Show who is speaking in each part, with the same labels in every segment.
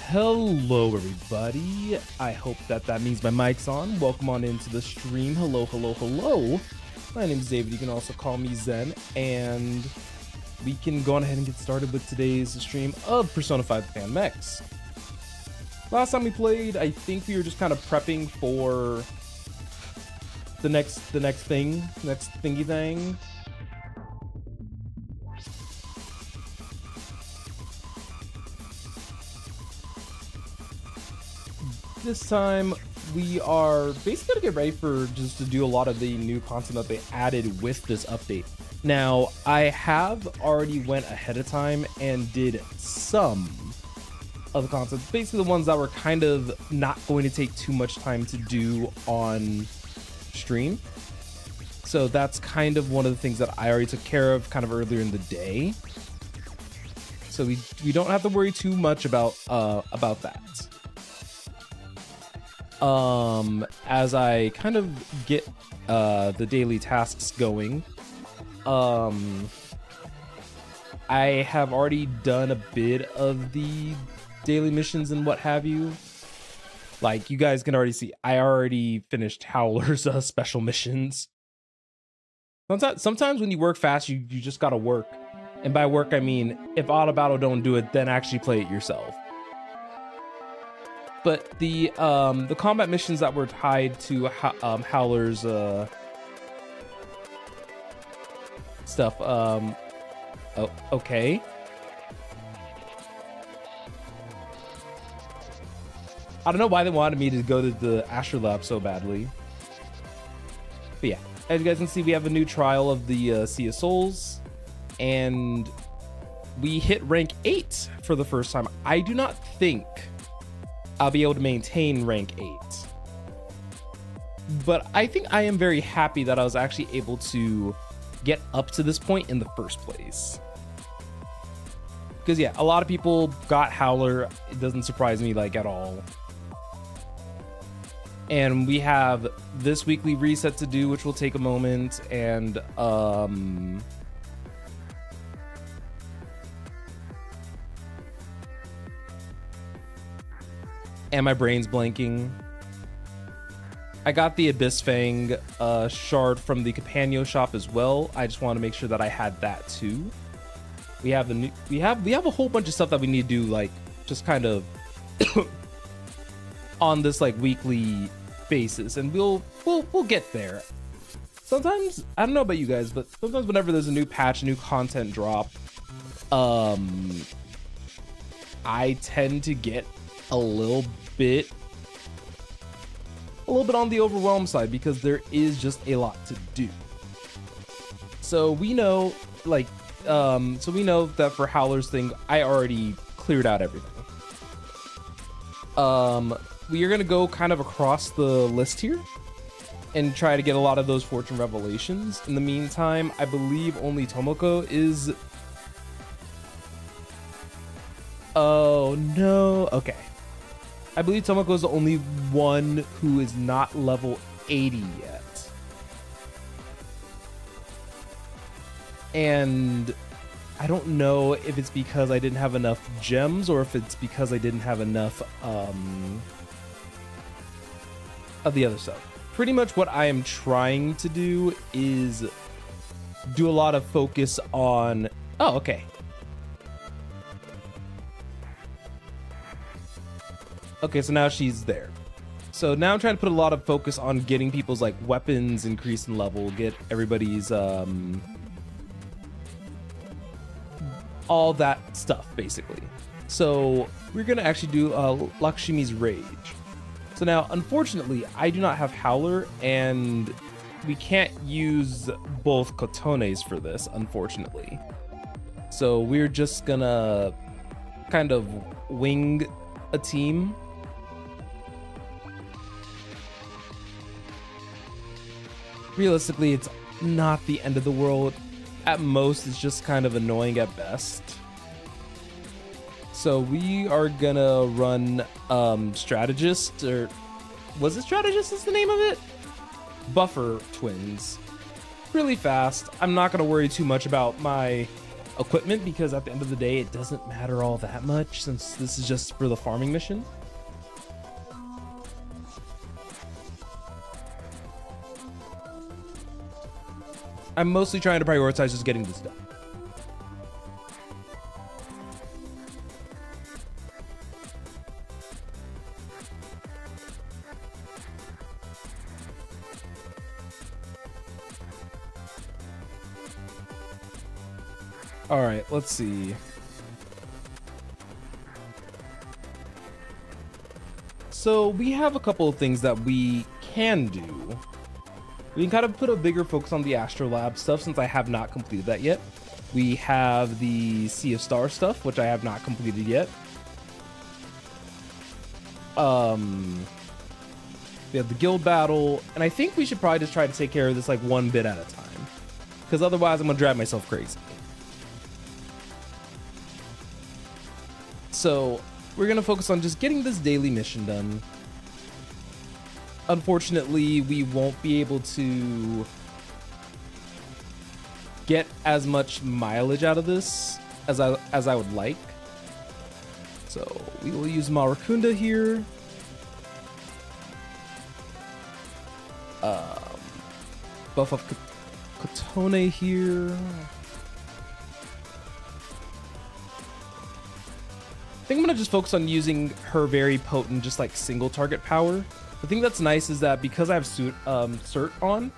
Speaker 1: Hello everybody, I hope that means my mic's on. Welcome on into the stream. Hello. My name is David, you can also call me Zen, and we can go on ahead and get started with today's stream of Persona 5 Fan Mechs. Last time we played, I think we were just kind of prepping for the next thingy thing. This time we are basically gonna get ready for just to do a lot of the new content that they added with this update. Now, I have already went ahead of time and did some of the content, basically the ones that were kind of not going to take too much time to do on stream. So that's kind of one of the things that I already took care of kind of earlier in the day. So we don't have to worry too much about that. As I kind of get the daily tasks going, I have already done a bit of the daily missions and what have you. Like, you guys can already see, I already finished Howler's special missions. Sometimes when you work fast, you just gotta work. And by work, I mean, if Auto Battle don't do it, then actually play it yourself. But the combat missions that were tied to Howler's stuff, oh, okay. I don't know why they wanted me to go to the Astrolab so badly. But yeah, as you guys can see, we have a new trial of the Sea of Souls, and we hit rank 8 for the first time. I do not think I'll be able to maintain rank 8. But I think I am very happy that I was actually able to get up to this point in the first place. Because yeah, a lot of people got Howler. It doesn't surprise me like at all. And we have this weekly reset to do, which will take a moment, and my brain's blanking. I got the Abyss Fang shard from the Companion shop as well. I just want to make sure that I had that too. We have the new, we have a whole bunch of stuff that we need to do, like just kind of on this like weekly basis, and we'll get there. Sometimes, I don't know about you guys, but sometimes whenever there's a new patch, new content drop, I tend to get a little bit on the overwhelmed side because there is just a lot to do. So we know, like, so we know that for Howler's thing, I already cleared out everything. We are gonna go kind of across the list here and try to get a lot of those fortune revelations. In the meantime, I believe only Tomoko is. Oh no, okay. I believe Tomoko is the only one who is not level 80 yet. And I don't know if it's because I didn't have enough gems or if it's because I didn't have enough of the other stuff. Pretty much what I am trying to do is do a lot of focus on... Oh, okay. Okay, so now she's there. So now I'm trying to put a lot of focus on getting people's like weapons increased in level, get everybody's all that stuff basically. So we're gonna actually do Lakshmi's Rage. So now, unfortunately, I do not have Howler, and we can't use both Kotones for this, unfortunately. So we're just gonna kind of wing a team. Realistically, it's not the end of the world. At most, it's just kind of annoying at best. So we are gonna run Strategist, or was it Strategist is the name of it? Buffer Twins. Really fast. I'm not gonna worry too much about my equipment, because at the end of the day, it doesn't matter all that much since this is just for the farming mission. I'm mostly trying to prioritize just getting this done. All right, let's see. So we have a couple of things that we can do. We can kind of put a bigger focus on the Astrolab stuff since I have not completed that yet. We have the Sea of Stars stuff, which I have not completed yet. We have the guild battle, and I think we should probably just try to take care of this like one bit at a time, because otherwise I'm gonna drive myself crazy. So we're gonna focus on just getting this daily mission done. Unfortunately, we won't be able to get as much mileage out of this as I would like. So we will use Marakunda here. Buff up Kotone here. I think I'm gonna just focus on using her very potent, just like single target power. The thing that's nice is that because I have Cert on,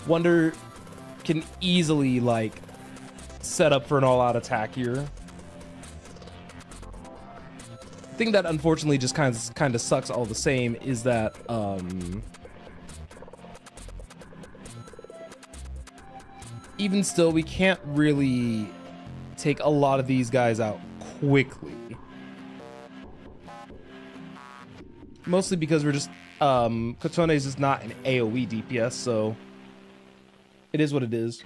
Speaker 1: Wonder can easily like set up for an all-out attack here. The thing that unfortunately just kind of sucks all the same is that even still we can't really take a lot of these guys out quickly. Mostly because we're just Kotone is just not an AoE DPS, so it is what it is.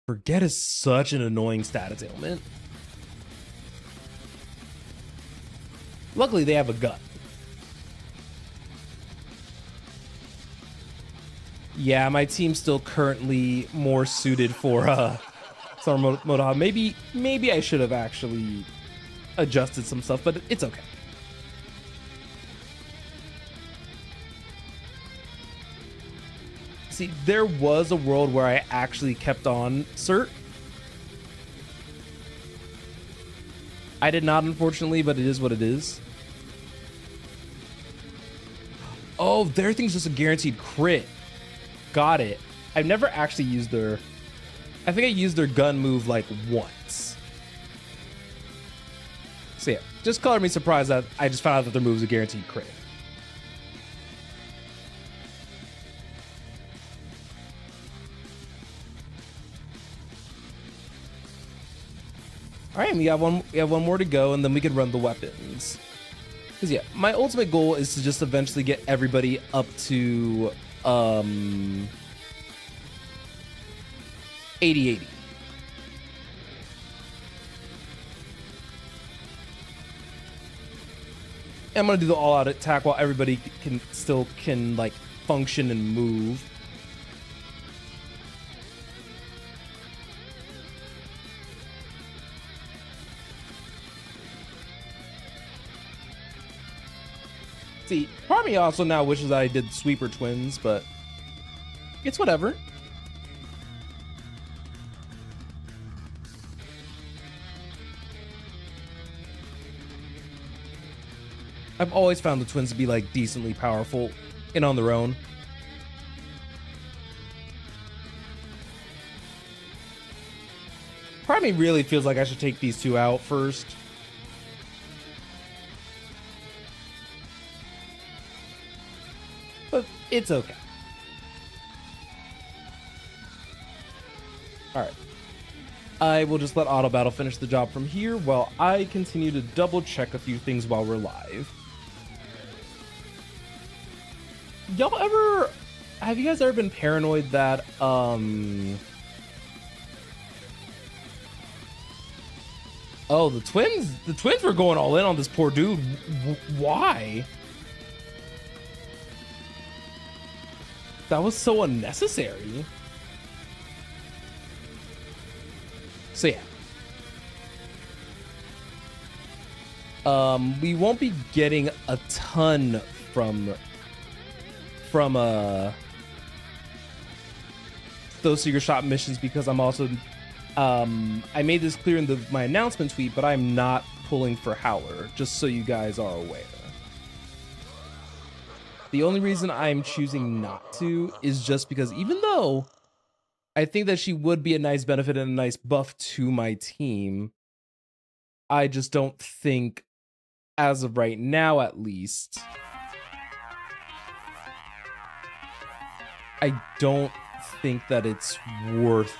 Speaker 1: Forget is such an annoying status ailment. Luckily they have a gut. Yeah, my team's still currently more suited for Summer Modoha. Maybe I should have actually adjusted some stuff, but it's okay. See, there was a world where I actually kept on Cert. I did not, unfortunately, but it is what it is. Oh, their thing's just a guaranteed crit. Got it. I've never actually used their... I think I used their gun move like once. So yeah, just color me surprised that I just found out that their move is a guaranteed crit. All right, we have one more to go, and then we can run the weapons. Because yeah, my ultimate goal is to just eventually get everybody up to 80-80. I'm gonna do the all-out attack while everybody still can like function and move. See, part of me also now wishes that I did Sweeper Twins, but it's whatever. I've always found the twins to be like decently powerful and on their own. Part of me really feels like I should take these two out first. But it's okay. Alright. I will just let Auto Battle finish the job from here while I continue to double check a few things while we're live. Have you guys ever been paranoid that Oh, the twins were going all in on this poor dude. Why? That was so unnecessary. So yeah. We won't be getting a ton from those secret shop missions because I'm also I made this clear in my announcement tweet, but I'm not pulling for Howler, just so you guys are aware. The only reason I'm choosing not to is just because even though I think that she would be a nice benefit and a nice buff to my team, I just don't think, as of right now at least, I don't think that it's worth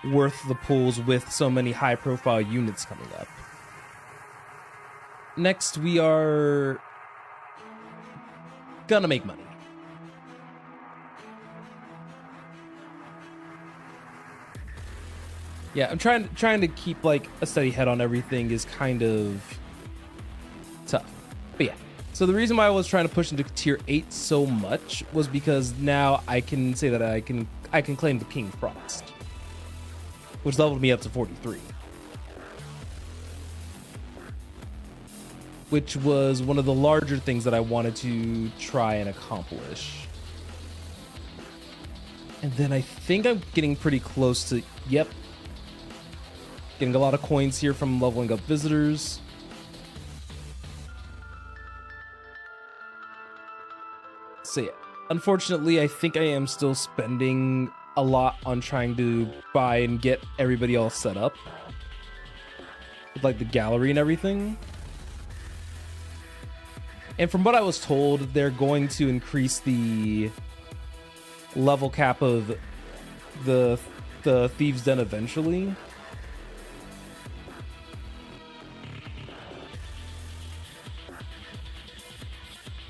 Speaker 1: the pulls with so many high profile units coming up. Next, we are gonna make money. Yeah, I'm trying to keep like a steady head on everything is kind of tough. But yeah. So the reason why I was trying to push into tier 8 so much was because now I can say that I can claim the King Frost, which leveled me up to 43. Which was one of the larger things that I wanted to try and accomplish. And then I think I'm getting pretty close to, yep. Getting a lot of coins here from leveling up visitors. So yeah, unfortunately, I think I am still spending a lot on trying to buy and get everybody all set up. With like the gallery and everything. And from what I was told, they're going to increase the level cap of the Thieves' Den eventually.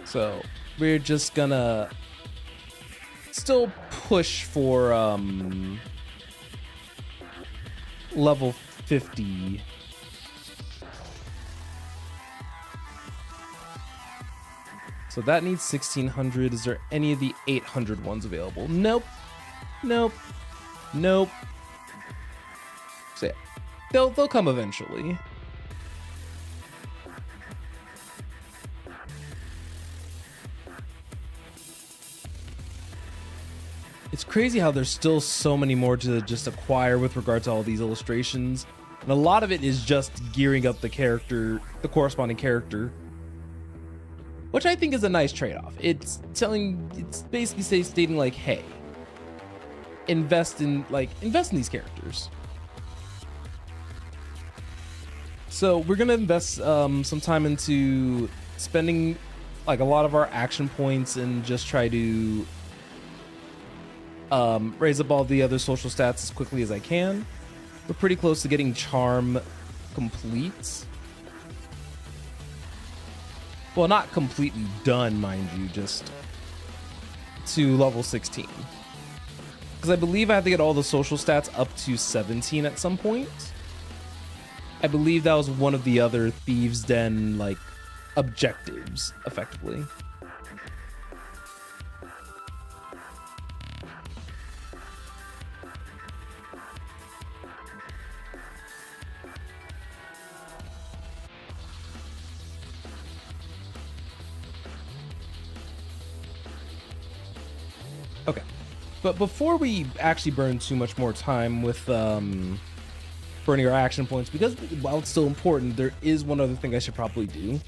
Speaker 1: So we're just gonna still push for level 50. So that needs 1600. Is there any of the 800 ones available? Nope. Nope. Nope. So yeah, they'll come eventually. It's crazy how there's still so many more to just acquire with regard to all these illustrations. And a lot of it is just gearing up the character, the corresponding character, which I think is a nice trade-off. It's basically stating like, hey, invest in these characters. So we're gonna invest some time into spending like a lot of our action points and just try to raise up all the other social stats as quickly as I can. We're pretty close to getting Charm complete. Well, not completely done, mind you, just to level 16. Because I believe I have to get all the social stats up to 17 at some point. I believe that was one of the other Thieves' Den, like, objectives, effectively. Okay, but before we actually burn too much more time with burning our action points, because while it's still important, there is one other thing I should probably do.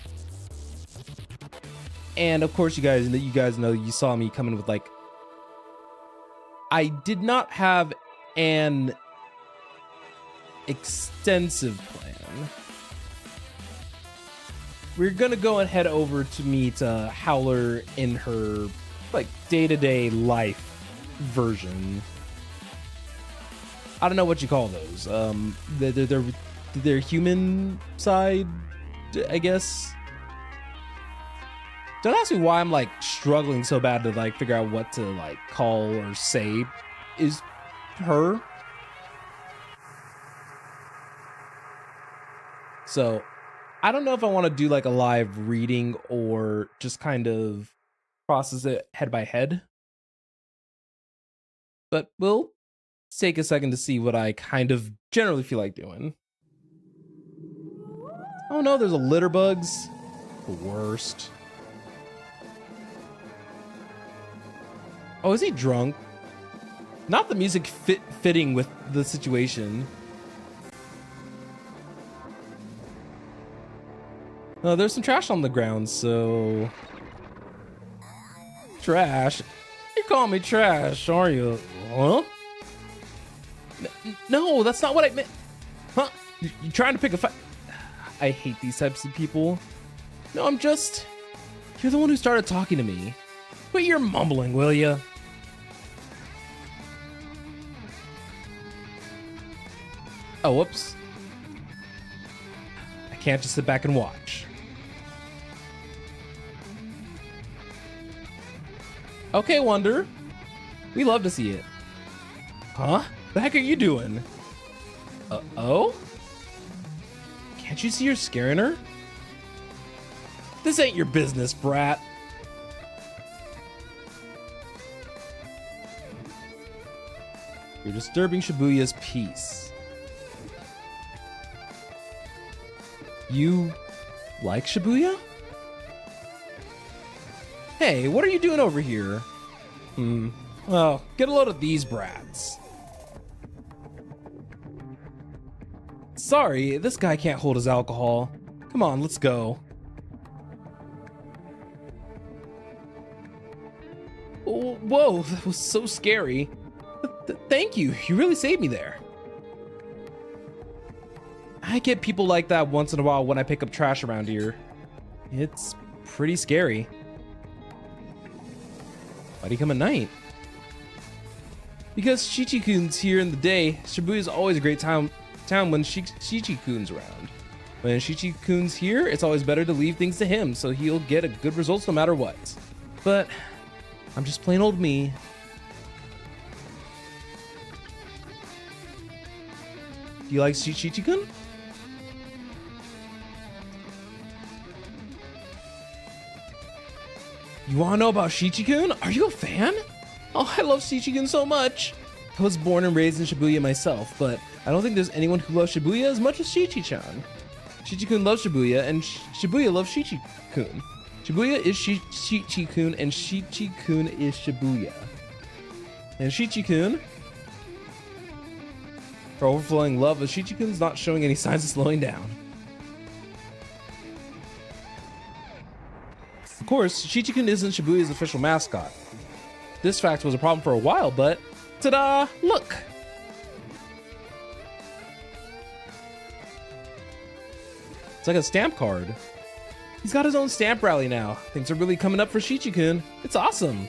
Speaker 1: And of course, you guys know you saw me coming with like, I did not have an extensive plan. We're gonna go and head over to meet Howler in her like day-to-day life version. I don't know what you call those. Their human side, I guess. Don't ask me why I'm like struggling so bad to like figure out what to like call or say is her. So I don't know if I want to do like a live reading or just kind of process it head by head. But we'll take a second to see what I kind of generally feel like doing. Oh no, there's a litter bugs. The worst. Oh, is he drunk? Not the music fitting with the situation. No, there's some trash on the ground, so... Trash? You call me trash, are you? Huh? No, that's not what I meant. Huh? You trying to pick a fight? I hate these types of people. No, I'm just... You're the one who started talking to me. But you're mumbling, will ya? Oh, whoops. I can't just sit back and watch. Okay, Wonder. We love to see it. Huh? The heck are you doing? Oh? Can't you see you're scaring her? This ain't your business, brat. You're disturbing Shibuya's peace. You like Shibuya? Hey, what are you doing over here? Well, get a load of these brats. Sorry, this guy can't hold his alcohol. Come on, let's go. Oh, whoa, that was so scary. Thank you, you really saved me there. I get people like that once in a while when I pick up trash around here. It's pretty scary. Why'd he come at night? Because Shichi-kun's here in the day, Shibuya's always a great town when Shichi-kun's around. When Shichi-kun's here, it's always better to leave things to him, so he'll get a good results no matter what. But I'm just plain old me. Do you like Shichi-kun? You wanna know about Shichi-kun? Are you a fan? Oh, I love Shichi-kun so much. I was born and raised in Shibuya myself, but I don't think there's anyone who loves Shibuya as much as Shichi-chan. Shichi-kun loves Shibuya, and Shibuya loves Shichi-kun. Shibuya is Shichi-kun, and Shichi-kun is Shibuya. And Shichi-kun, for overflowing love of Shichi-kun's not showing any signs of slowing down. Of course, Shichi-kun isn't Shibuya's official mascot. This fact was a problem for a while, but ta-da! Look! It's like a stamp card. He's got his own stamp rally now. Things are really coming up for Shichi-kun. It's awesome.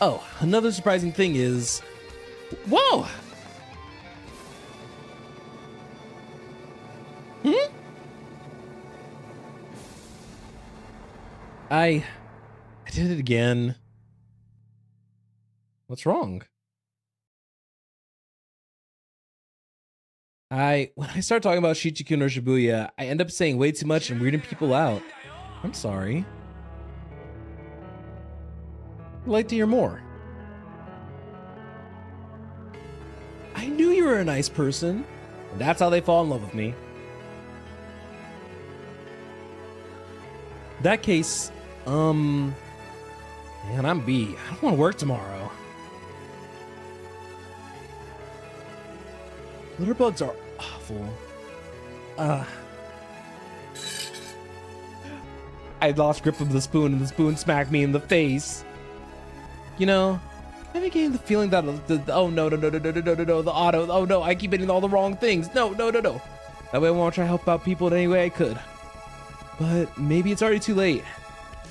Speaker 1: Oh, another surprising thing is... Whoa! I did it again. What's wrong? When I start talking about Shichi-kun or Shibuya, I end up saying way too much and weirding people out. I'm sorry. I'd like to hear more. I knew you were a nice person, and that's how they fall in love with me. In that case, man, I'm B. I don't want to work tomorrow. Litter bugs are awful. I lost grip of the spoon and the spoon smacked me in the face. You know, I became the feeling that oh no, the auto, oh no, I keep hitting all the wrong things. No. That way I want to try to help out people in any way I could. But maybe it's already too late.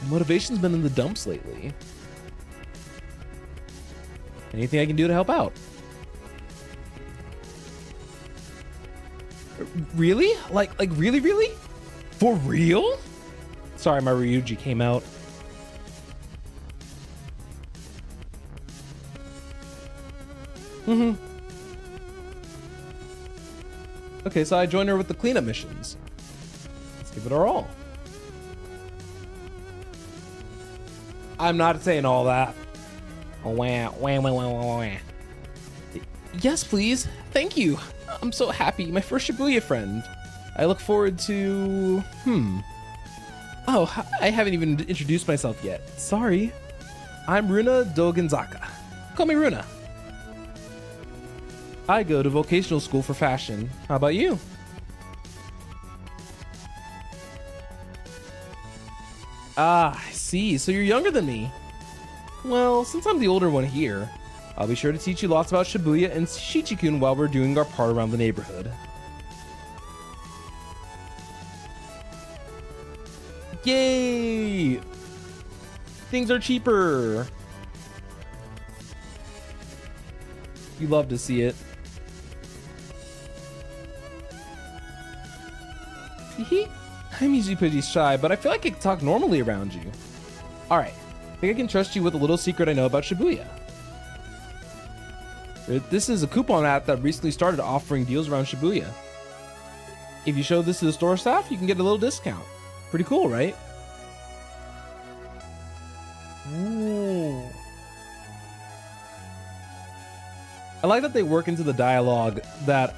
Speaker 1: Motivation's been in the dumps lately. Anything I can do to help out? Really? Like really? For real? Sorry, my Ryuji came out. Okay, so I join her with the cleanup missions. Let's give it our all. I'm not saying all that. Wah, wah, wah, wah, wah, wah. Yes, please. Thank you. I'm so happy. My first Shibuya friend. I look forward to... Oh, I haven't even introduced myself yet. Sorry. I'm Runa Dogenzaka. Call me Runa. I go to vocational school for fashion. How about you? Ah, I see. So you're younger than me. Well, since I'm the older one here, I'll be sure to teach you lots about Shibuya and Shichikun while we're doing our part around the neighborhood. Yay! Things are cheaper. You love to see it. Hehe. I'm usually pretty shy, but I feel like I can talk normally around you. Alright, I think I can trust you with a little secret I know about Shibuya. This is a coupon app that recently started offering deals around Shibuya. If you show this to the store staff, you can get a little discount. Pretty cool, right? Ooh. I like that they work into the dialogue that,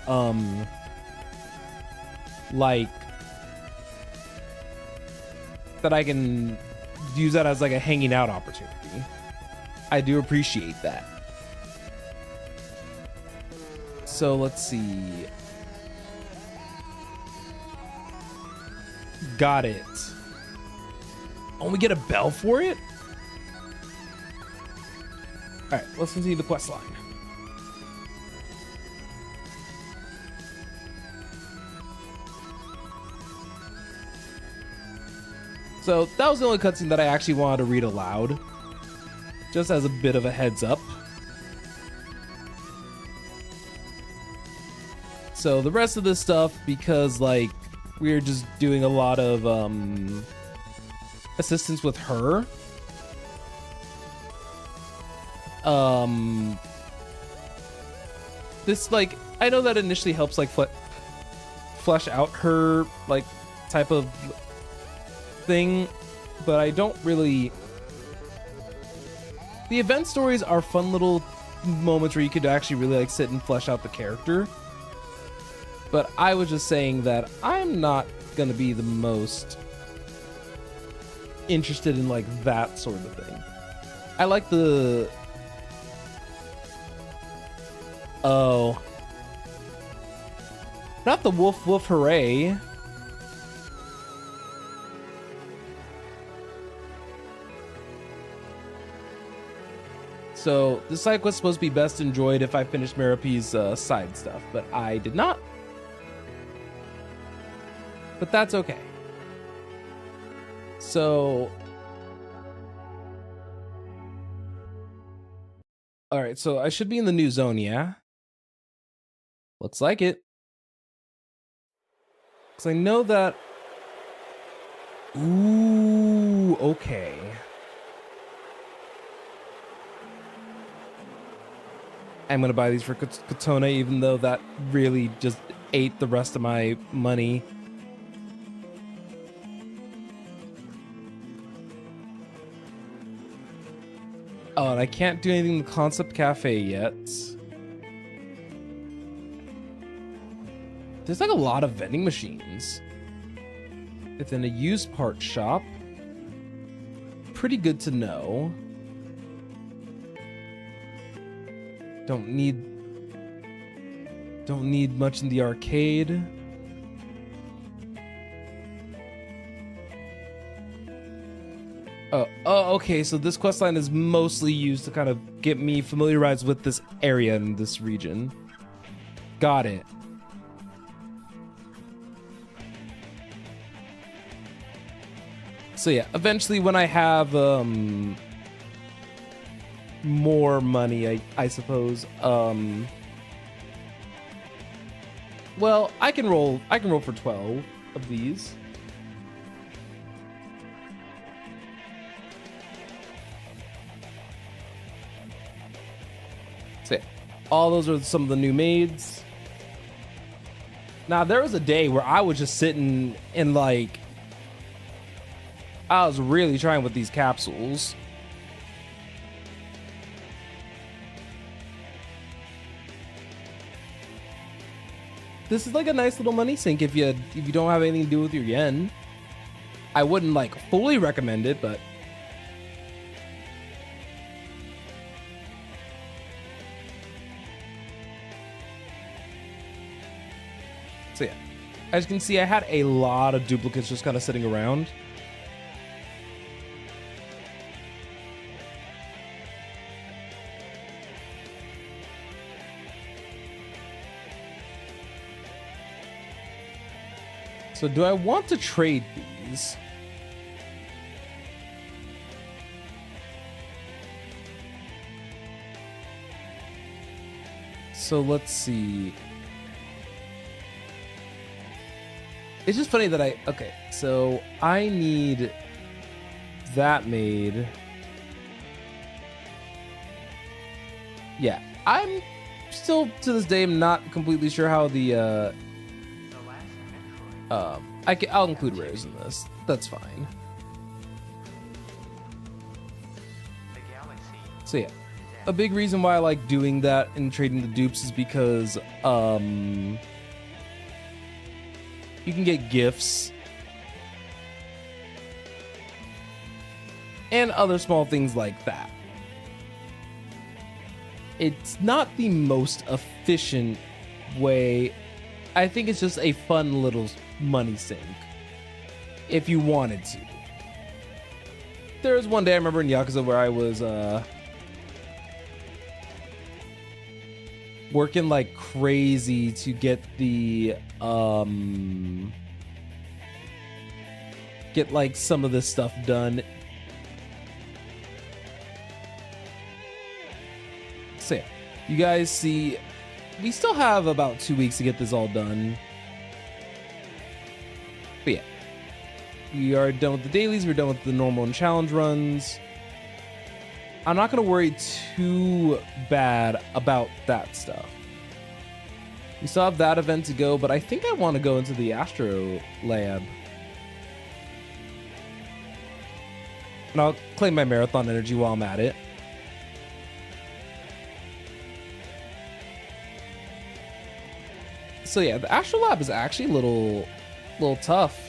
Speaker 1: like, that I can use that as like a hanging out opportunity. I do appreciate that. So let's see. Got it. Oh, we get a bell for it? All right, let's continue the quest line. So that was the only cutscene that I actually wanted to read aloud, just as a bit of a heads up. So the rest of this stuff, because like we're just doing a lot of assistance with her. This, like, I know that initially helps like flesh out her like type of thing, but I don't really. The event stories are fun little moments where you could actually really like sit and flesh out the character. But I was just saying that I'm not gonna be the most interested in like that sort of thing. I like the... Oh. Not the woof woof hooray. So, the side quest was supposed to be best enjoyed if I finished Merapi's side stuff, but I did not. But that's okay. So... Alright, so I should be in the new zone, yeah? Looks like it. Because I know that... Ooh, okay. I'm gonna buy these for Katona, even though that really just ate the rest of my money. Oh, and I can't do anything in the Concept Cafe yet. There's like a lot of vending machines within a used part shop. Pretty good to know. Don't need much in the arcade. Oh, okay, so this questline is mostly used to kind of get me familiarized with this area and this region. Got it. So yeah, eventually when I have more money, I suppose. Well, I can roll for 12 of these. So yeah, all those are some of the new maids. Now, there was a day where I was just sitting and like, I was really trying with these capsules. This is like a nice little money sink if you don't have anything to do with your yen. I wouldn't like fully recommend it, but so yeah, as you can see, I had a lot of duplicates just kind of sitting around. So do I want to trade these? So let's see. It's just funny that okay, so I need that made. Yeah, I'm still to this day I'm not completely sure how the I'll include rares in this. That's fine. So yeah, a big reason why I like doing that and trading the dupes is because you can get gifts and other small things like that. It's not the most efficient way. I think it's just a fun little money sink if you wanted to. There was one day I remember in Yakuza where I was working like crazy to get the get like some of this stuff done. So yeah, you guys see we still have about 2 weeks to get this all done. But yeah, we are done with the dailies. We're done with the normal and challenge runs. I'm not going to worry too bad about that stuff. We still have that event to go, but I think I want to go into the Astro Lab. And I'll claim my marathon energy while I'm at it. So yeah, the Astro Lab is actually a little tough.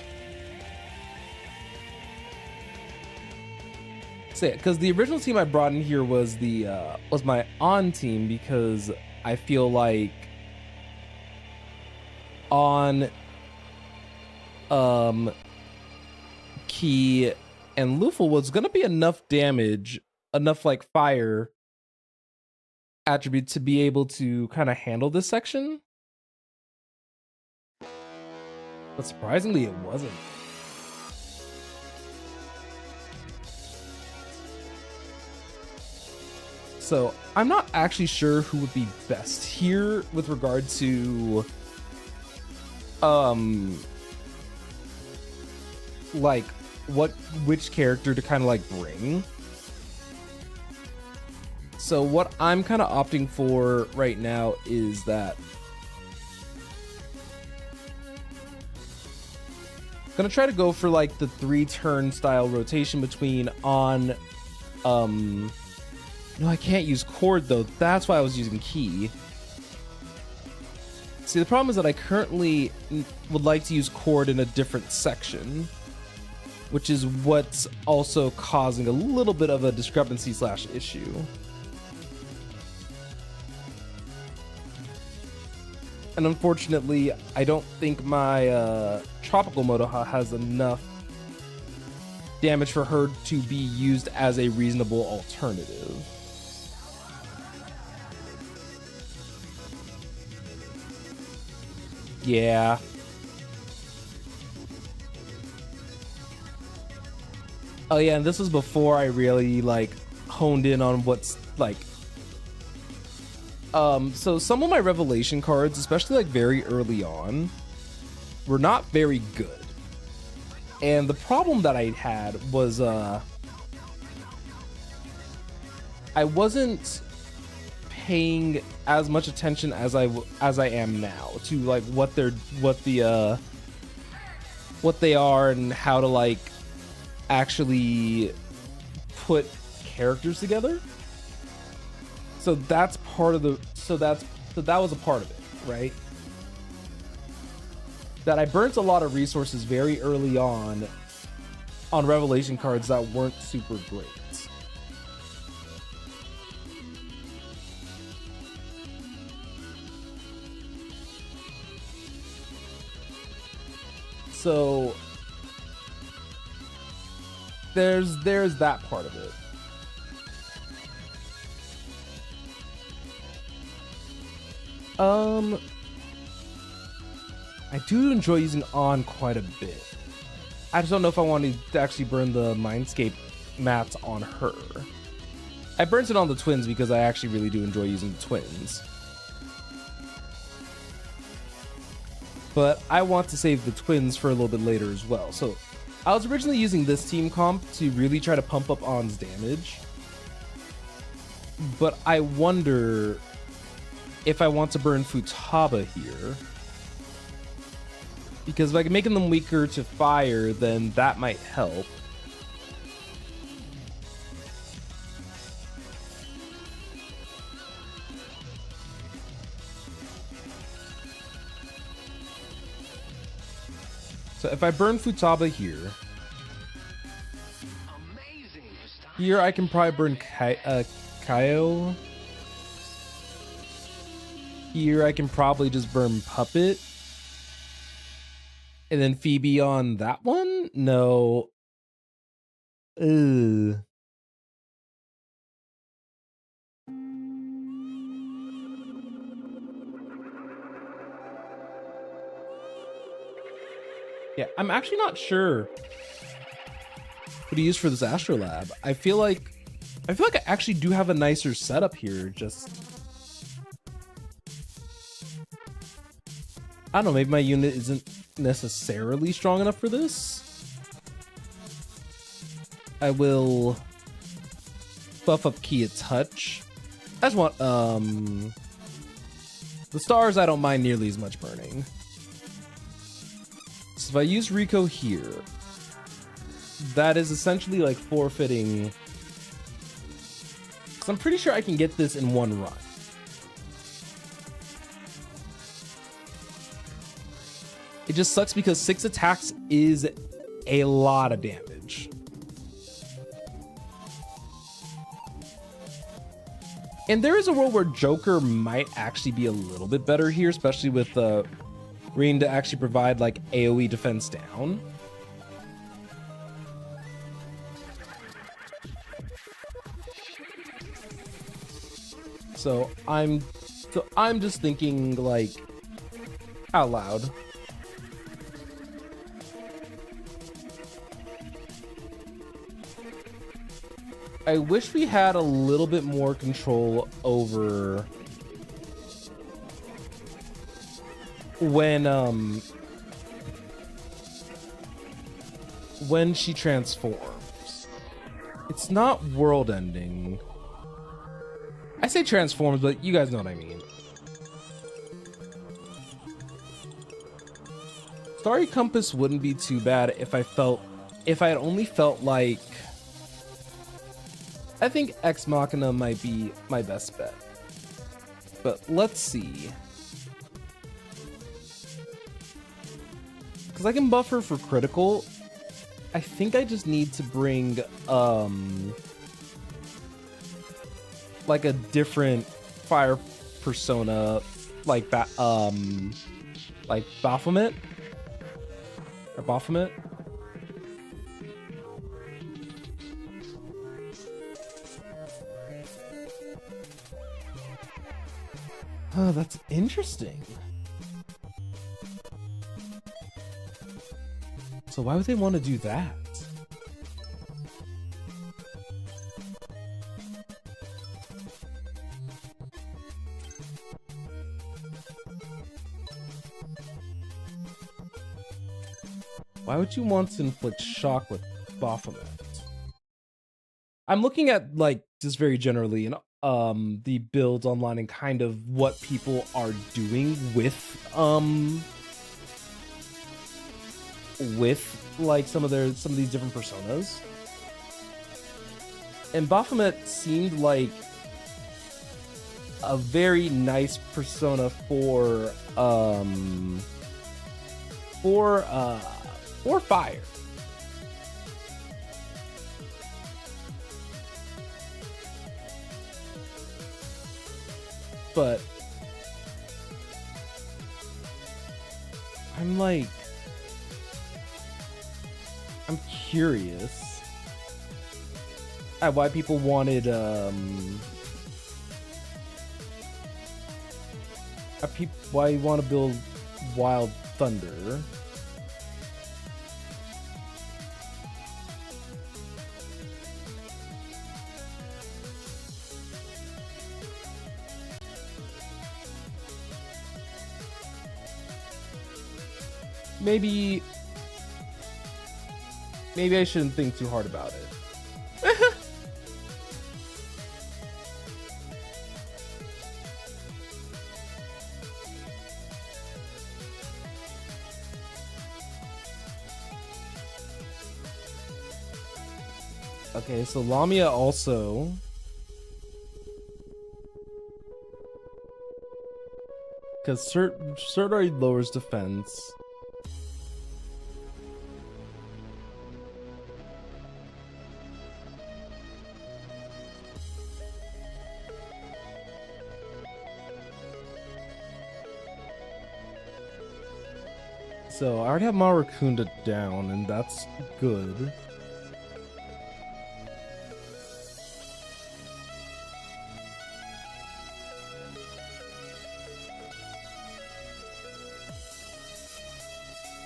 Speaker 1: So yeah, because the original team I brought in here was was my on team, because I feel like on Key and Lufel was gonna be enough damage, enough like fire attribute to be able to kind of handle this section. But surprisingly, it wasn't. So I'm not actually sure who would be best here with regard to like which character to kind of like bring. So what I'm kind of opting for right now is that gonna try to go for like the 3-turn style rotation between on no, I can't use Cord though. That's why I was using Key. See, the problem is that I currently would like to use Cord in a different section, which is what's also causing a little bit of a discrepancy / issue. And unfortunately, I don't think my Tropical Motoha has enough damage for her to be used as a reasonable alternative. Yeah. Oh yeah, and this was before I really like honed in on what's like so some of my revelation cards, especially like very early on, were not very good. And the problem that I had was I wasn't paying as much attention as I am now to like what they are and how to like actually put characters together. So that's part of the so that was a part of it, right? That I burnt a lot of resources very early on revelation cards that weren't super great. So there's that part of it. I do enjoy using On quite a bit. I just don't know if I want to actually burn the Mindscape mats on her. I burnt it on the twins because I actually really do enjoy using the twins. But I want to save the twins for a little bit later as well. So I was originally using this team comp to really try to pump up On's damage. But I wonder if I want to burn Futaba here. Because if I can make them weaker to fire, then that might help. So if I burn Futaba here, here I can probably burn Kaio. Here I can probably just burn Puppet. And then Phoebe on that one? No. Ugh. Yeah, I'm actually not sure what to use for this Astrolab. I feel like I actually do have a nicer setup here. Just I don't know, maybe my unit isn't necessarily strong enough for this. I will buff up Ki a touch. I just want the stars I don't mind nearly as much burning. So if I use Rico here, that is essentially like forfeiting, because I'm pretty sure I can get this in one run. It just sucks because 6 attacks is a lot of damage. And there is a world where Joker might actually be a little bit better here, especially with Reen to actually provide like AoE defense down. So I'm just thinking like out loud. I wish we had a little bit more control over when she transforms. It's not world ending. I say transforms, but you guys know what I mean. Starry Compass wouldn't be too bad if I had only felt like, I think Ex Machina might be my best bet. But let's see. Because I can buff her for critical. I think I just need to bring like a different fire persona, like Baphomet or Baphomet. Oh, that's interesting. So why would they want to do that? Why would you want to inflict shock with Baphomet? I'm looking at like just very generally, and the builds online and kind of what people are doing with like some of these different personas. And Baphomet seemed like a very nice persona for fire. But I'm curious at why people wanted why you want to build Wild Thunder. Maybe I shouldn't think too hard about it. Okay, so Lamia also. Because Cert already lowers defense. So I already have Marakunda down, and that's good.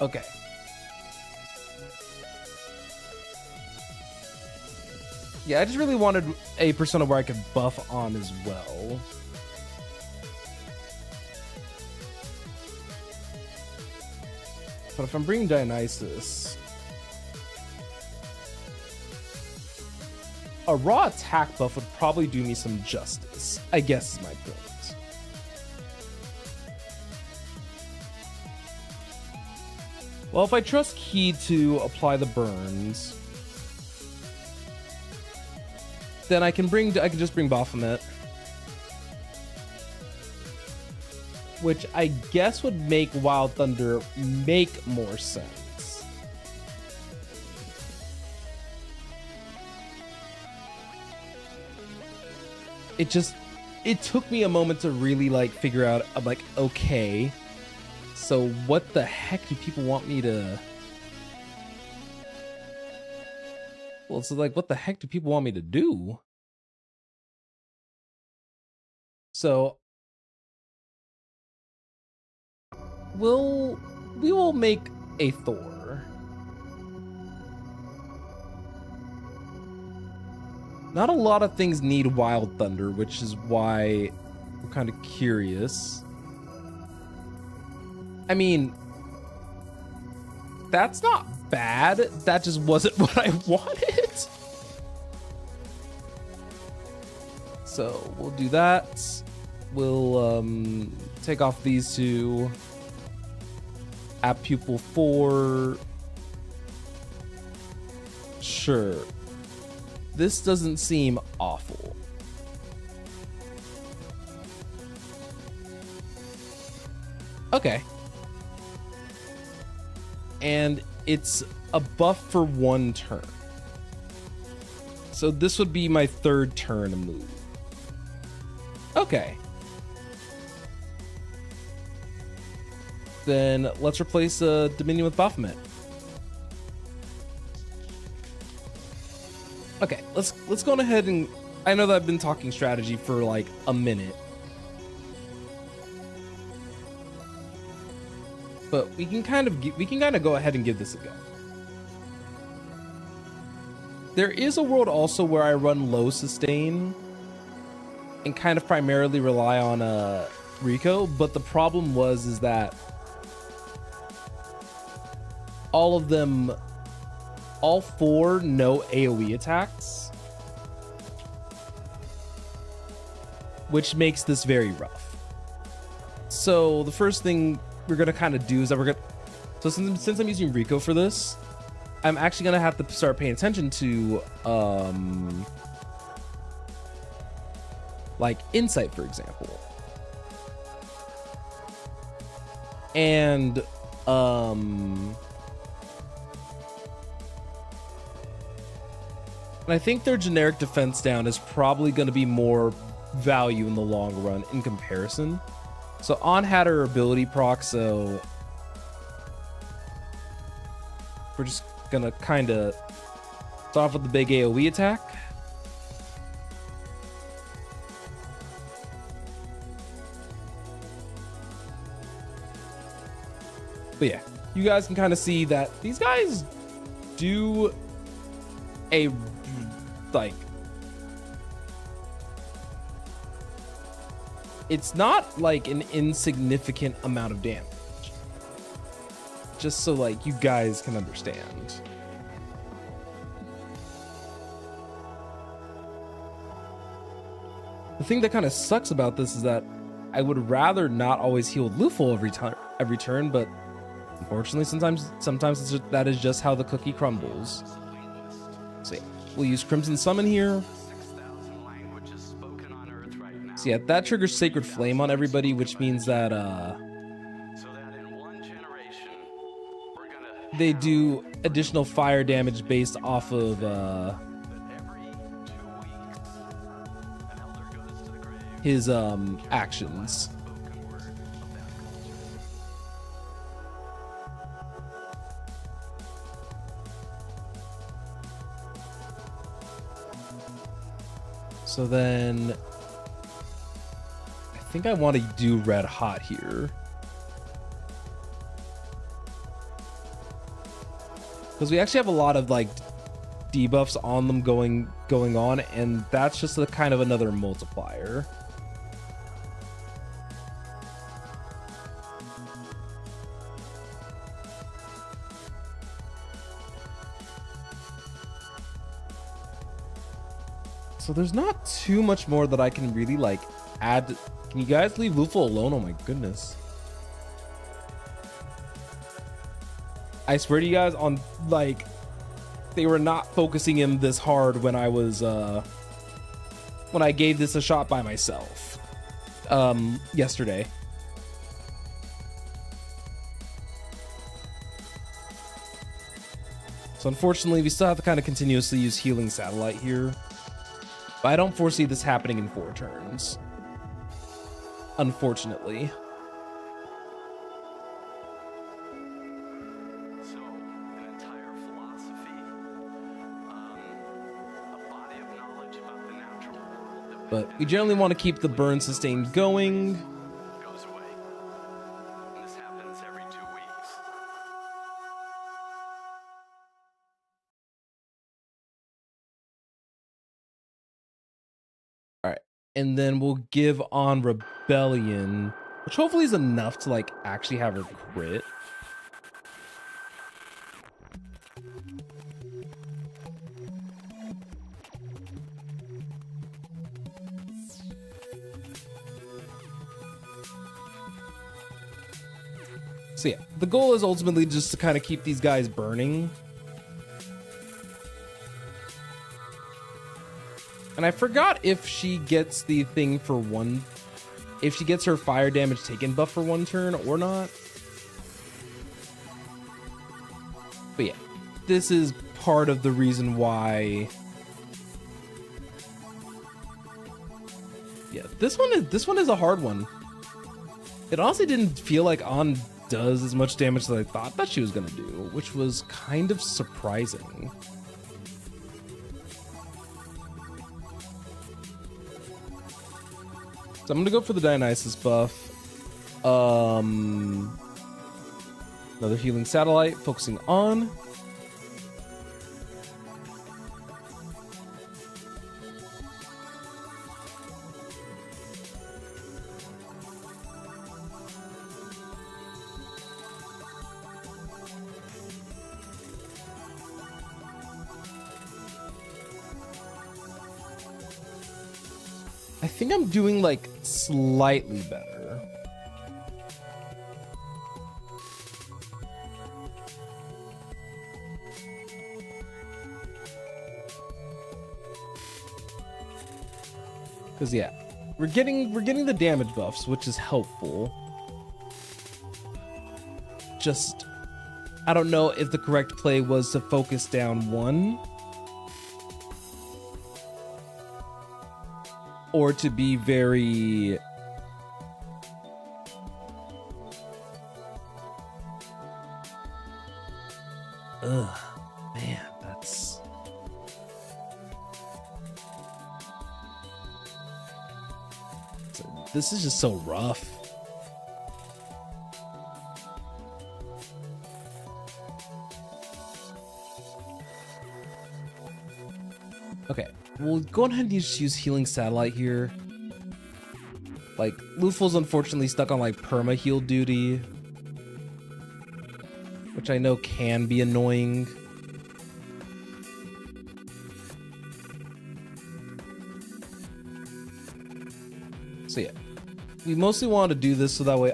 Speaker 1: Okay. Yeah, I just really wanted a persona where I could buff on as well. But if I'm bringing Dionysus, a raw attack buff would probably do me some justice, I guess is my point. Well, if I trust Key to apply the burns, then I can just bring Baphomet. Which I guess would make Wild Thunder make more sense. It took me a moment to really like figure out, I'm like, okay, so what the heck do people want me to... Well, so like, what the heck do people want me to do? So we will make a Thor. Not a lot of things need Wild Thunder, which is why I'm kind of curious. I mean, that's not bad. That just wasn't what I wanted. So we'll do that. We'll take off these two. App Pupil 4. Sure. This doesn't seem awful. Okay. And it's a buff for 1 turn. So this would be my 3rd turn move. Okay. Then let's replace Dominion with Baphomet. Okay, let's go on ahead and... I know that I've been talking strategy for like a minute. But we can kind of go ahead and give this a go. There is a world also where I run low sustain and kind of primarily rely on Rico, but the problem is that all 4 no AoE attacks. which makes this very rough. So the first thing we're gonna kind of do is that since I'm using Rico for this, I'm actually gonna have to start paying attention to like insight, for example. And I think their generic defense down is probably going to be more value in the long run in comparison. So On had her ability proc, so we're just going to kind of start off with the big AoE attack. But yeah, you guys can kind of see that these guys do a, like, it's not like an insignificant amount of damage. Just so like you guys can understand. The thing that kind of sucks about this is that I would rather not always heal Luful every turn, but unfortunately, sometimes that is just how the cookie crumbles. So yeah, we'll use Crimson Summon here. So yeah, that triggers Sacred Flame on everybody, which means that they do additional fire damage based off of his actions. So then I think I want to do Red Hot here, because we actually have a lot of like debuffs on them going on, and that's just a kind of another multiplier. So there's not too much more that I can really like add. Can you guys leave Luful alone? Oh my goodness. I swear to you guys, on like, they were not focusing him this hard when I was when I gave this a shot by myself yesterday. So unfortunately, we still have to kind of continuously use Healing Satellite here. But I don't foresee this happening in 4 turns, unfortunately.
Speaker 2: So, an entire philosophy, a body of knowledge about the natural world.
Speaker 1: But we generally want to keep the burn sustain going.
Speaker 2: Goes away. And this happens every 2 weeks.
Speaker 1: All right, and then we'll give on Rebellion, which hopefully is enough to like actually have her crit. So yeah, the goal is ultimately just to kind of keep these guys burning. And I forgot if she gets the thing for one, if she gets her fire damage taken buff for 1 turn or not. But yeah, this is part of the reason why. Yeah, this one is a hard one. It honestly didn't feel like On does as much damage as I thought that she was gonna do, which was kind of surprising. So I'm gonna go for the Dionysus buff. Another Healing Satellite, focusing on. I think I'm doing like slightly better. Cause yeah, we're getting the damage buffs, which is helpful. Just, I don't know if the correct play was to focus down one or to be very man, that's this is just so rough. Okay, we'll go ahead and just use Healing Satellite here. Like, Luful's unfortunately stuck on like perma heal duty, which I know can be annoying. So yeah, we mostly wanted to do this so that way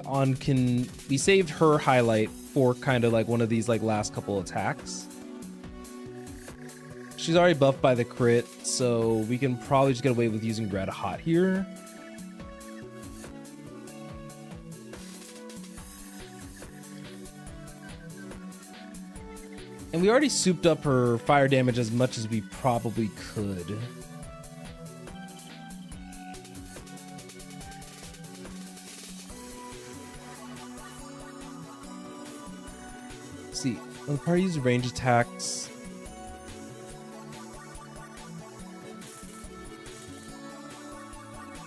Speaker 1: we saved her highlight for kind of like one of these like last couple attacks. She's already buffed by the crit, so we can probably just get away with using Red Hot here. And we already souped up her fire damage as much as we probably could. Let's see, when the party uses range attacks,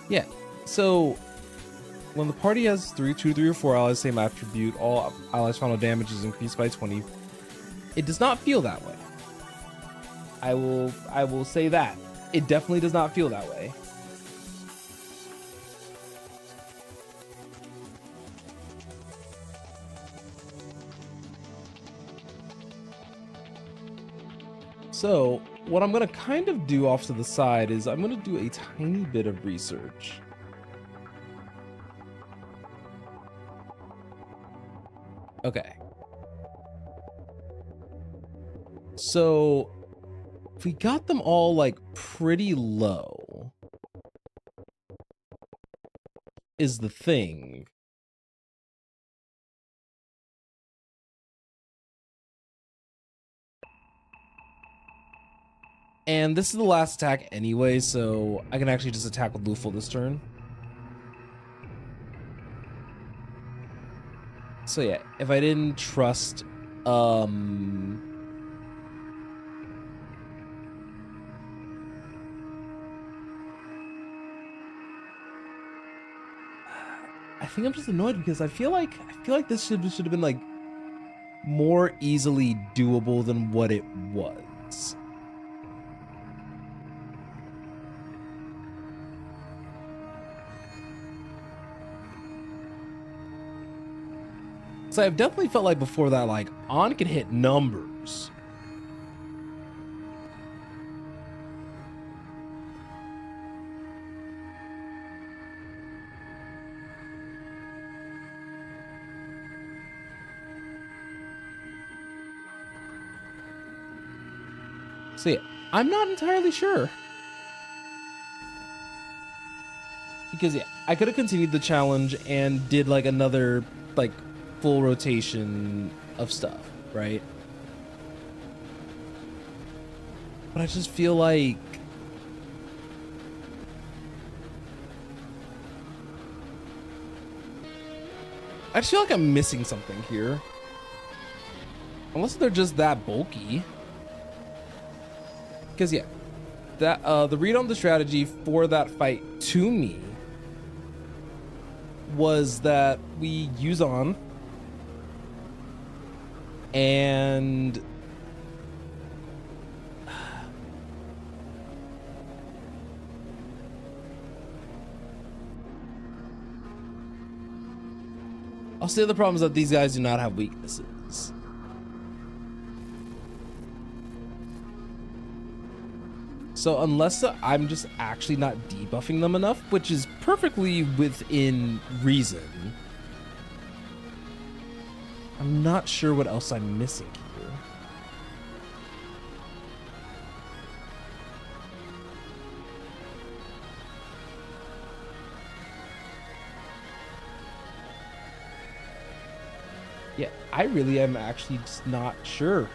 Speaker 1: yeah, so when the party has 2, 3, or 4 allies, same attribute, all allies' final damage is increased by 20. It does not feel that way. I will say that. It definitely does not feel that way. So what I'm gonna kind of do off to the side is I'm gonna do a tiny bit of research. Okay. So if we got them all like pretty low is the thing. And this is the last attack anyway, so I can actually just attack with Luful this turn. So yeah, if I didn't trust I think I'm just annoyed because I feel like this should have been like more easily doable than what it was. So I've definitely felt like before that, like, On can hit numbers. So yeah, I'm not entirely sure. Because yeah, I could have continued the challenge and did like another like full rotation of stuff, right? But I just feel like I'm missing something here. Unless they're just that bulky. Because yeah, that the read on the strategy for that fight to me was that we use On and I'll say the problem is that these guys do not have weaknesses. So unless I'm just actually not debuffing them enough, which is perfectly within reason, I'm not sure what else I'm missing here. Yeah, I really am actually just not sure.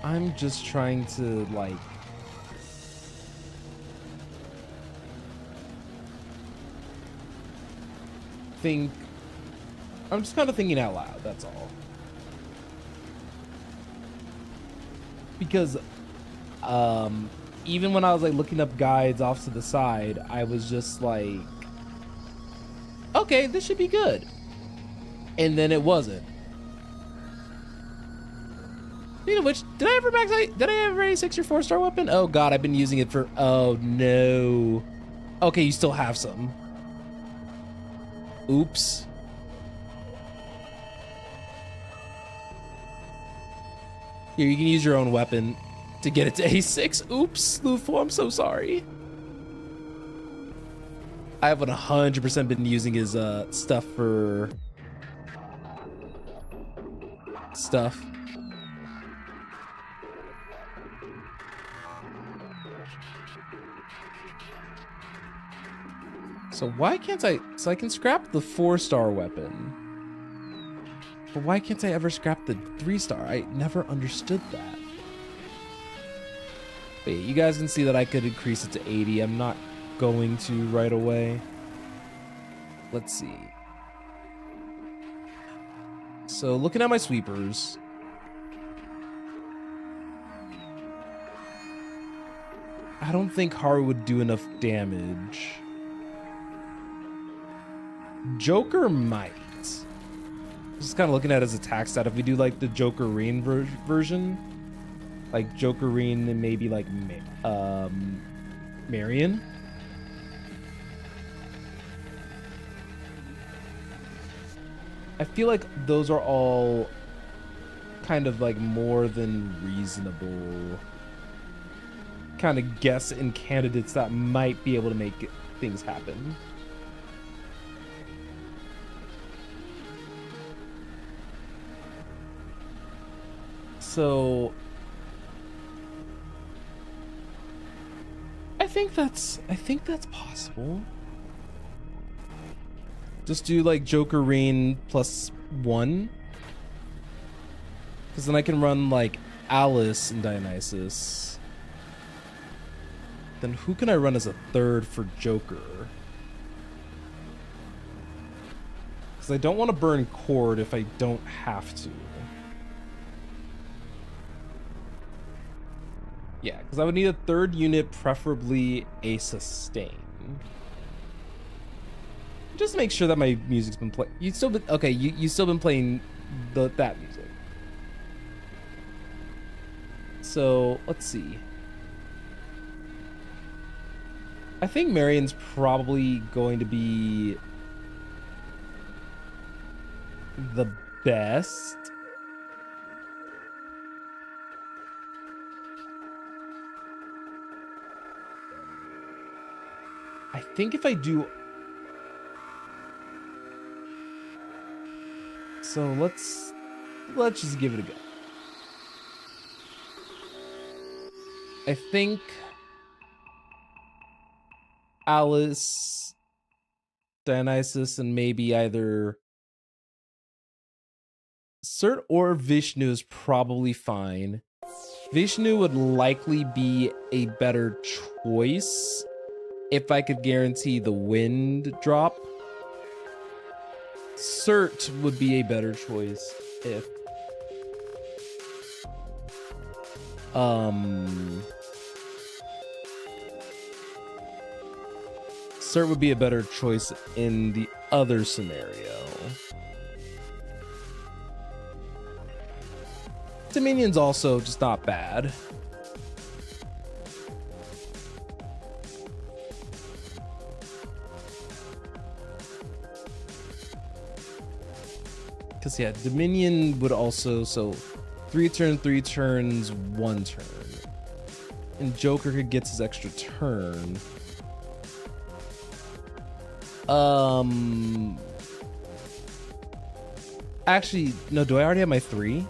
Speaker 1: I'm just trying to like think. I'm just kind of thinking out loud, that's all. Because even when I was like looking up guides off to the side, I was just like, okay, this should be good. And then it wasn't. Speaking of which, did I ever 86 your 4-star weapon? Oh god, I've been using it for, oh no. Okay, you still have some. Oops. Here, you can use your own weapon to get it to A6. Oops, Lufo, I'm so sorry. I have 100% been using his stuff for stuff. So why can't I, so I can scrap the 4-star weapon, but why can't I ever scrap the 3-star? I never understood that. But yeah, you guys can see that I could increase it to 80. I'm not going to right away. Let's see. So looking at my sweepers, I don't think Haru would do enough damage. Joker might. Just kind of looking at his attack stat. If we do like the Joker Rain version, like Joker Rain and maybe like Marion. I feel like those are all kind of like more than reasonable kind of guess in candidates that might be able to make things happen. So I think that's possible. Just do like Joker Rain +1, because then I can run like Alice and Dionysus. Then who can I run as a third for Joker? Because I don't want to burn Cord if I don't have to. Yeah, because I would need a third unit, preferably a sustain. Just make sure that my music's been playing. You still been okay? You still been playing that music. So let's see. I think Marion's probably going to be the best. I think if I do, so let's just give it a go. I think Alice, Dionysus, and maybe either Cert or Vishnu is probably fine. Vishnu would likely be a better choice if I could guarantee the wind drop. Cert would be a better choice if Cert would be a better choice in the other scenario. Dominion's also just not bad. because yeah, Dominion would also, so 3 turns, 1 turn. And Joker could get his extra turn. Actually, no, do I already have my 3?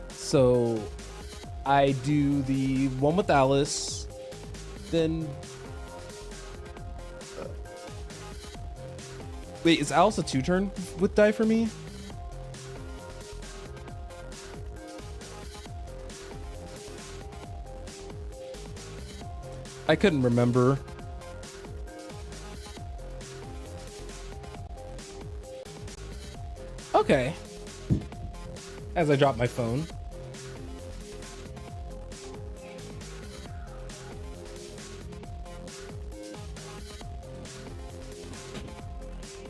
Speaker 1: So I do the one with Alice, then wait, is Alice a 2-turn with die for me? I couldn't remember. Okay. As I drop my phone.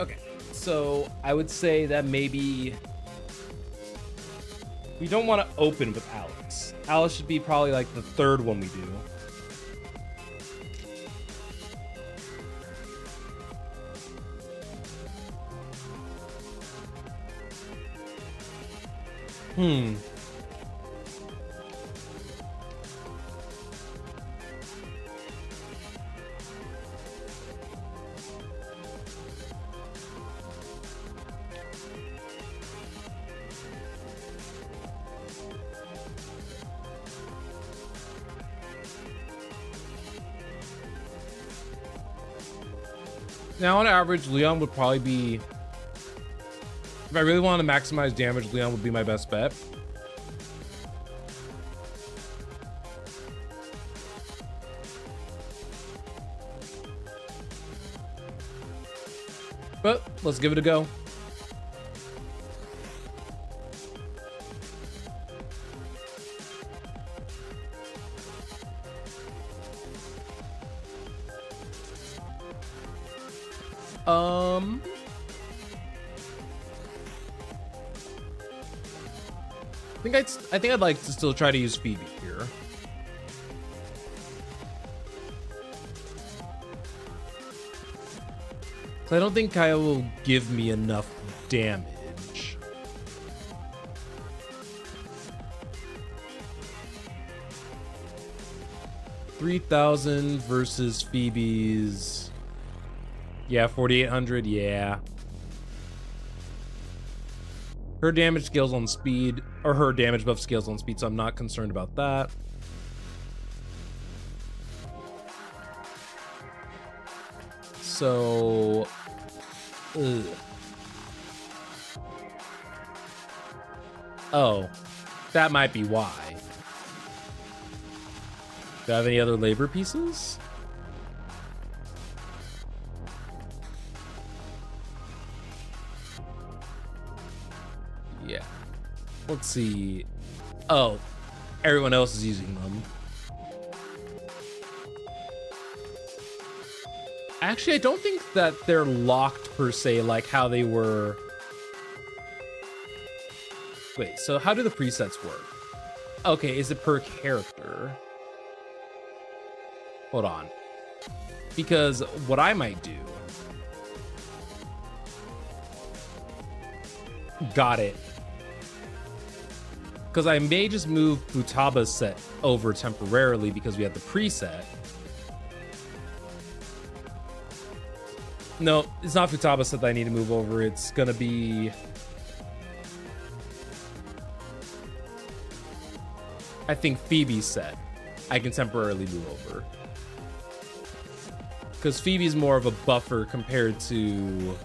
Speaker 1: Okay, so I would say that maybe we don't want to open with Alex. Alice should be probably like the 3rd one we do. Now, on average, Leon would probably be... If I really want to maximize damage, Leon would be my best bet. But let's give it a go. I think I'd like to still try to use Phoebe here. So I don't think Kyle will give me enough damage. $3,000 versus Phoebe's. Yeah, 4,800. Yeah. Her damage scales on speed, or her damage buff scales on speed, so I'm not concerned about that. So, oh, that might be why. Do I have any other labor pieces? Yeah. Let's see. Oh, everyone else is using them. Actually, I don't think that they're locked per se, like how they were. Wait, so how do the presets work? Okay, is it per character? Hold on. Because what I might do. Got it. Because I may just move Futaba's set over temporarily because we have the preset. No, it's not Futaba's set that I need to move over. It's gonna be... I think Phoebe's set I can temporarily move over. Because Phoebe's more of a buffer compared to...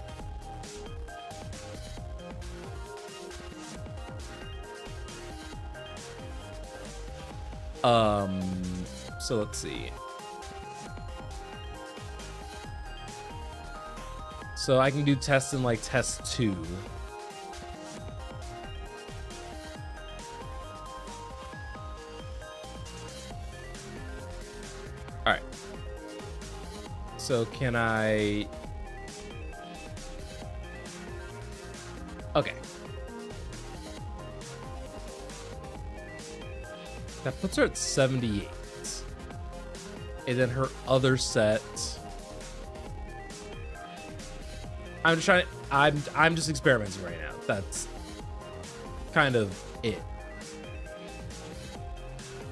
Speaker 1: So let's see. So I can do tests in like test 2. All right. So can I... Okay. That puts her at 78. And then her other set... I'm just trying. I'm just experimenting right now. That's kind of it.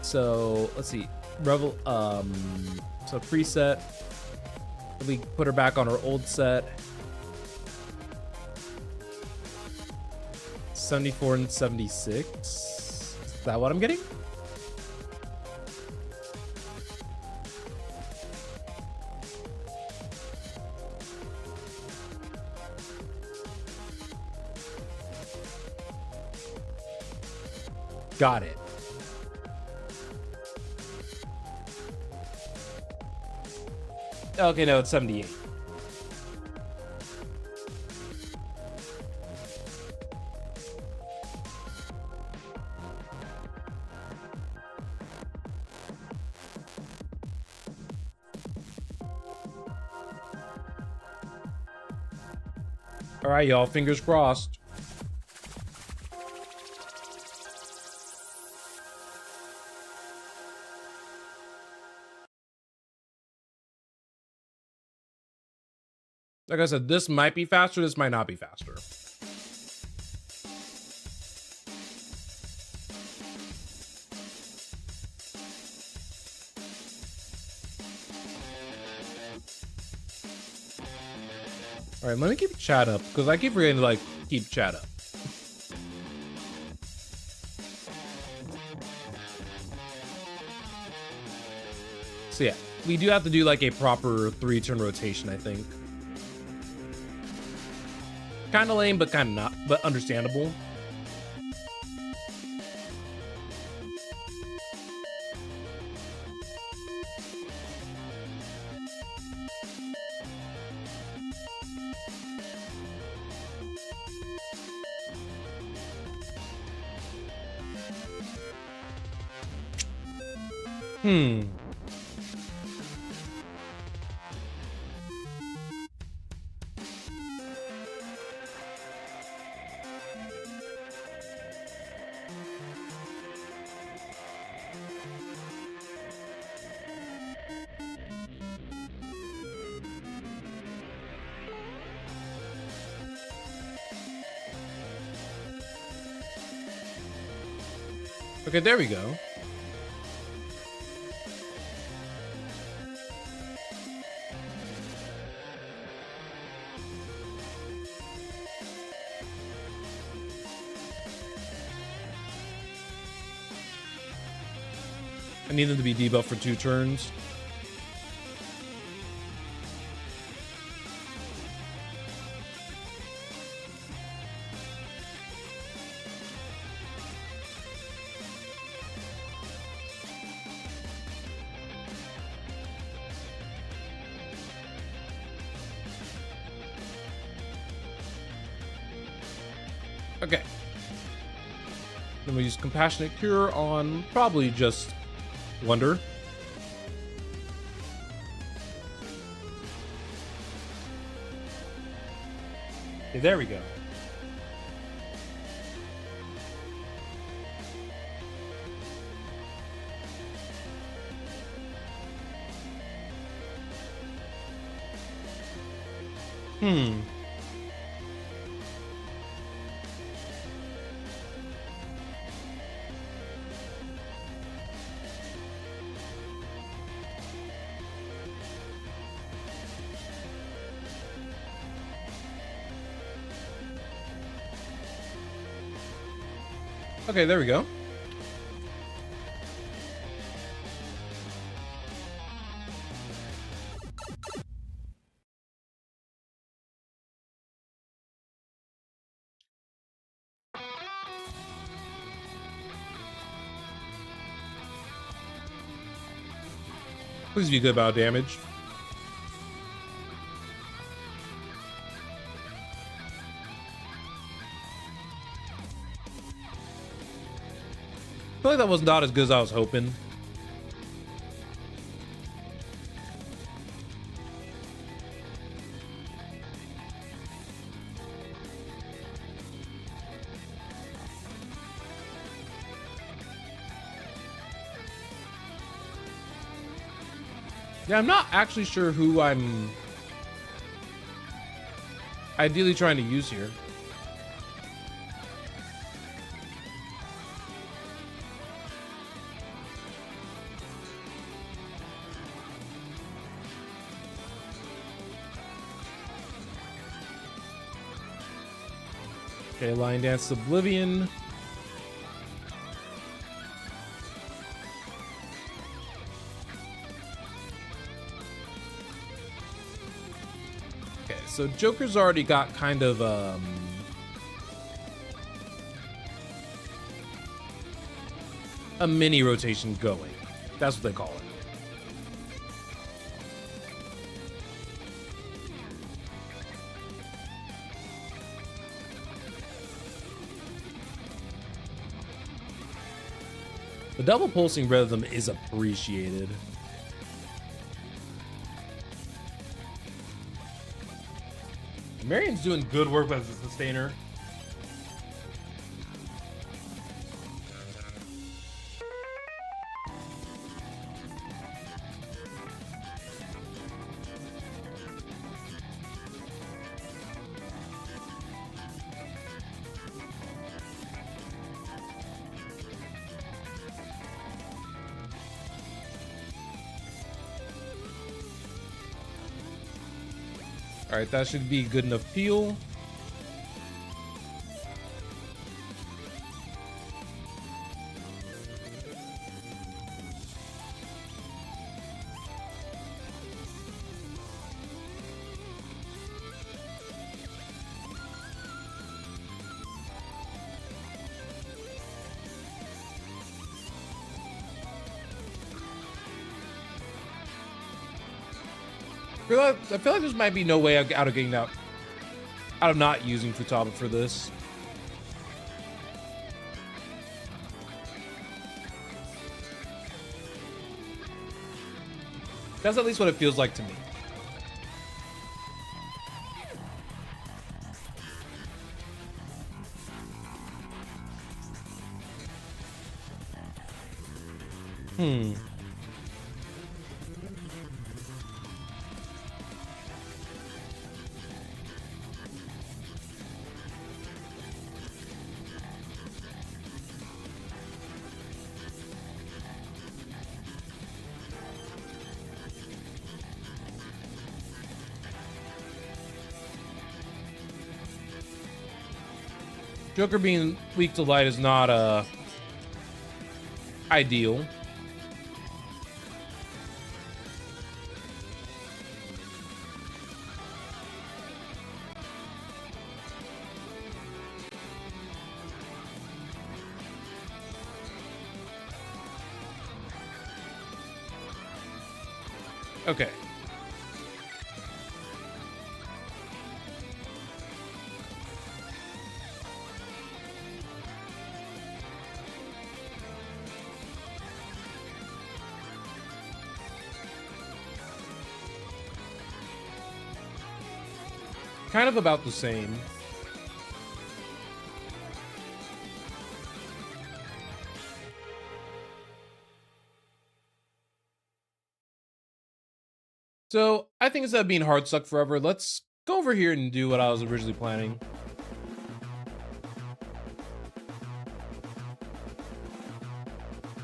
Speaker 1: So let's see. So preset. We put her back on her old set. 74 and 76. Is that what I'm getting? Got it. Okay, no, it's 78. All right, y'all, fingers crossed. Like I said, this might be faster, this might not be faster. All right, let me keep chat up because I keep forgetting to like keep chat up. So yeah, we do have to do like a proper 3-turn rotation, I think. Kind of lame, but kind of not, but understandable. Okay, there we go. I need them to be debuffed for 2 turns. Okay. Then we use Compassionate Cure on probably just Wonder. Okay, there we go. Okay, there we go. Please be good about damage. I feel like that was not as good as I was hoping. Yeah, I'm not actually sure who I'm ideally trying to use here. Okay, Lion Dance Oblivion. Okay, so Joker's already got kind of a mini rotation going. That's what they call it. The double pulsing rhythm is appreciated. Marion's doing good work as a sustainer. All right, that should be good enough peel. I feel like there's might be no way out of getting out of not using Futaba for this. That's at least what it feels like to me. Joker being weak to light is not ideal. Okay. Kind of about the same. So I think instead of being hard stuck forever, let's go over here and do what I was originally planning.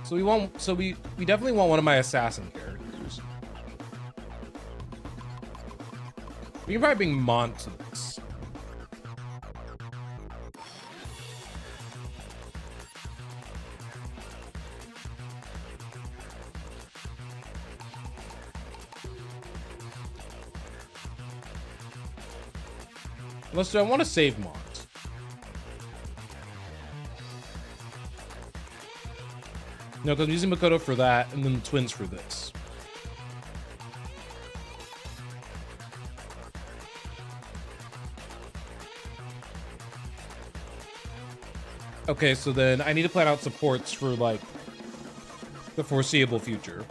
Speaker 1: So we definitely want one of my assassin characters. We can probably bring Mont to this. Unless do I want to save Mont? No, because I'm using Makoto for that, and then the twins for this. Okay, so then I need to plan out supports for, like, the foreseeable future.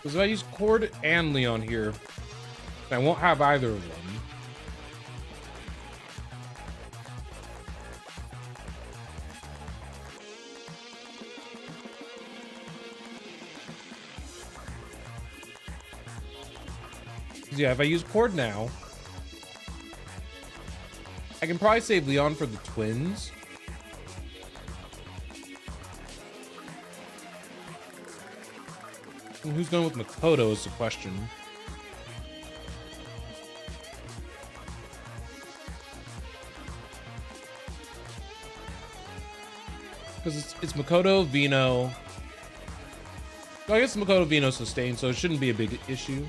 Speaker 1: Because if I use Cord and Leon here, I won't have either of them. Yeah, if I use Cord now, I can probably save Leon for the twins. And who's going with Makoto is the question. Because it's Makoto, Vino. Well, I guess Makoto, Vino sustained, so it shouldn't be a big issue.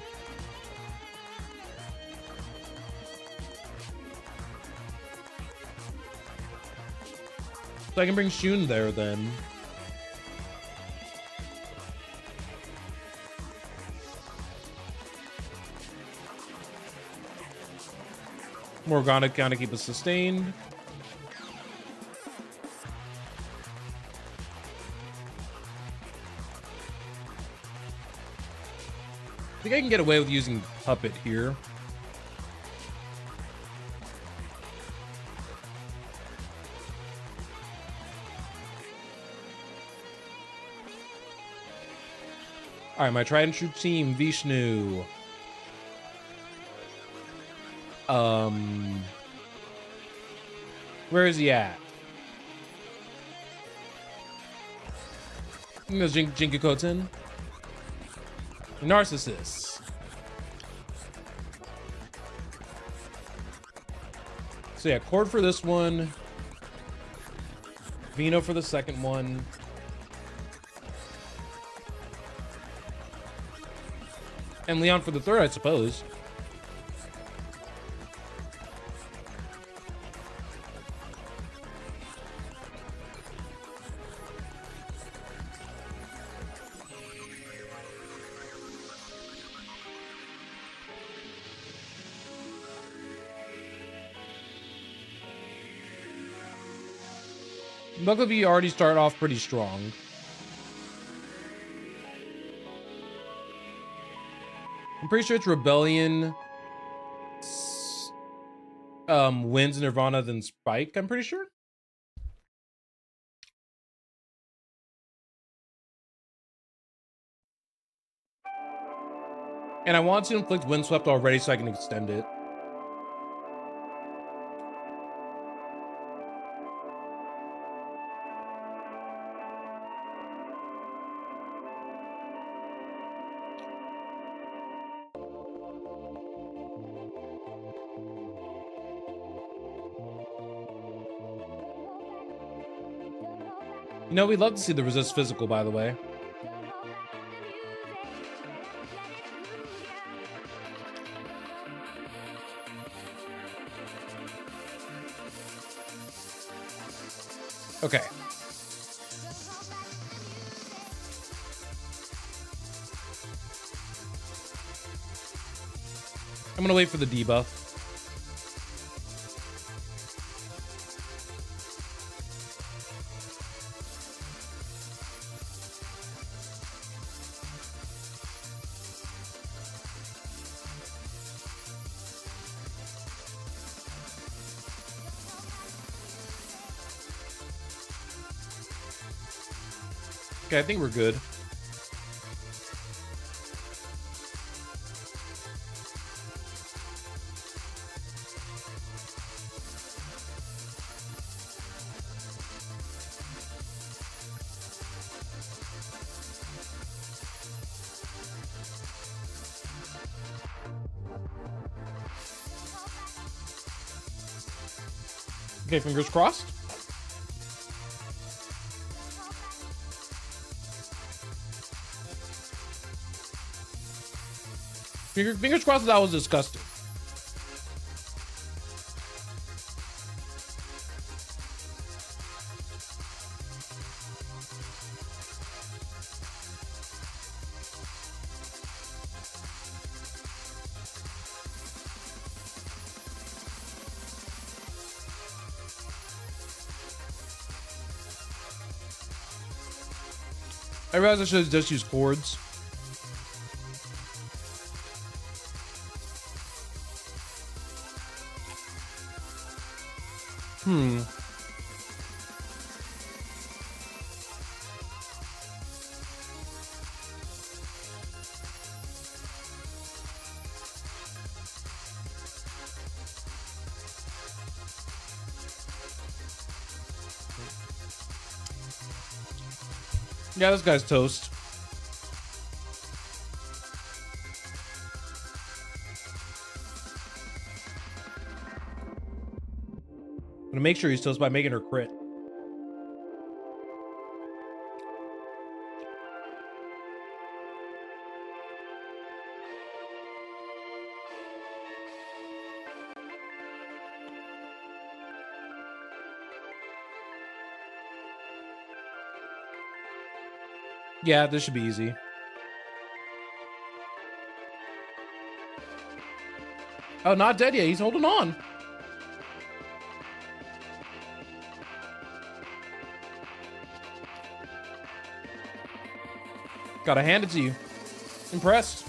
Speaker 1: So I can bring Shun there then. Morgana kind of keep us sustained. I think I can get away with using Puppet here. All right, my tried and true team, Vishnu. Where is he at? I think there's Jinkikoten. Narcissus. So yeah, Cord for this one. Vino for the second one. And Leon for the third, I suppose. Both of you already start off pretty strong. I'm pretty sure it's Rebellion wins Nirvana than Spike, I'm pretty sure. And I want to inflict Windswept already so I can extend it. You know, we'd love to see the resist physical, by the way. Okay. I'm gonna wait for the debuff. Okay, I think we're good. Okay, fingers crossed. Fingers crossed that was disgusting. I realize I should have just used chords. Yeah, this guy's toast. I'm gonna make sure he's toast by making her crit. Yeah, this should be easy. Oh, not dead yet. He's holding on. Gotta hand it to you. Impressed.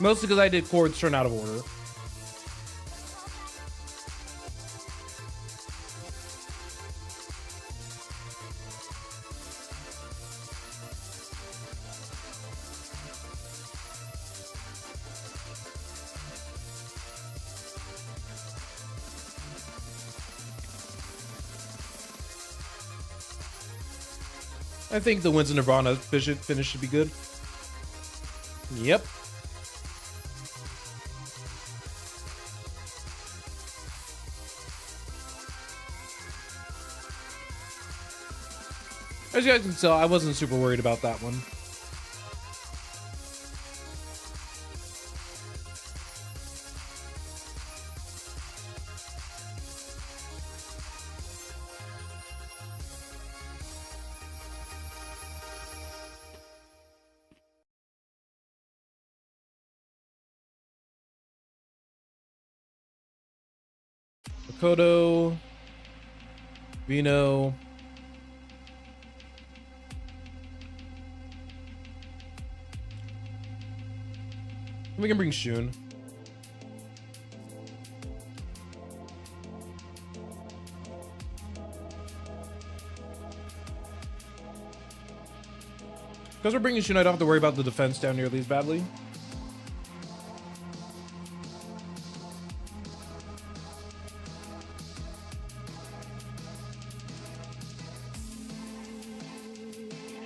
Speaker 1: Mostly because I did chords turn out of order. I think the Winds of Nirvana finish should be good. Yep. As you guys can tell, I wasn't super worried about that one. Makoto, Vino. We can bring Shun. Because we're bringing Shun, I don't have to worry about the defense down nearly as badly.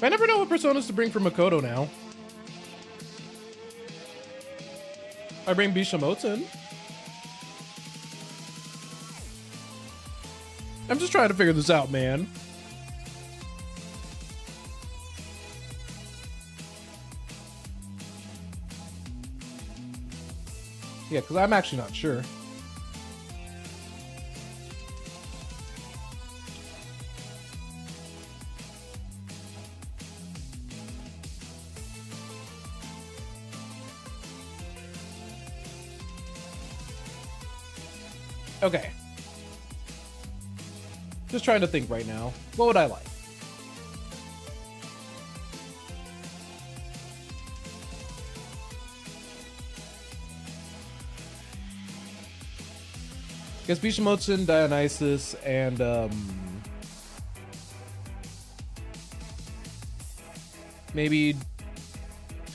Speaker 1: I never know what personas to bring for Makoto now. I bring Bishamoten. I'm just trying to figure this out, man. Yeah, because I'm actually not sure. Okay. Just trying to think right now. What would I like? Guess Bishamoten, Dionysus, and maybe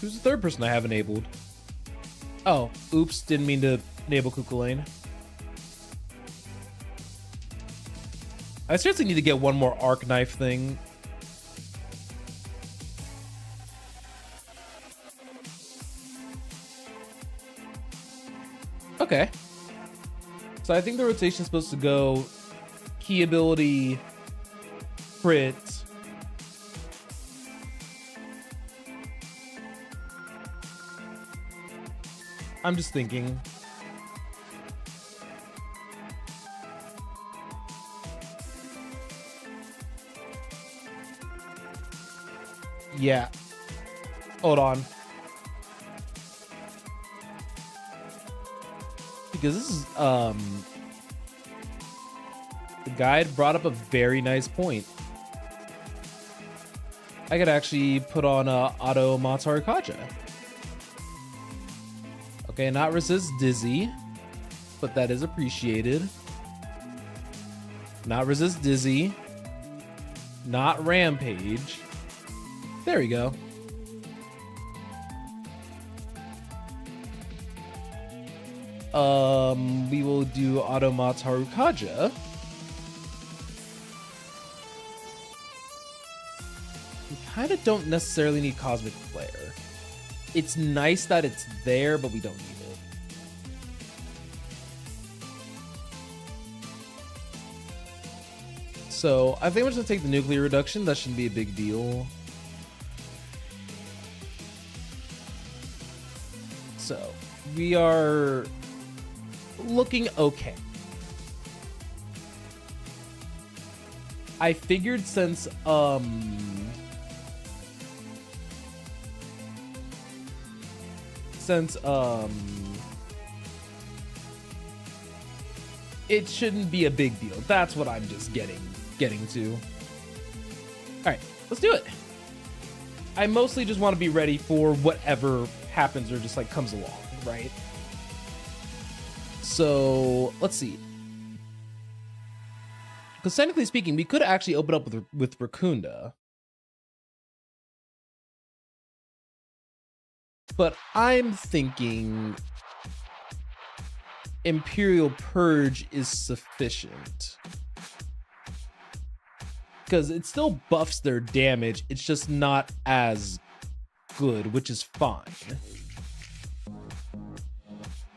Speaker 1: who's the third person I have enabled? Oh, oops, didn't mean to enable Kukulane. I seriously need to get one more arc knife thing. Okay. So I think the rotation is supposed to go key ability, crit. I'm just thinking. Yeah. Hold on. Because this is, the guide brought up a very nice point. I could actually put on auto Matsuri Kaja. Okay, not resist Dizzy. but that is appreciated. Not resist dizzy. Not rampage. There we go. We will do Automat Harukaja. We kind of don't necessarily need Cosmic Flare. It's nice that it's there, but we don't need it. So I think we're just gonna take the nuclear reduction. That shouldn't be a big deal. So we are looking okay. I figured since it shouldn't be a big deal. That's what I'm just getting to. All right, let's do it. I mostly just want to be ready for whatever happens or just like comes along, right? So let's see. Because technically speaking, we could actually open up with Rakunda. But I'm thinking Imperial Purge is sufficient. Because it still buffs their damage, it's just not as good, which is fine.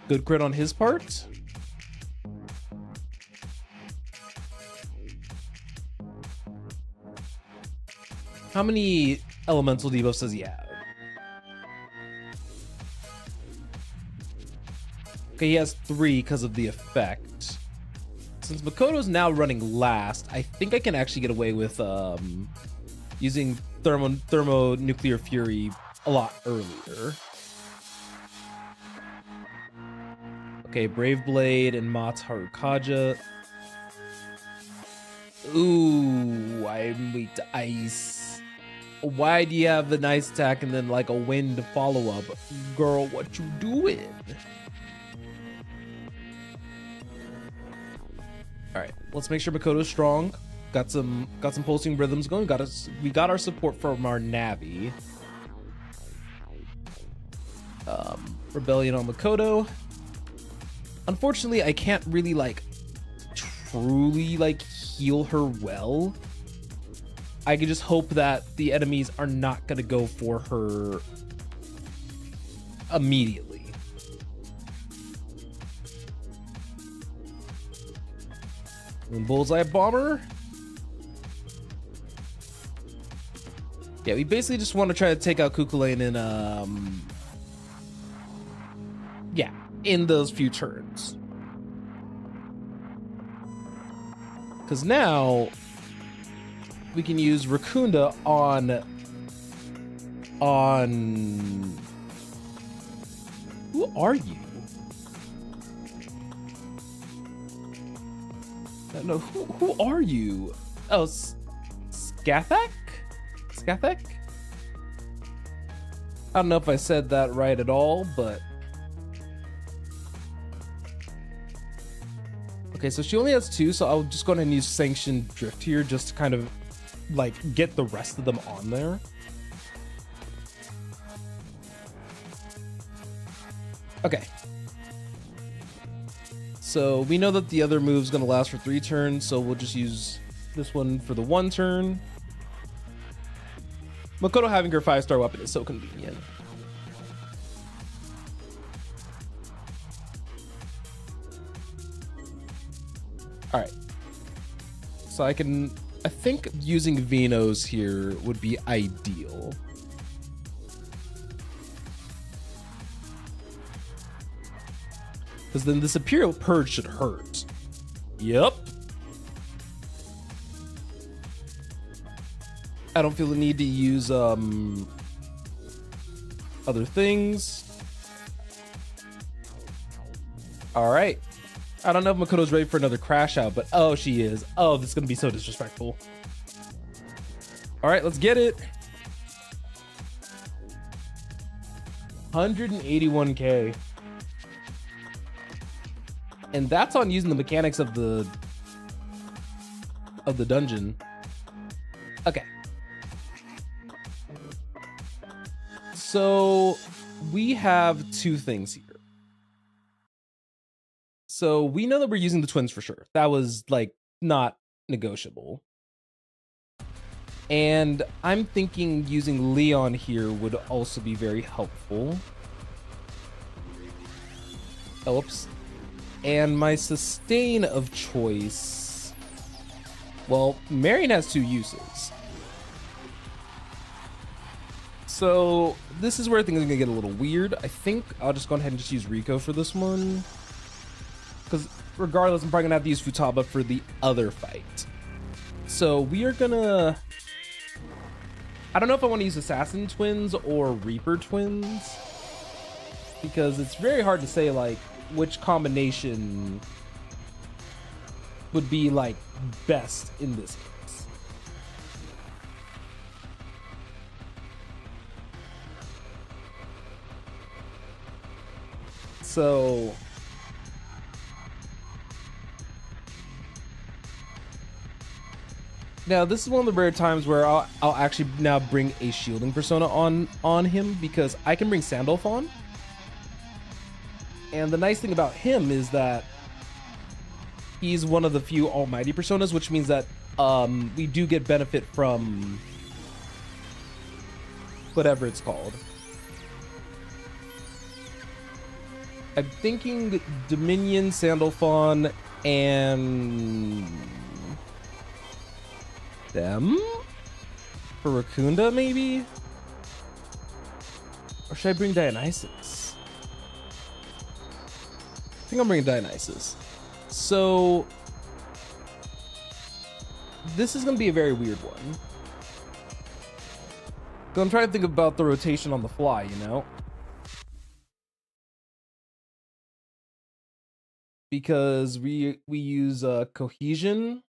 Speaker 1: Good crit on his part. How many elemental debuffs does he have? Okay, he has 3 because of the effect. Since Makoto's now running last, I think I can actually get away with using Thermonuclear Fury a lot earlier. Okay, Brave Blade and Mats Harukaja. Ooh, I'm weak to ice. Why do you have the nice attack and then like a wind follow-up? Girl, what you doing? All right, let's make sure Makoto's strong. Got some pulsing rhythms going. We got our support from our Navi. Rebellion on Makoto. Unfortunately, I can't really like truly like heal her well. I can just hope that the enemies are not gonna go for her immediately. And Bullseye Bomber. Yeah, we basically just want to try to take out Kukulane in yeah, in those few turns. Because now we can use Rakunda on who are you? No, who are you? Oh, Skathek? Skathek? I don't know if I said that right at all, but okay, so she only has 2, so I'll just go ahead and use Sanctioned Drift here just to kind of like get the rest of them on there. Okay. So we know that the other move's gonna last for 3 turns, so we'll just use this one for the 1 turn. Makoto having her 5-star weapon is so convenient. All right. So I think using Venos here would be ideal. Because then this Imperial Purge should hurt. Yep. I don't feel the need to use other things. All right. I don't know if Makoto's ready for another crash out, but oh, she is. Oh, this is gonna be so disrespectful. All right, let's get it. 181k. And that's on using the mechanics of the dungeon. Okay. So we have two things here. So we know that we're using the twins for sure. That was like not negotiable. And I'm thinking using Leon here would also be very helpful. Oh, whoops. And my sustain of choice. Well, Marion has two uses. So this is where things are gonna get a little weird. I think I'll just go ahead and just use Rico for this one. Because regardless, I'm probably gonna have to use Futaba for the other fight. So we are gonna... I don't know if I want to use Assassin Twins or Reaper Twins. Because it's very hard to say, like, which combination would be, like, best in this case. So... Now, this is one of the rare times where I'll actually now bring a shielding persona on him, because I can bring Sandolph on. And the nice thing about him is that he's one of the few almighty personas, which means that we do get benefit from whatever it's called. I'm thinking Dominion, Sandalphon, and them for Rakunda, maybe? Or should I bring Dionysus? I think I'm bringing Dionysus. So this is going to be a very weird one. I'm trying to think about the rotation on the fly, you know? Because we use cohesion.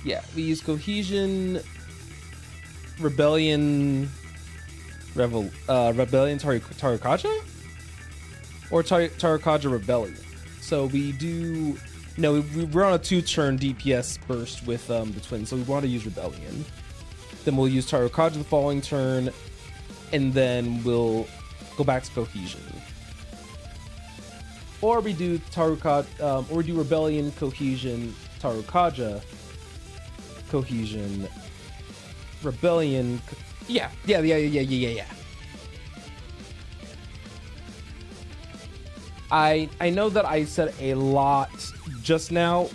Speaker 1: Yeah, we use cohesion, rebellion, rebellion Tarukaja? Or Tarukaja rebellion. So we do... No, we're on a 2-turn DPS burst with the twins, so we want to use rebellion. Then we'll use Tarukaja the following turn, and then we'll go back to cohesion. Or we do Tarukaja, or we do rebellion, cohesion, Tarukaja, cohesion, rebellion. Yeah. I know that I said a lot just now,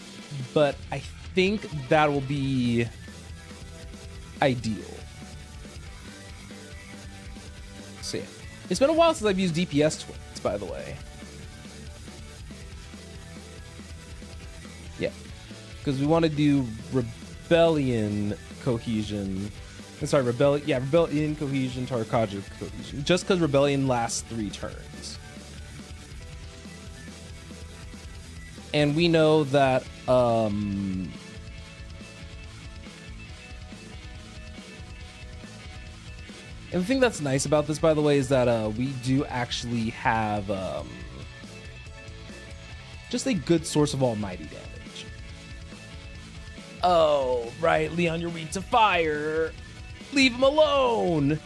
Speaker 1: but I think that will be ideal. So yeah, it's been a while since I've used DPS twins, by the way. Yeah, because we want to do rebellion, cohesion. Sorry, rebellion, cohesion, Tarukaja, cohesion. Just because rebellion lasts 3 turns. And we know that and the thing that's nice about this, by the way, is that we do actually have just a good source of almighty damage. Oh, right, Leon, you're weak to fire. Leave him alone.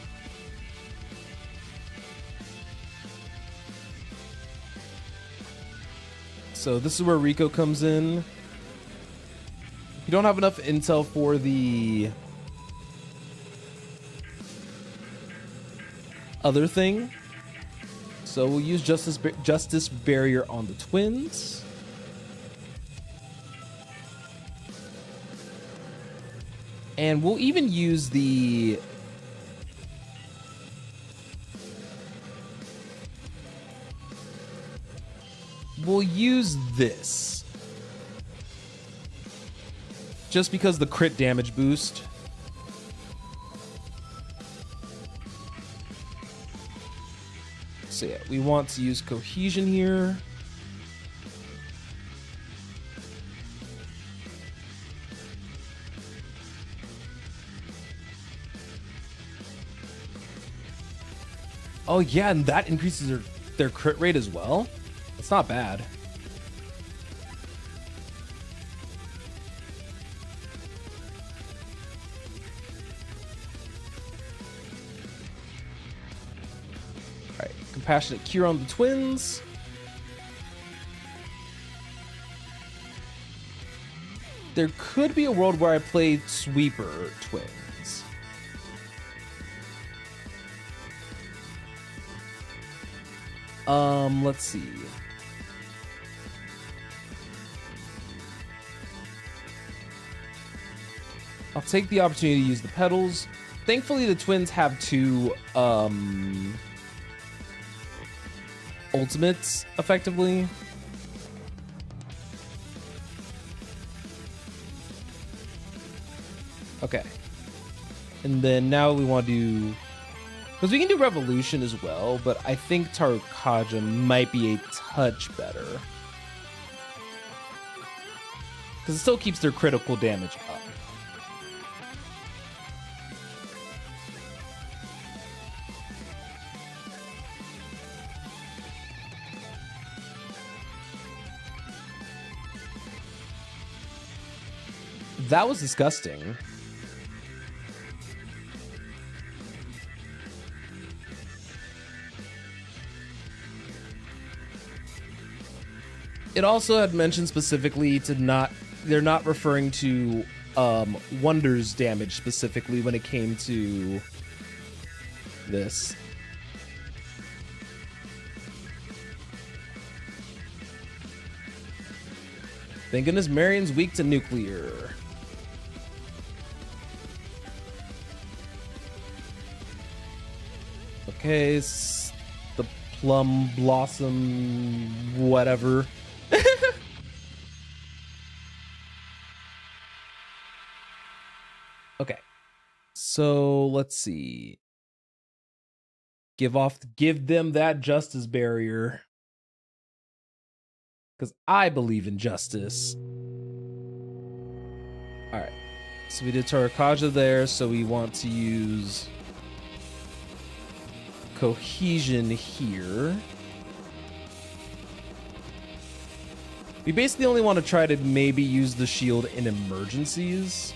Speaker 1: So this is where Rico comes in. You don't have enough intel for the other thing, so we'll use justice barrier on the twins. And we'll even use the this just because the crit damage boost. So yeah, we want to use cohesion here. Oh yeah, and that increases their crit rate as well. It's not bad. All right, compassionate cure on the twins. There could be a world where I play sweeper twins. Let's see. I'll take the opportunity to use the pedals. Thankfully, the twins have two ultimates effectively. Okay. And then now we want to do... Because we can do Revolution as well, but I think Tarkaja might be a touch better. Because it still keeps their critical damage up. That was disgusting. It also had mentioned specifically to not, they're not referring to Wonder's damage specifically when it came to this. Thank goodness Marion's weak to nuclear. Okay, the plum blossom whatever. Okay, so let's see. Give them that justice barrier. Because I believe in justice. Alright, so we did Tarakaja there, so we want to use Cohesion here. We basically only want to try to maybe use the shield in emergencies.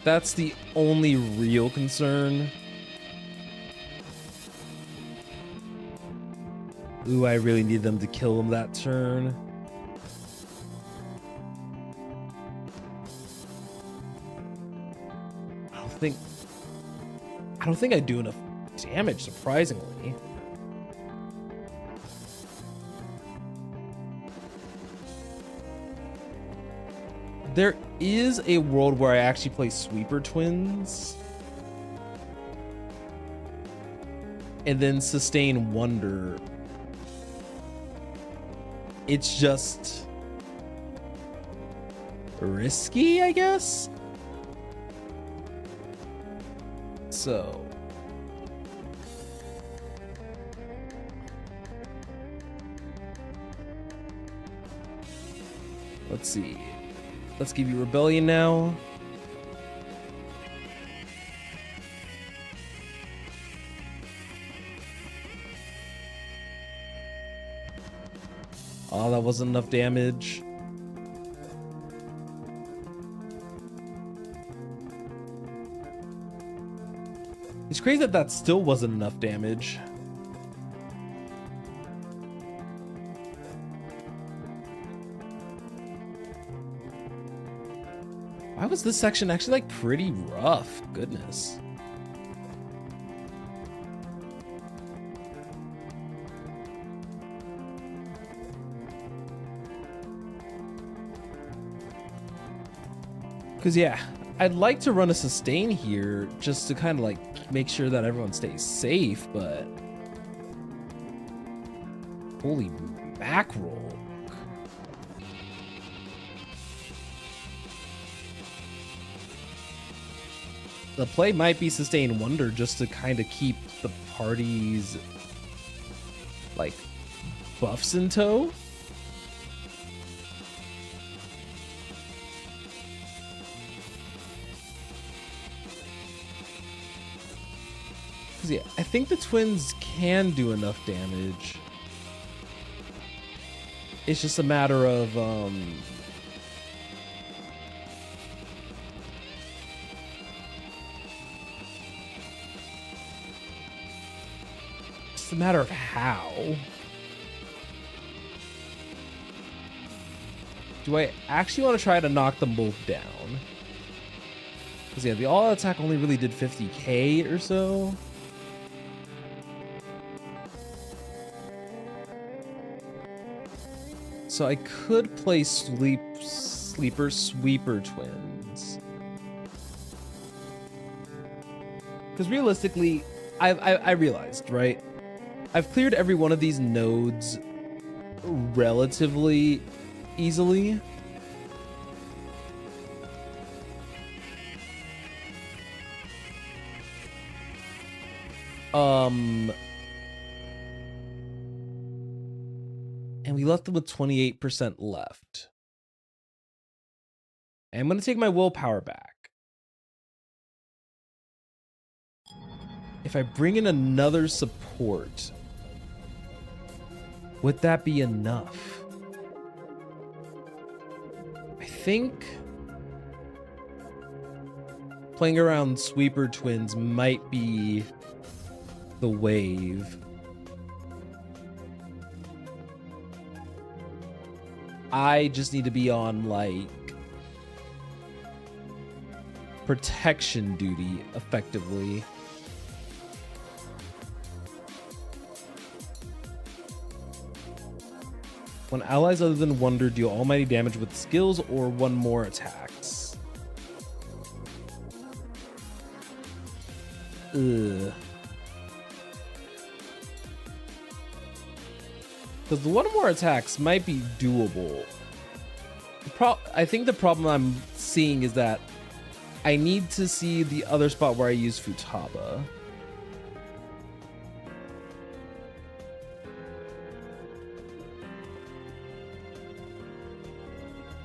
Speaker 1: That's the only real concern. Ooh, I really need them to kill him that turn. I don't think I do enough damage, surprisingly. There is a world where I actually play sweeper twins and then sustain wonder. It's just risky, I guess. So let's see. Let's give you Rebellion now. Oh, that wasn't enough damage. It's crazy that that still wasn't enough damage. Why was this section actually like pretty rough? Goodness. Because yeah, I'd like to run a sustain here just to kind of like make sure that everyone stays safe, but holy mackerel. The play might be sustain wonder just to kind of keep the party's like buffs in tow. 'Cause yeah, I think the twins can do enough damage. It's just a matter of it's a matter of how. Do I actually want to try to knock them both down? Because yeah, the all attack only really did 50k or so. So I could play Sleeper Sweeper Twins. Because realistically, I realized, right? I've cleared every one of these nodes relatively easily. And we left them with 28% left. And I'm going to take my willpower back. If I bring in another support, would that be enough? I think playing around Sweeper Twins might be the wave. I just need to be on, like, protection duty, effectively. When allies other than Wonder deal almighty damage with skills or one more attacks. Ugh. Because the one more attacks might be doable. I think the problem I'm seeing is that I need to see the other spot where I use Futaba.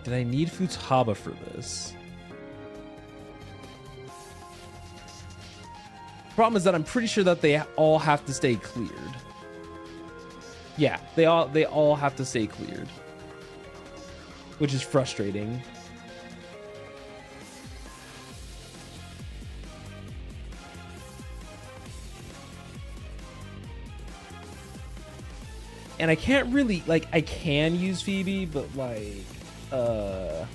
Speaker 1: Did I need Futaba for this? Problem is that I'm pretty sure that they all have to stay cleared. Yeah, they all have to stay cleared, which is frustrating. And I can't really, like, I can use Phoebe, but like, oh,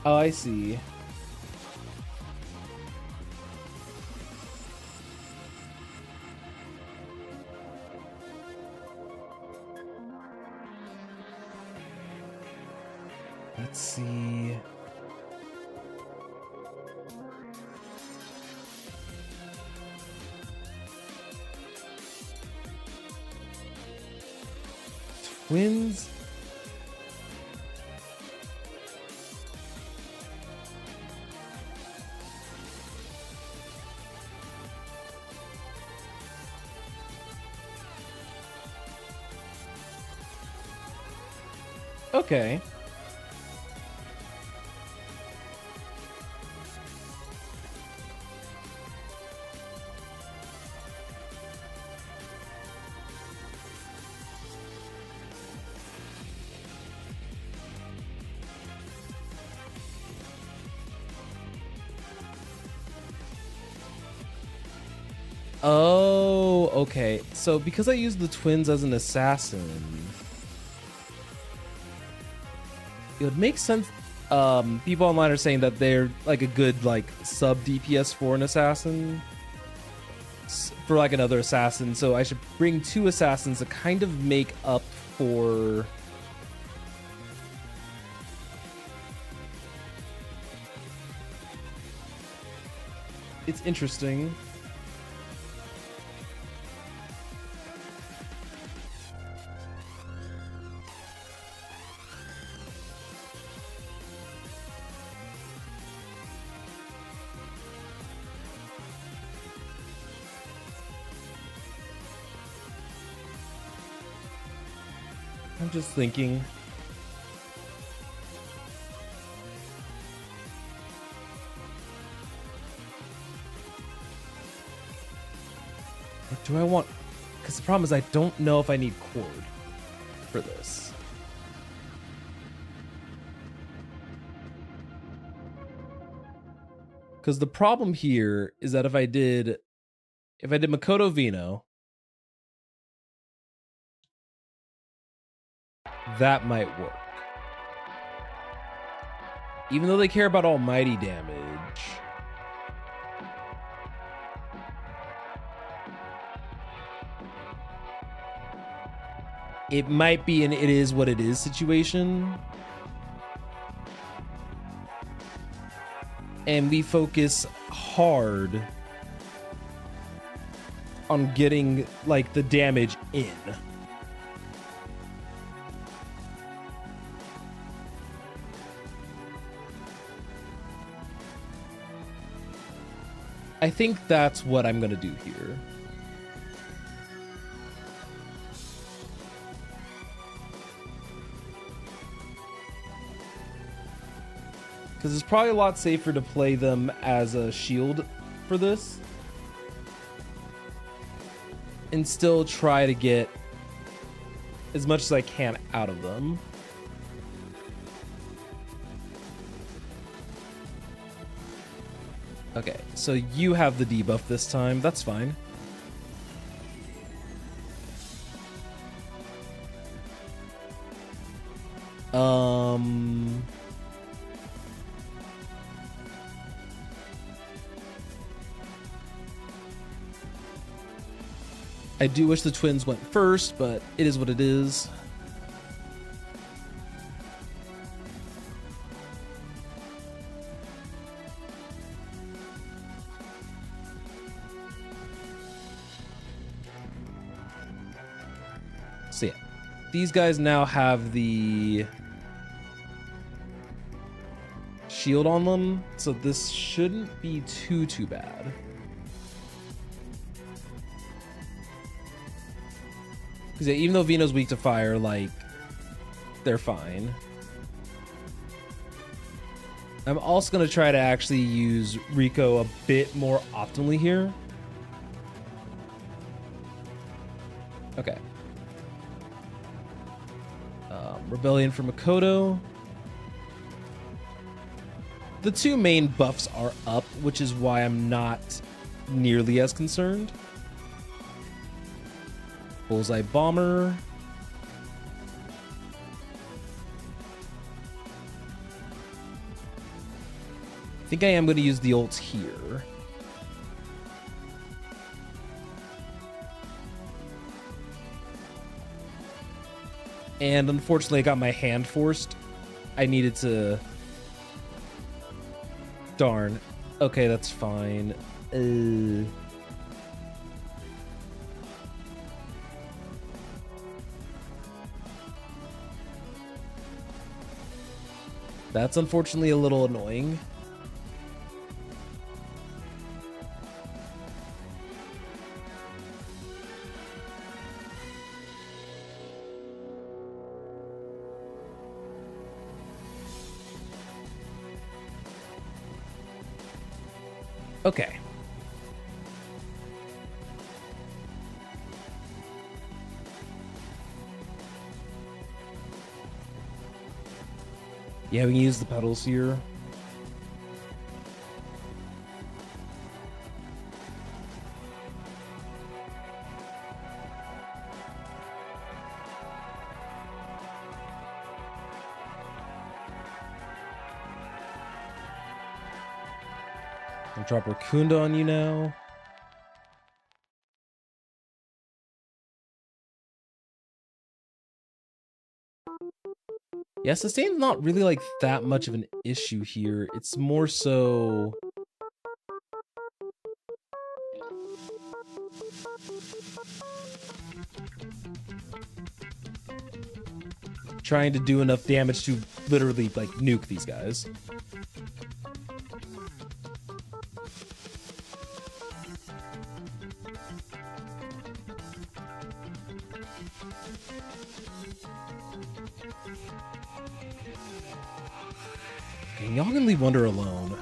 Speaker 1: I see. Let's see. Twins. Okay. Oh, okay. So because I used the twins as an assassin, it would make sense. People online are saying that they're like a good like sub DPS for an assassin, for like another assassin. So I should bring two assassins to kind of make up for. It's interesting. I'm just thinking. Or do I want... Because the problem is I don't know if I need cord for this. Because the problem here is that if I did Makoto Vino, that might work. Even though they care about almighty damage. It might be an it is what it is situation. And we focus hard on getting like the damage in. I think that's what I'm gonna do here. Because it's probably a lot safer to play them as a shield for this. And still try to get as much as I can out of them. Okay, so you have the debuff this time. That's fine. I do wish the twins went first, but it is what it is. So yeah, these guys now have the shield on them, so this shouldn't be too bad. Because yeah, even though Vino's weak to fire, like, they're fine. I'm also going to try to actually use Rico a bit more optimally here. Okay. Rebellion for Makoto. The two main buffs are up, which is why I'm not nearly as concerned. Bullseye Bomber. I think I am going to use the ults here. And unfortunately, I got my hand forced. I needed to... Darn. Okay, that's fine. That's unfortunately a little annoying. Okay. Yeah, we can use the pedals here. I'll drop Raccoonda on you now. Yeah, sustain's not really like that much of an issue here. It's more so... trying to do enough damage to literally like nuke these guys. Okay, y'all can leave Wonder alone.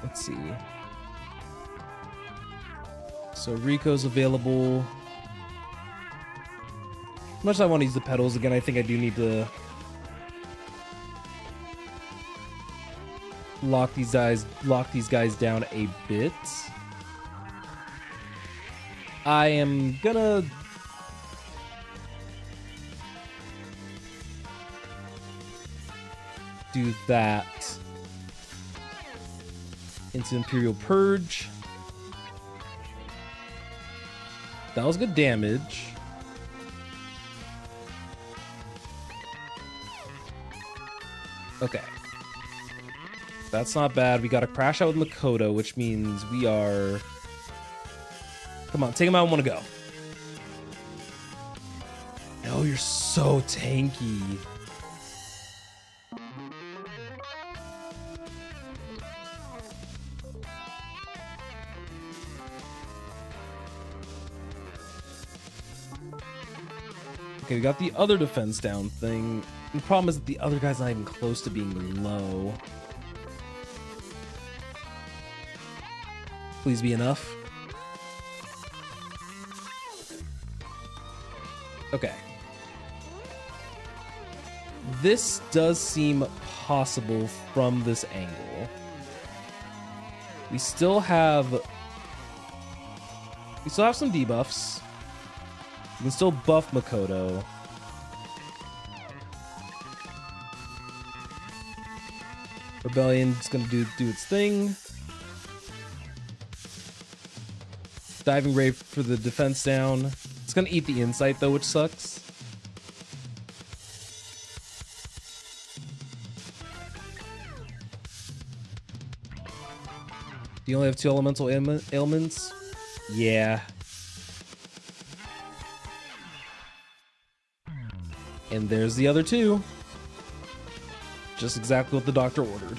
Speaker 1: Let's see. So Rico's available. As much as I want to use the pedals again, I think I do need to lock these guys down a bit. I am gonna do that into Imperial Purge. That was good damage. Okay. That's not bad. We got to crash out with Makoto, which means we are... Come on, take him out. I want to go. No, you're so tanky. Okay, we got the other defense down thing. The problem is that the other guy's not even close to being low. Please be enough. Okay. This does seem possible from this angle. We still have some debuffs. We can still buff Makoto. Rebellion's gonna do its thing. Diving Ray for the defense down. It's gonna eat the insight though, which sucks. Do you only have 2 elemental ailments? Yeah. And there's the other 2. Just exactly what the doctor ordered.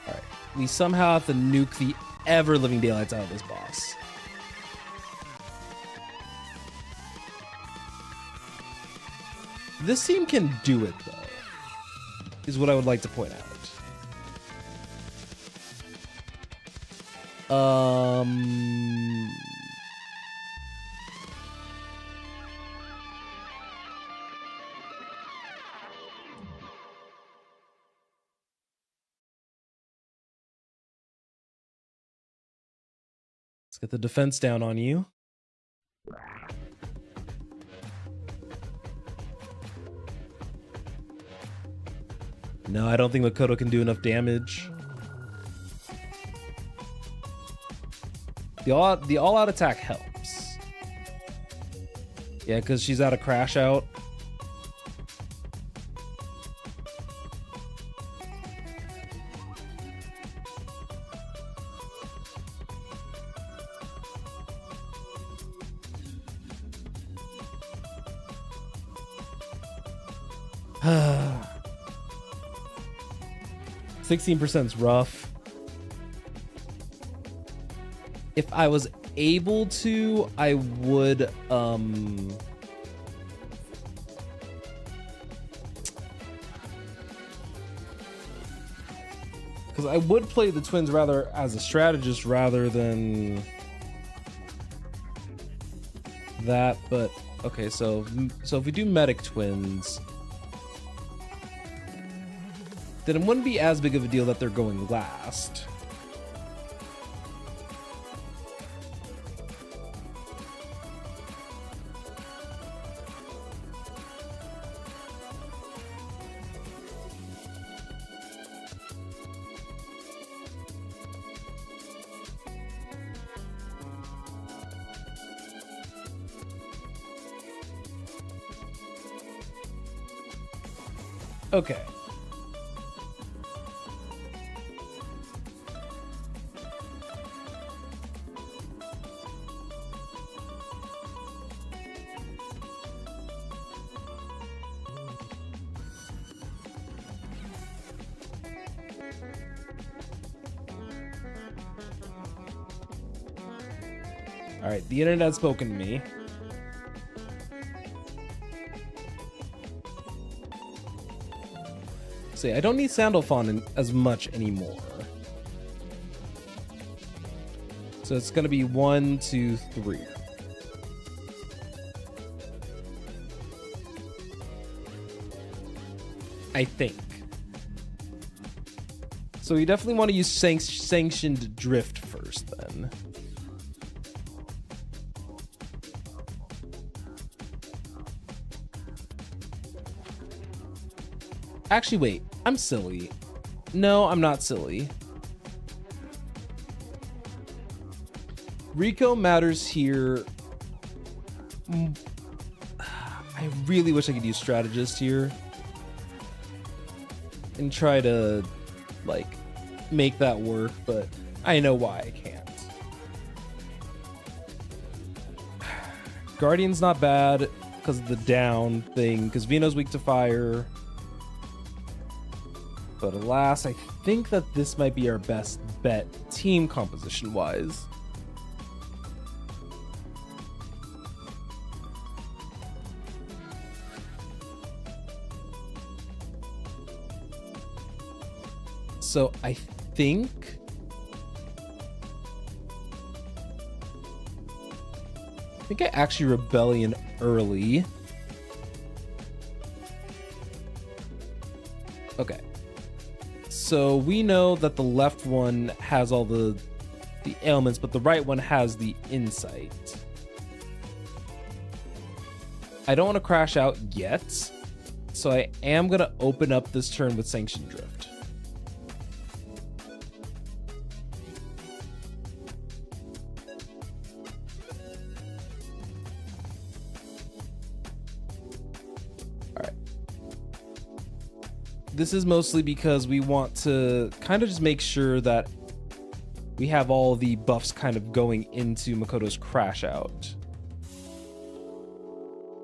Speaker 1: Alright. We somehow have to nuke the ever-living daylights out of this boss. This team can do it, though, is what I would like to point out. Let's get the defense down on you. No, I don't think Makoto can do enough damage. The all-out attack helps. Yeah, because she's out of crash out. Ah. 16% is rough. If I was able to, I would because I would play the twins rather as a strategist rather than that, but okay, so if we do medic twins, then it wouldn't be as big of a deal that they're going last. Okay. All right, the internet has spoken to me. See, I don't need Sandalphon as much anymore. So it's gonna be 1, 2, 3. I think. So we definitely want to use sanctioned drift first then. Actually, wait, I'm silly. No, I'm not silly. Rico matters here. I really wish I could use strategist here and try to like make that work, but I know why I can't. Guardian's not bad because of the down thing, because Vino's weak to fire. But alas, I think that this might be our best bet team composition wise. So I think I actually Rebellion early. Okay. So we know that the left one has all the ailments, but the right one has the insight. I don't want to crash out yet, so I am going to open up this turn with Sanction Drift. This is mostly because we want to kind of just make sure that we have all the buffs kind of going into Makoto's crash out.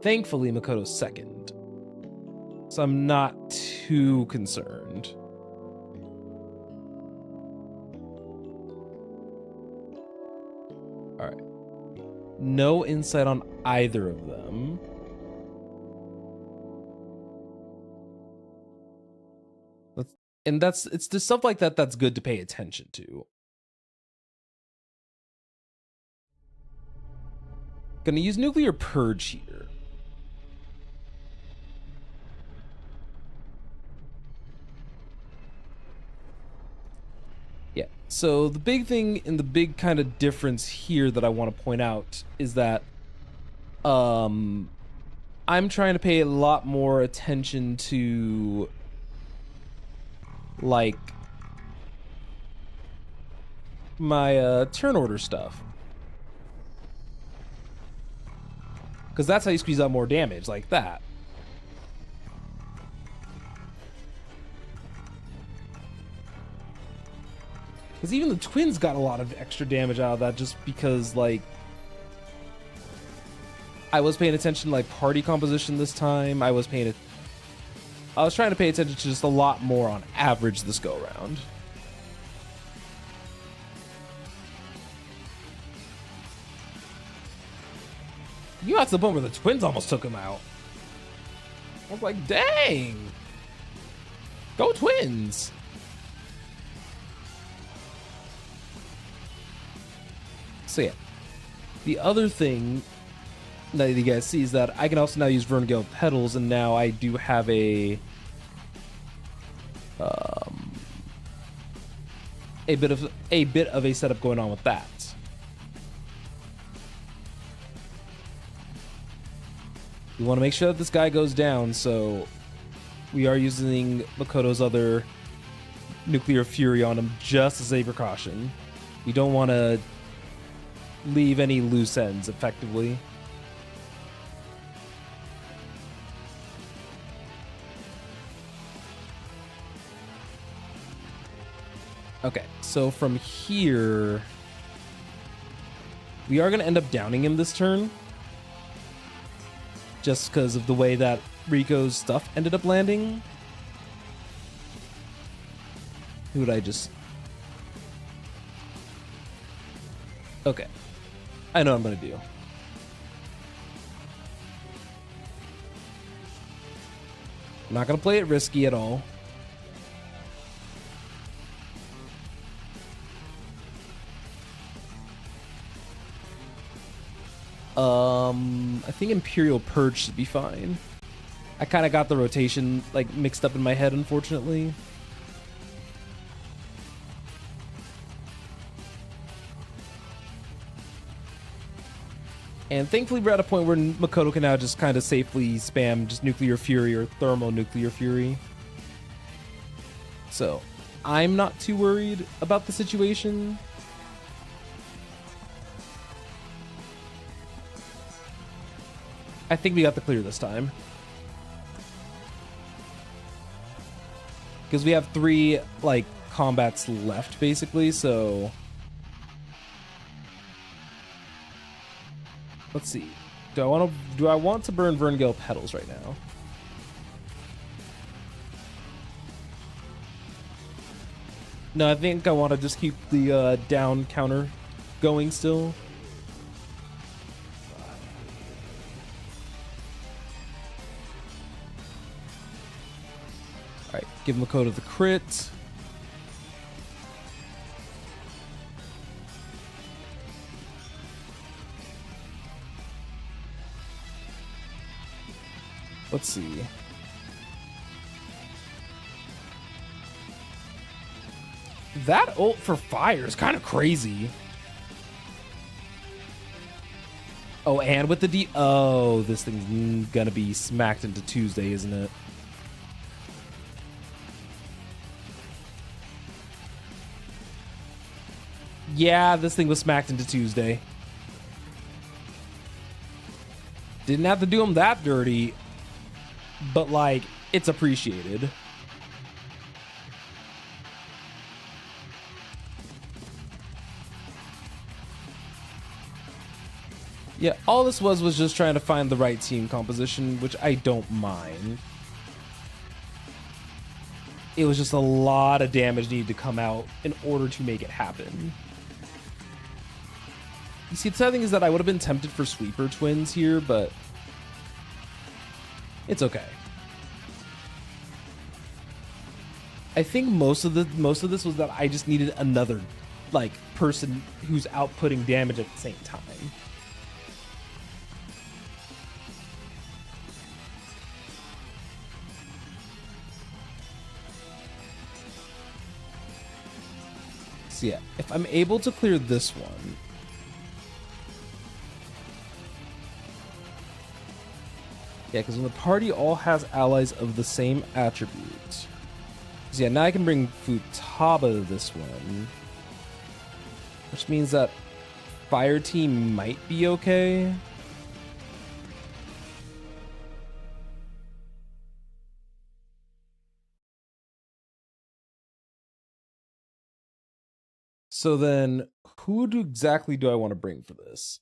Speaker 1: Thankfully, Makoto's second, so I'm not too concerned. All right. No insight on either of them. And it's just stuff like that that's good to pay attention to. Gonna use Nuclear Purge here. Yeah, so the big thing and the big kind of difference here that I want to point out is that I'm trying to pay a lot more attention to like my turn order stuff, because that's how you squeeze out more damage, like that. Because even the twins got a lot of extra damage out of that, just because like I was paying attention to like party composition this time. I was trying to pay attention to just a lot more on average this go around. You got to the point where the twins almost took him out. I was like, dang. Go twins. So yeah. The other thing that you guys see is that I can also now use Verngale Petals, and now I do have a bit of a setup going on with that. We want to make sure that this guy goes down, so we are using Makoto's other Nuclear Fury on him just as a precaution. We don't want to leave any loose ends effectively. Okay, so from here, we are going to end up downing him this turn, just because of the way that Rico's stuff ended up landing. Who would I just... Okay. I know what I'm gonna do. I'm not gonna play it risky at all. I think Imperial Purge should be fine. I kind of got the rotation like mixed up in my head, unfortunately. And thankfully we're at a point where Makoto can now just kind of safely spam just Nuclear Fury or Thermonuclear Fury. So I'm not too worried about the situation. I think we got the clear this time. Because we have 3 like combats left basically, so let's see. Do I want to burn Verngale Petals right now? No, I think I want to just keep the down counter going still. Alright, give Makoto the crit. Let's see. That ult for fire is kind of crazy. Oh, and with the D... Oh, this thing's gonna be smacked into Tuesday, isn't it? Yeah, this thing was smacked into Tuesday. Didn't have to do him that dirty, but like, it's appreciated. Yeah, all this was just trying to find the right team composition, which I don't mind. It was just a lot of damage needed to come out in order to make it happen. You see, the sad thing is that I would have been tempted for Sweeper Twins here, but it's okay. I think most of this was that I just needed another like person who's outputting damage at the same time. So yeah, if I'm able to clear this one, yeah, because when the party all has allies of the same attribute. So yeah, now I can bring Futaba to this one, which means that Fire Team might be okay. So then, exactly do I want to bring for this?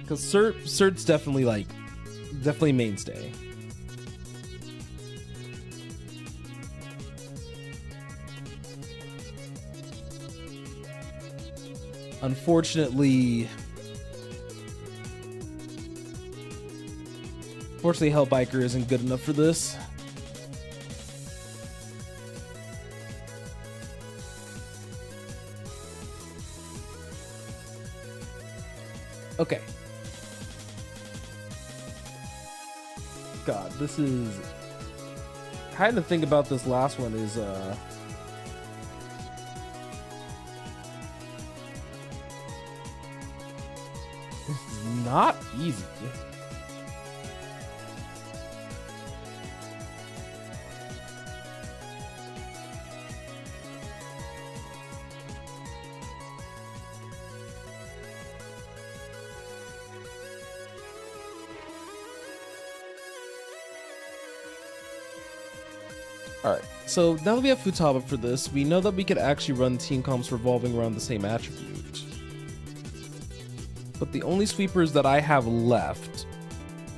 Speaker 1: Because Cert's definitely mainstay. Unfortunately, Hellbiker isn't good enough for this. Okay. God, this is... Trying to think about this last one is, this is not easy. Alright, so now that we have Futaba for this, we know that we could actually run team comps revolving around the same attribute. But the only sweepers that I have left,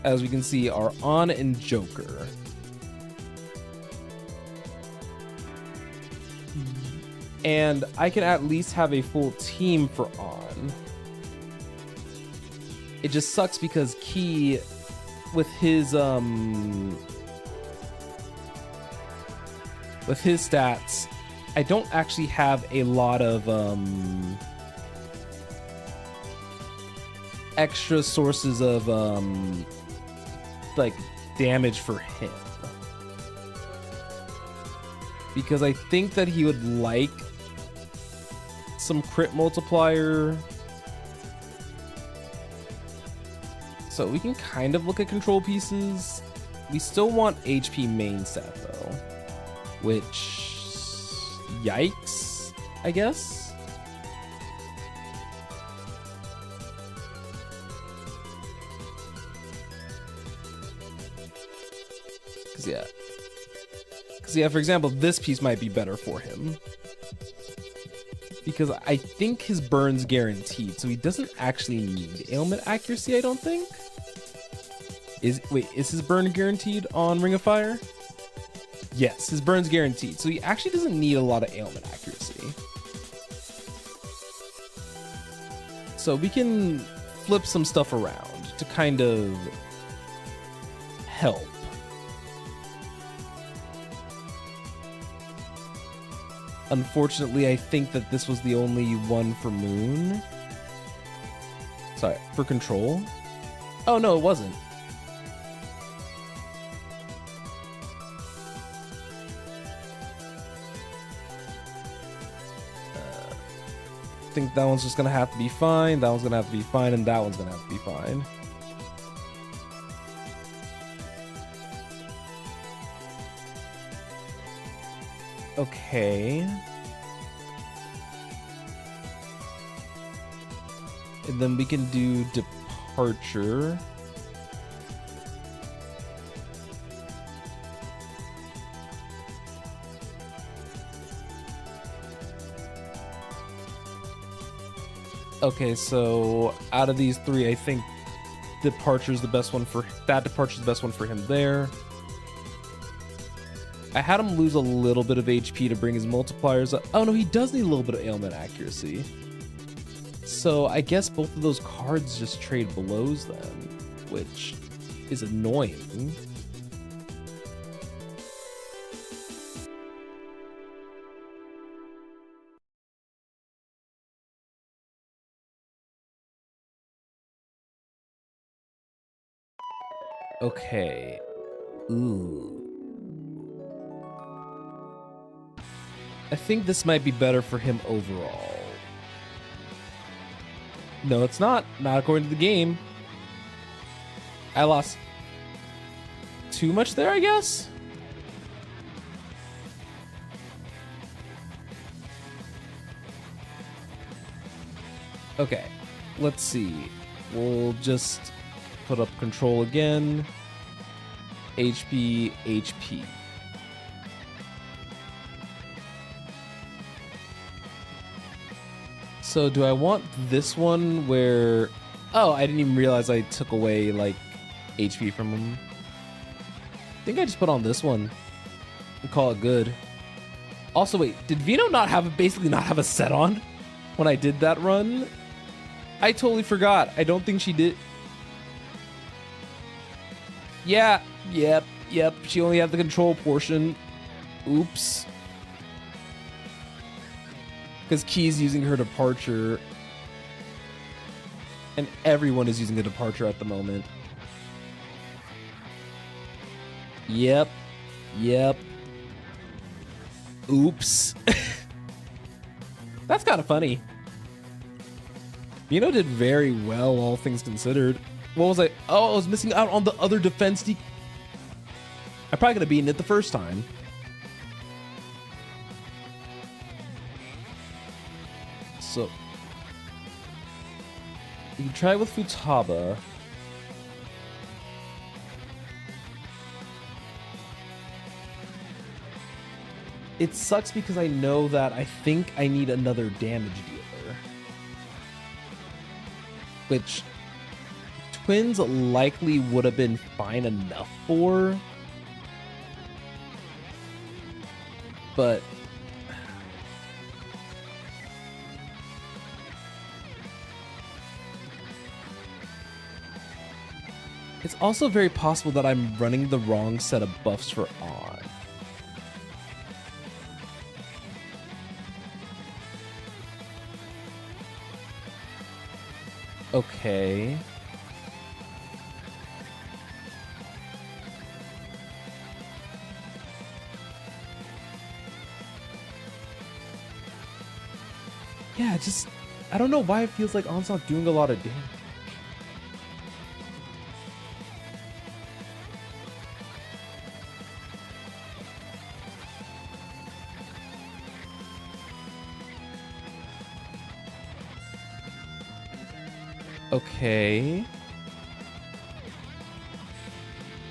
Speaker 1: as we can see, are On and Joker. and I can at least have a full team for On. It just sucks because Key, with his stats, I don't actually have a lot of extra sources of like damage for him, because I think that he would like some crit multiplier. So we can kind of look at control pieces. We still want HP main set though, which, yikes, I guess. Cause yeah, for example, this piece might be better for him, because I think his burn's guaranteed, so he doesn't actually need ailment accuracy, I don't think. Is his burn guaranteed on Ring of Fire? Yes, his burn's guaranteed, so he actually doesn't need a lot of ailment accuracy. So we can flip some stuff around to kind of help. Unfortunately, I think that this was the only one for Moon. Sorry, for Control. Oh no, it wasn't. I think that one's just gonna have to be fine, that one's gonna have to be fine, and that one's gonna have to be fine. Okay. And then we can do Departure. Okay, so out of these three, I think Departure's the best one for that. Departure's the best one for him there. I had him lose a little bit of HP to bring his multipliers up. Oh no, he does need a little bit of ailment accuracy. So I guess both of those cards just trade blows then, which is annoying. Okay. Ooh. I think this might be better for him overall. No, it's not. Not according to the game. I lost too much there, I guess? Okay, let's see. We'll just put up Control again. HP, HP. So do I want this one where... Oh, I didn't even realize I took away, like, HP from him. I think I just put on this one and call it good. Also, wait, did Vino basically not have a set on when I did that run? I totally forgot. I don't think she did. Yeah, yep. She only had the control portion. Oops. Because Key's using her Departure. And everyone is using the Departure at the moment. Yep. Oops. That's kind of funny. Vino did very well, all things considered. What was I? Oh, I was missing out on the other defense. I probably could have beaten it the first time. So you can try it with Futaba. It sucks because I know that I think I need another damage dealer, which Twins likely would have been fine enough for, It's also very possible that I'm running the wrong set of buffs for on. Okay. Yeah, I don't know why it feels like On's not doing a lot of damage. Okay.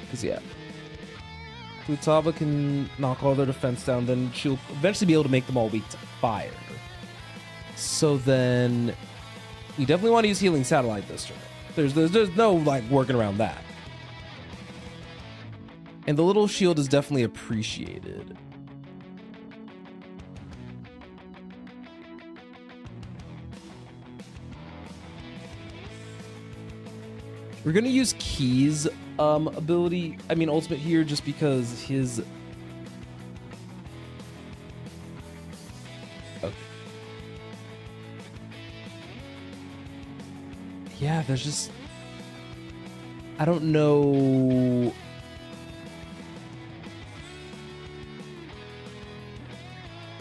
Speaker 1: Because, yeah. Futaba can knock all their defense down, then she'll eventually be able to make them all weak to fire. So then, we definitely want to use Healing Satellite this turn. There's no, like, working around that. And the little shield is definitely appreciated. We're gonna use Key's ability, ultimate here, just because his... Okay. Yeah, there's just... I don't know...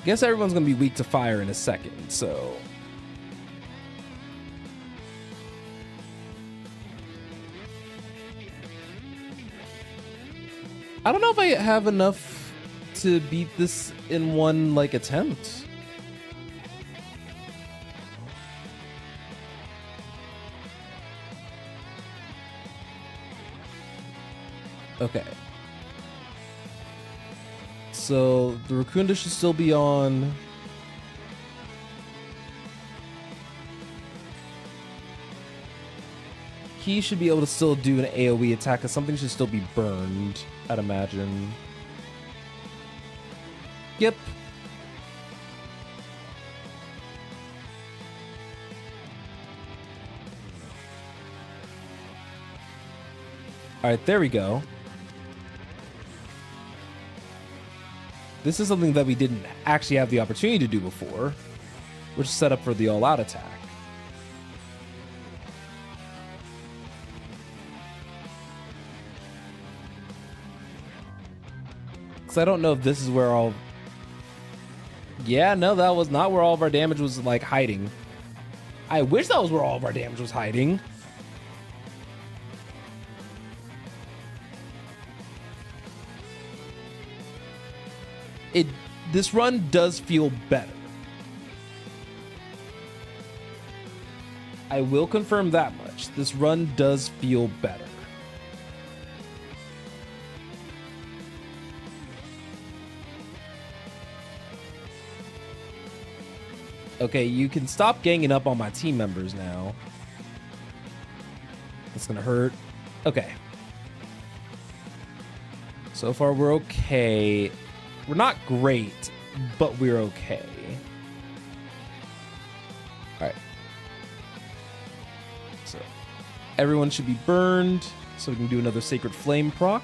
Speaker 1: Guess everyone's gonna be weak to fire in a second, so... I don't know if I have enough to beat this in one, like, attempt. Okay. So, the Rakunda should still be on. He should be able to still do an AoE attack, because something should still be burned, I'd imagine. Yep. Alright, there we go. This is something that we didn't actually have the opportunity to do before, which is set up for the all-out attack. I don't know if this is where all... Yeah, no, that was not where all of our damage was, like, hiding. I wish that was where all of our damage was hiding. This run does feel better. I will confirm that much. This run does feel better. Okay, you can stop ganging up on my team members now. That's gonna hurt. Okay. So far, we're okay. We're not great, but we're okay. All right. So, everyone should be burned, so we can do another Sacred Flame proc.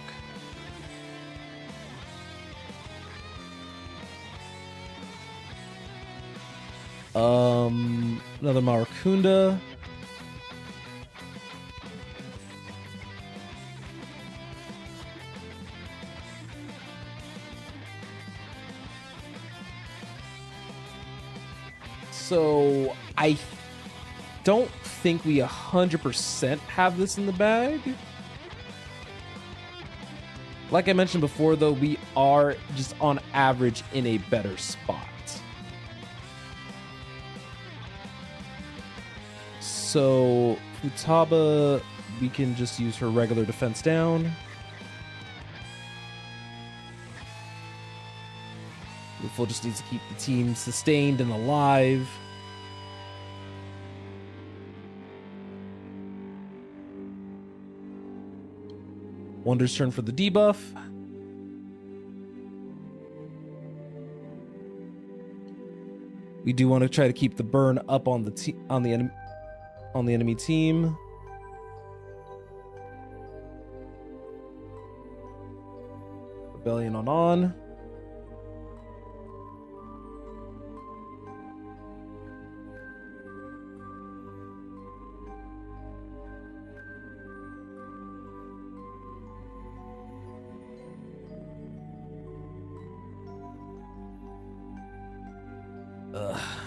Speaker 1: Another Marakunda. So I don't think we 100% have this in the bag. Like I mentioned before, though, we are just on average in a better spot. So Futaba, we can just use her regular defense down. Luful just needs to keep the team sustained and alive. Wonder's turn for the debuff. We do want to try to keep the burn up on the enemy team. Rebellion on.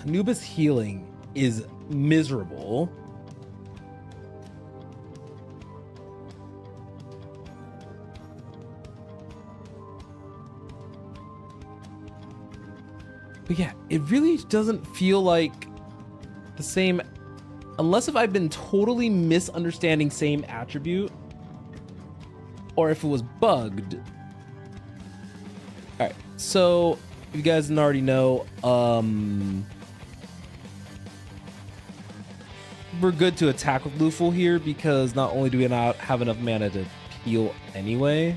Speaker 1: Anubis healing is miserable. But yeah, it really doesn't feel like the same, unless if I've been totally misunderstanding same attribute, or if it was bugged. All right, so if you guys didn't already know, we're good to attack with Luful here because not only do we not have enough mana to heal anyway,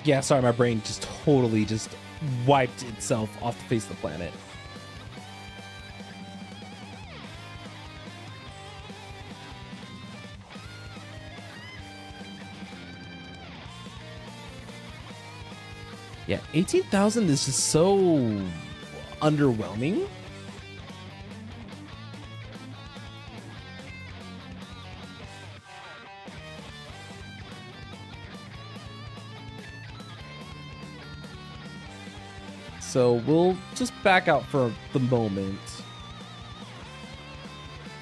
Speaker 1: yeah, sorry, my brain just totally just wiped itself off the face of the planet. Yeah, 18,000 is just so underwhelming. So we'll just back out for the moment. All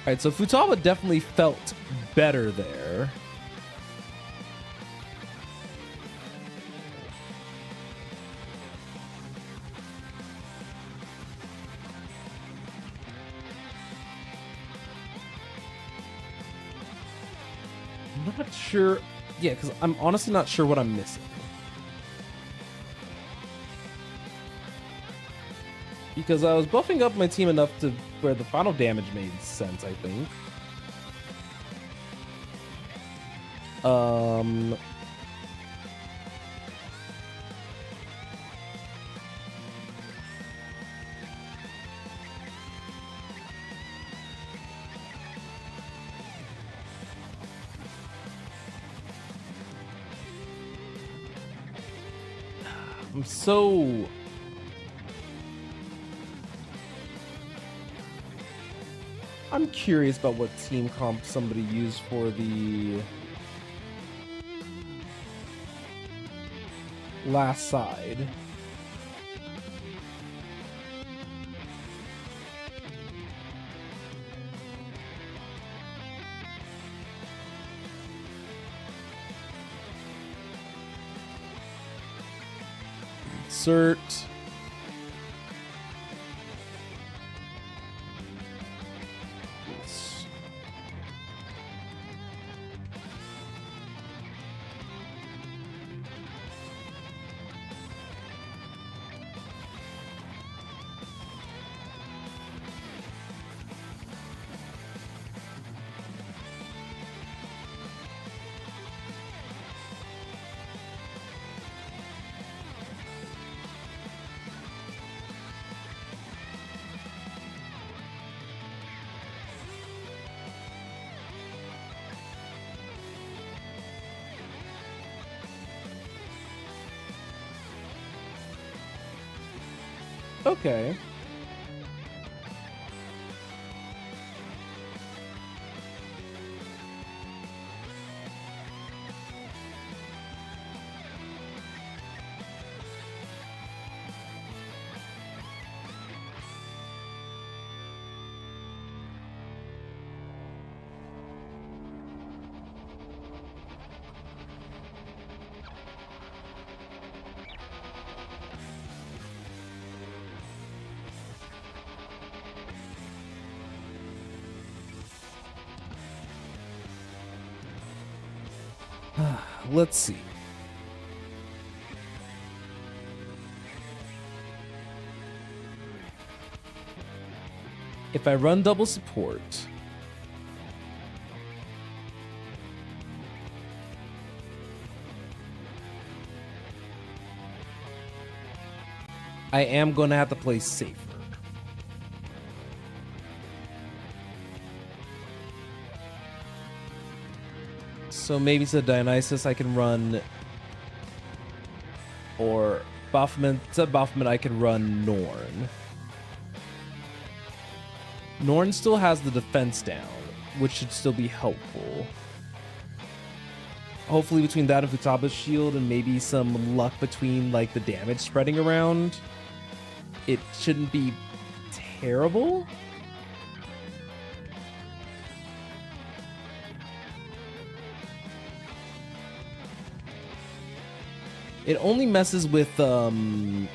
Speaker 1: right, so Futaba definitely felt better there. I'm not sure. Yeah, because I'm honestly not sure what I'm missing. Because I was buffing up my team enough to where the final damage made sense, I think. I'm curious about what team comp somebody used for the last side. Insert. Okay. Let's see. If I run double support, I am going to have to play safer. So maybe instead of Dionysus, I can run... Or Baphomet. Instead of Baphomet, I can run Norn. Norn still has the defense down, which should still be helpful. Hopefully between that and Futaba's shield and maybe some luck between like the damage spreading around, it shouldn't be terrible. It only messes with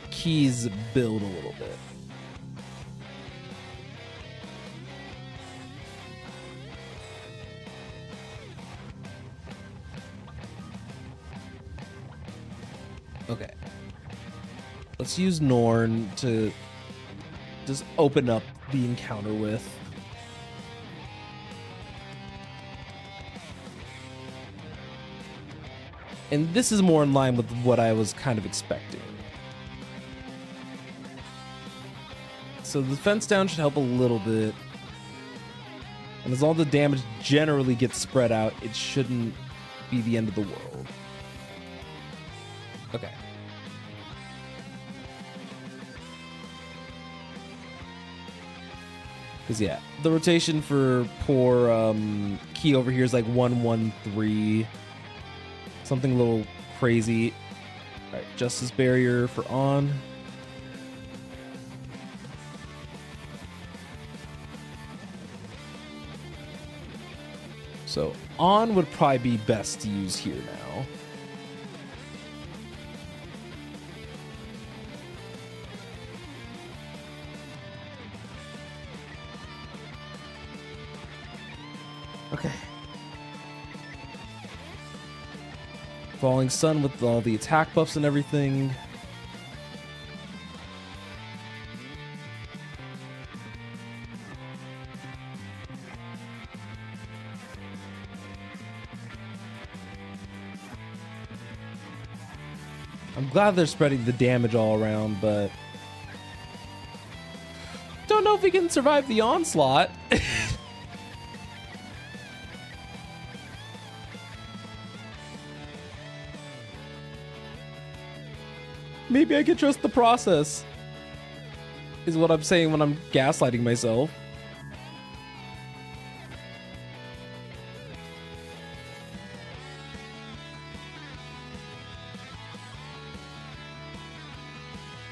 Speaker 1: Key's build a little bit. Okay. Let's use Norn to just open up the encounter with. And this is more in line with what I was kind of expecting. So the defense down should help a little bit. And as all the damage generally gets spread out, it shouldn't be the end of the world. Okay. Because, yeah, the rotation for poor Key over here is like 1-1-3. Something a little crazy. All right, Justice Barrier for On. So On would probably be best to use here now. Okay. Falling Sun with all the attack buffs and everything. I'm glad they're spreading the damage all around, but don't know if we can survive the onslaught. Maybe I could trust the process, is what I'm saying when I'm gaslighting myself.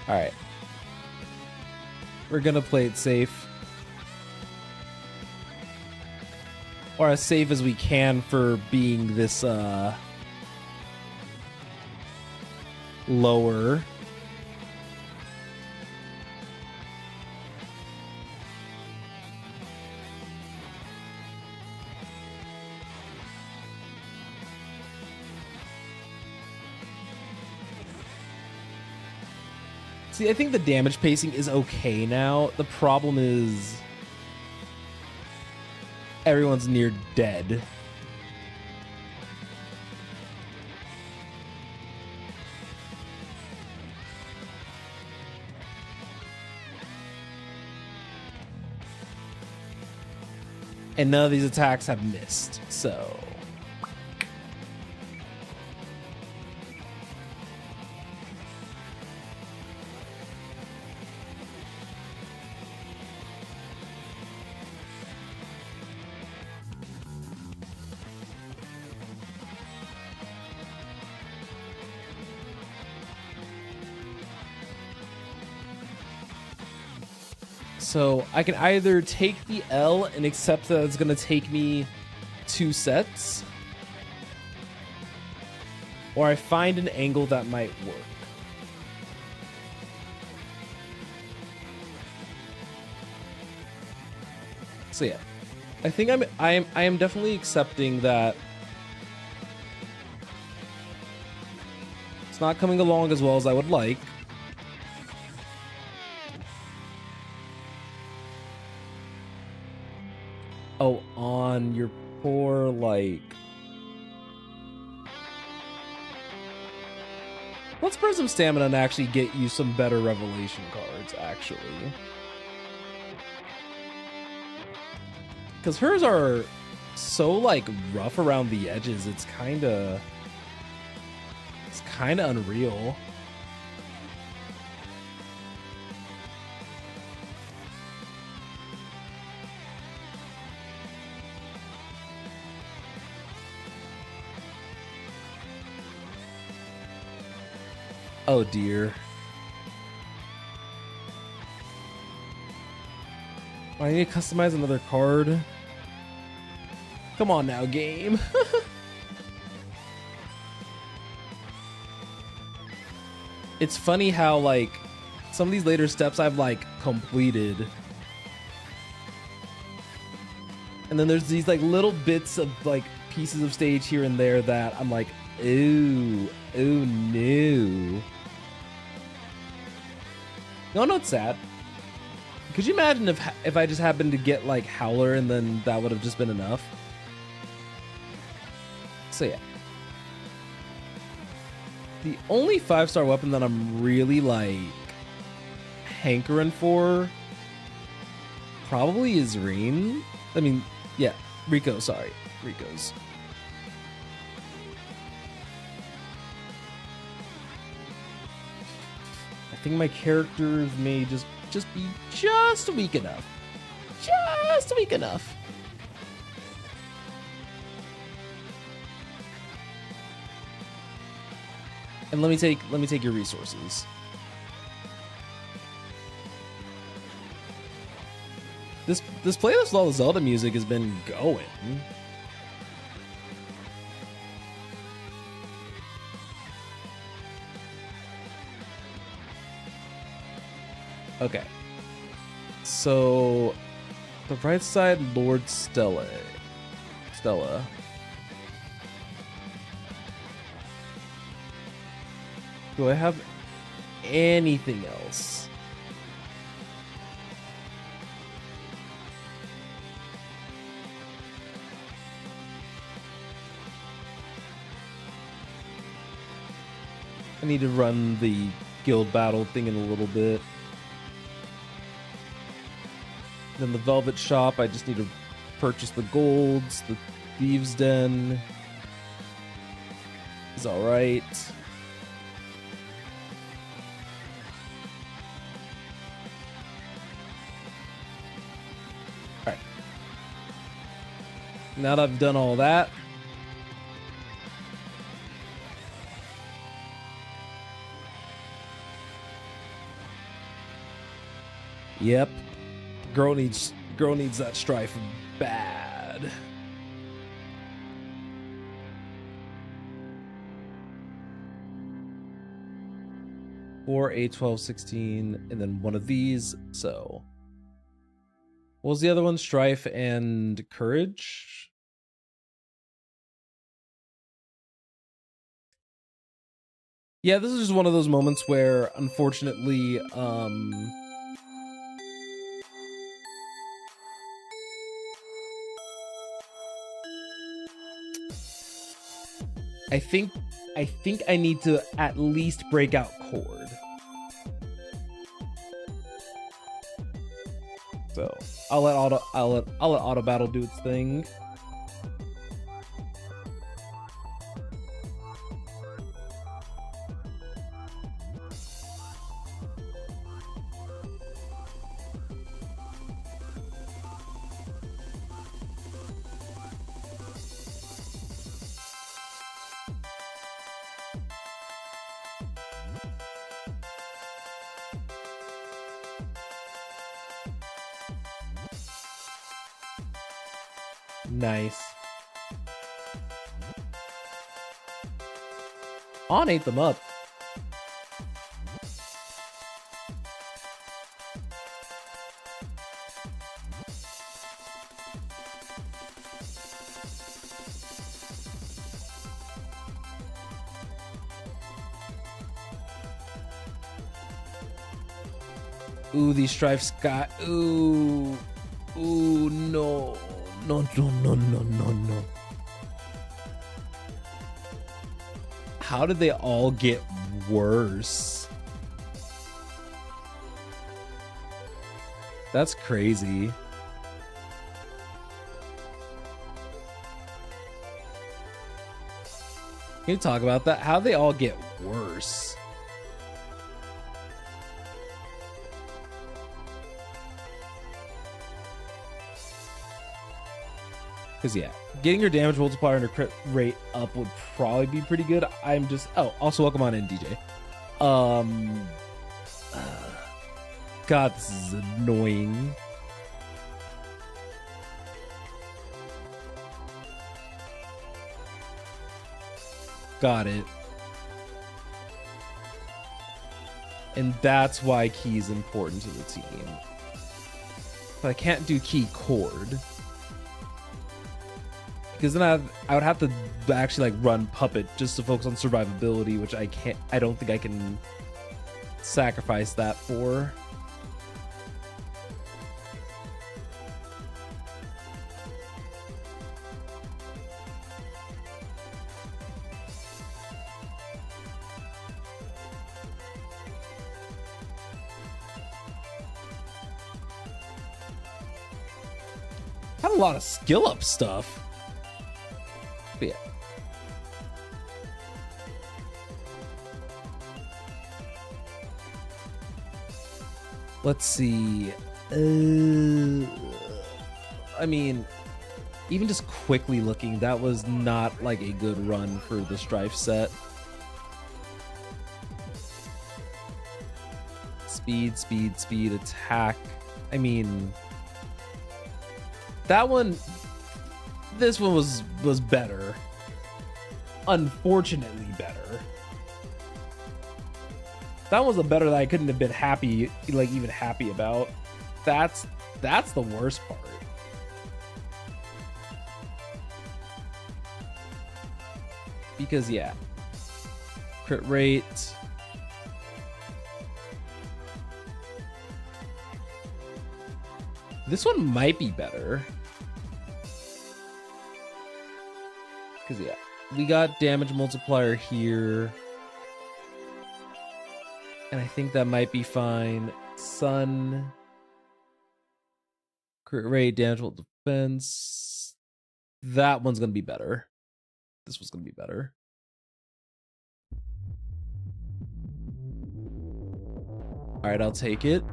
Speaker 1: All right. We're gonna play it safe. Or as safe as we can for being this, lower. See, I think the damage pacing is okay now. The problem is everyone's near dead. And none of these attacks have missed, so... So I can either take the L and accept that it's going to take me 2 sets, or I find an angle that might work. So yeah, I think I am definitely accepting that it's not coming along as well as I would like. Oh, on your poor, like... Let's burn some stamina and actually get you some better revelation cards, actually. Because hers are so, like, rough around the edges. It's kind of unreal. Oh dear. I need to customize another card. Come on now, game. It's funny how, like, some of these later steps I've, like, completed. And then there's these, like, little bits of, like, pieces of stage here and there that I'm like, ooh, oh no. No, not sad. Could you imagine if I just happened to get, like, Howler and then that would have just been enough? So yeah. The only 5-star weapon that I'm really, like, hankering for probably is Reen. I mean, yeah, Rico, sorry. Rico's. I think my characters may just be just weak enough. Just weak enough. And let me take your resources. This playlist with all the Zelda music has been going. Okay. So the right side, Lord Stella. Do I have anything else? I need to run the guild battle thing in a little bit. Then the Velvet Shop, I just need to purchase the golds. The Thieves' Den is alright. Alright. Now that I've done all that, yep. Girl needs that strife bad. Four, 8, 12, 16, and then one of these. So what was the other one? Strife and courage. Yeah, this is just one of those moments where, unfortunately, I think I need to at least break out Chord. So I'll let auto battle do its thing. Nice. On ate them up. Ooh, these strifes got. Ooh, no. No. How did they all get worse. That's crazy. Can you talk about that? How they all get worse? Because yeah, getting your damage multiplier and your crit rate up would probably be pretty good. I'm just also welcome on in, DJ. God, this is annoying. Got it. And that's why key is important to the team. But I can't do key cord. Because then I would have to actually like run puppet just to focus on survivability, which I don't think I can sacrifice that for. Had a lot of skill up stuff. But yeah. Let's see. I mean, even just quickly looking, that was not like a good run for the Strife set. Speed, speed, speed, attack. I mean, that one, this one was better. Unfortunately better. That was a better that I couldn't have been happy, like even happy about. That's the worst part. Because yeah, crit rate. This one might be better. Because yeah, we got damage multiplier here. And I think that might be fine. Sun. Crit rate, damage defense. That one's going to be better. This one's going to be better. All right, I'll take it.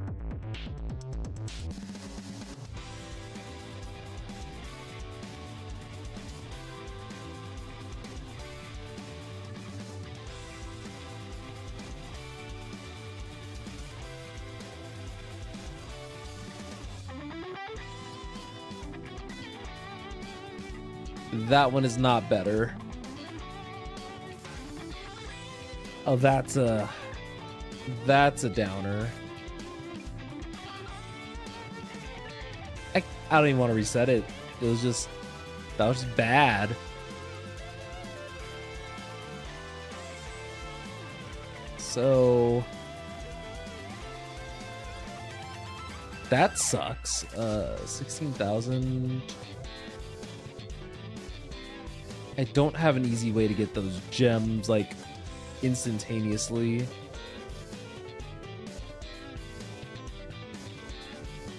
Speaker 1: That one is not better. Oh, that's a downer. I don't even want to reset it. It was just, that was just bad. So that sucks. 16,000. I don't have an easy way to get those gems like instantaneously.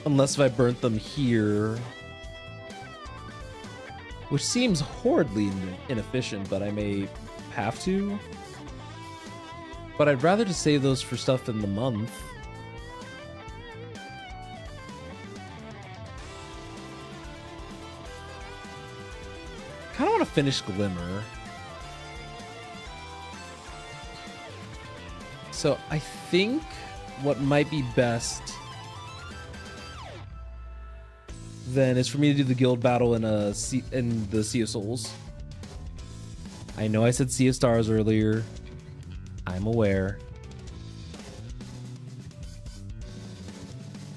Speaker 1: Unless if I burnt them here. Which seems horridly inefficient, but I may have to. But I'd rather just save those for stuff in the month. I kind of want to finish Glimmer. So I think what might be best then is for me to do the guild battle in the Sea of Souls. I know I said Sea of Stars earlier. I'm aware.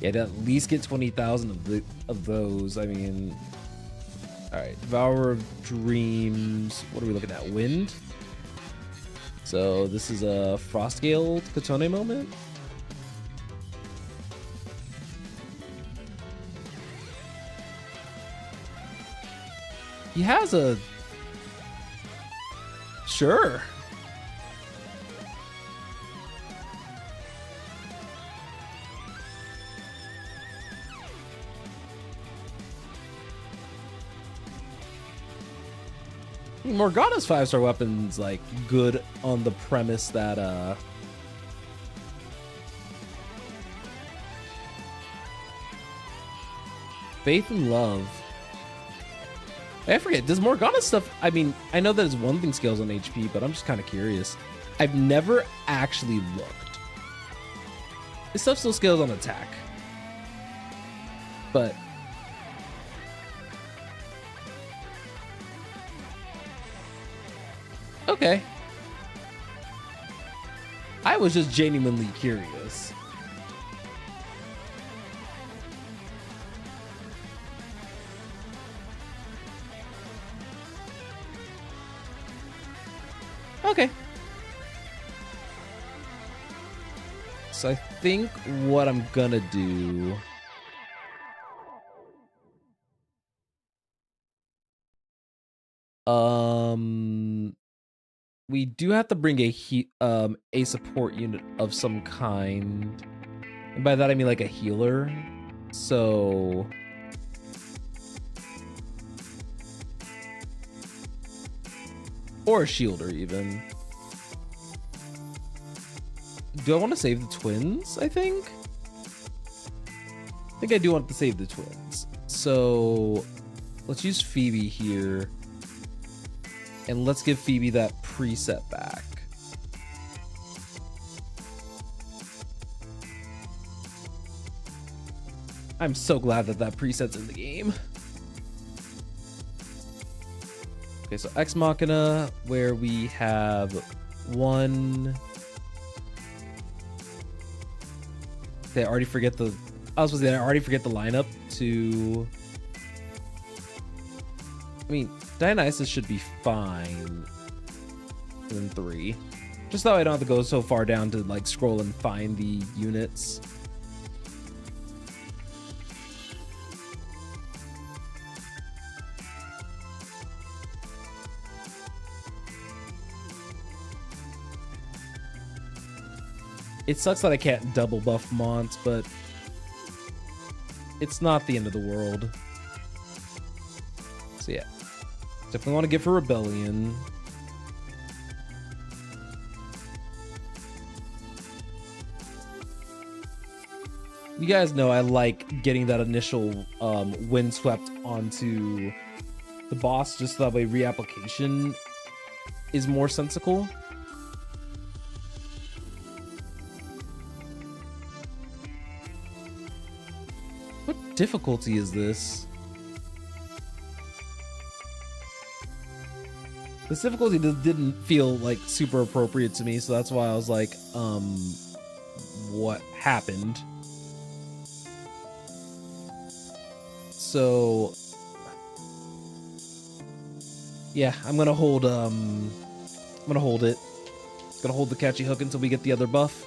Speaker 1: Yeah, to at least get 20,000 of those. I mean, all right, Devourer of Dreams. What are we looking at? Wind. So this is a Frostgale Katone moment. He has a... Sure. Morgana's 5-star weapon's like good on the premise that faith and love. I forget, does Morgana stuff, I mean, I know that it's one thing scales on HP, but I'm just kind of curious. I've never actually looked. This stuff still scales on attack. But okay. I was just genuinely curious. Okay. So I think what I'm gonna do we do have to bring a support unit of some kind. And by that I mean like a healer. So or a shielder even. Do I want to save the twins? I think I do want to save the twins. So let's use Phoebe here. And let's give Phoebe that preset back. I'm so glad that that preset's in the game. Okay, so Ex Machina, where we have one. I already forget the lineup to. I mean, Dionysus should be fine. And then 3. Just so I don't have to go so far down to like scroll and find the units. It sucks that I can't double buff Mont, but it's not the end of the world. So yeah, definitely want to get for Rebellion. You guys know I like getting that initial windswept onto the boss, just so that way reapplication is more sensical. What difficulty is this? This difficulty didn't feel like super appropriate to me, so that's why I was like, what happened? So yeah, I'm gonna hold it. Gonna hold the catchy hook until we get the other buff.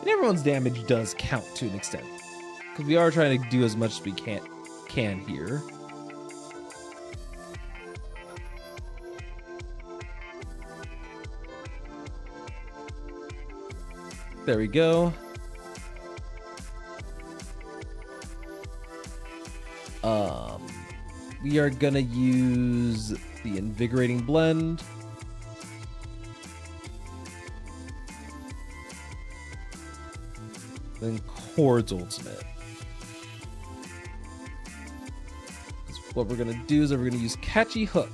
Speaker 1: And everyone's damage does count to an extent, because we are trying to do as much as we can here. There we go. We are gonna use the Invigorating Blend. Then Chord's Ultimate. What we're gonna do is we're gonna use Catchy Hook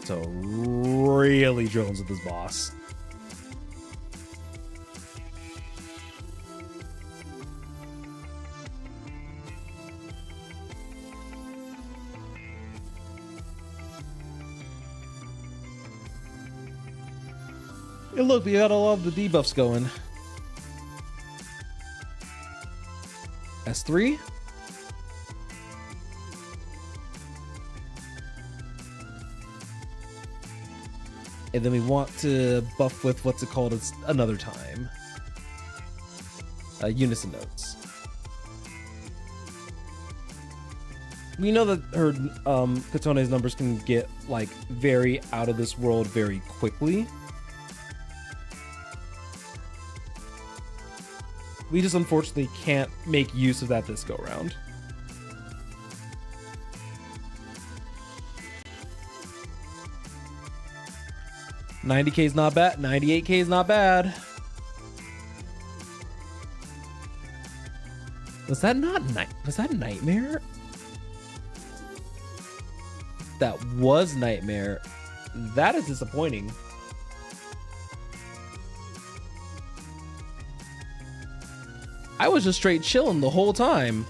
Speaker 1: to really drones with this boss. And look, we got all of the debuffs going. S3. And then we want to buff with what's it called? It's another time. Unison notes. we know that her Katone's numbers can get like very out of this world very quickly. We just unfortunately can't make use of that this go round. $90K is not bad. $98K is not bad. Was that not was that Nightmare? That was Nightmare. That is disappointing. I was just straight chilling the whole time.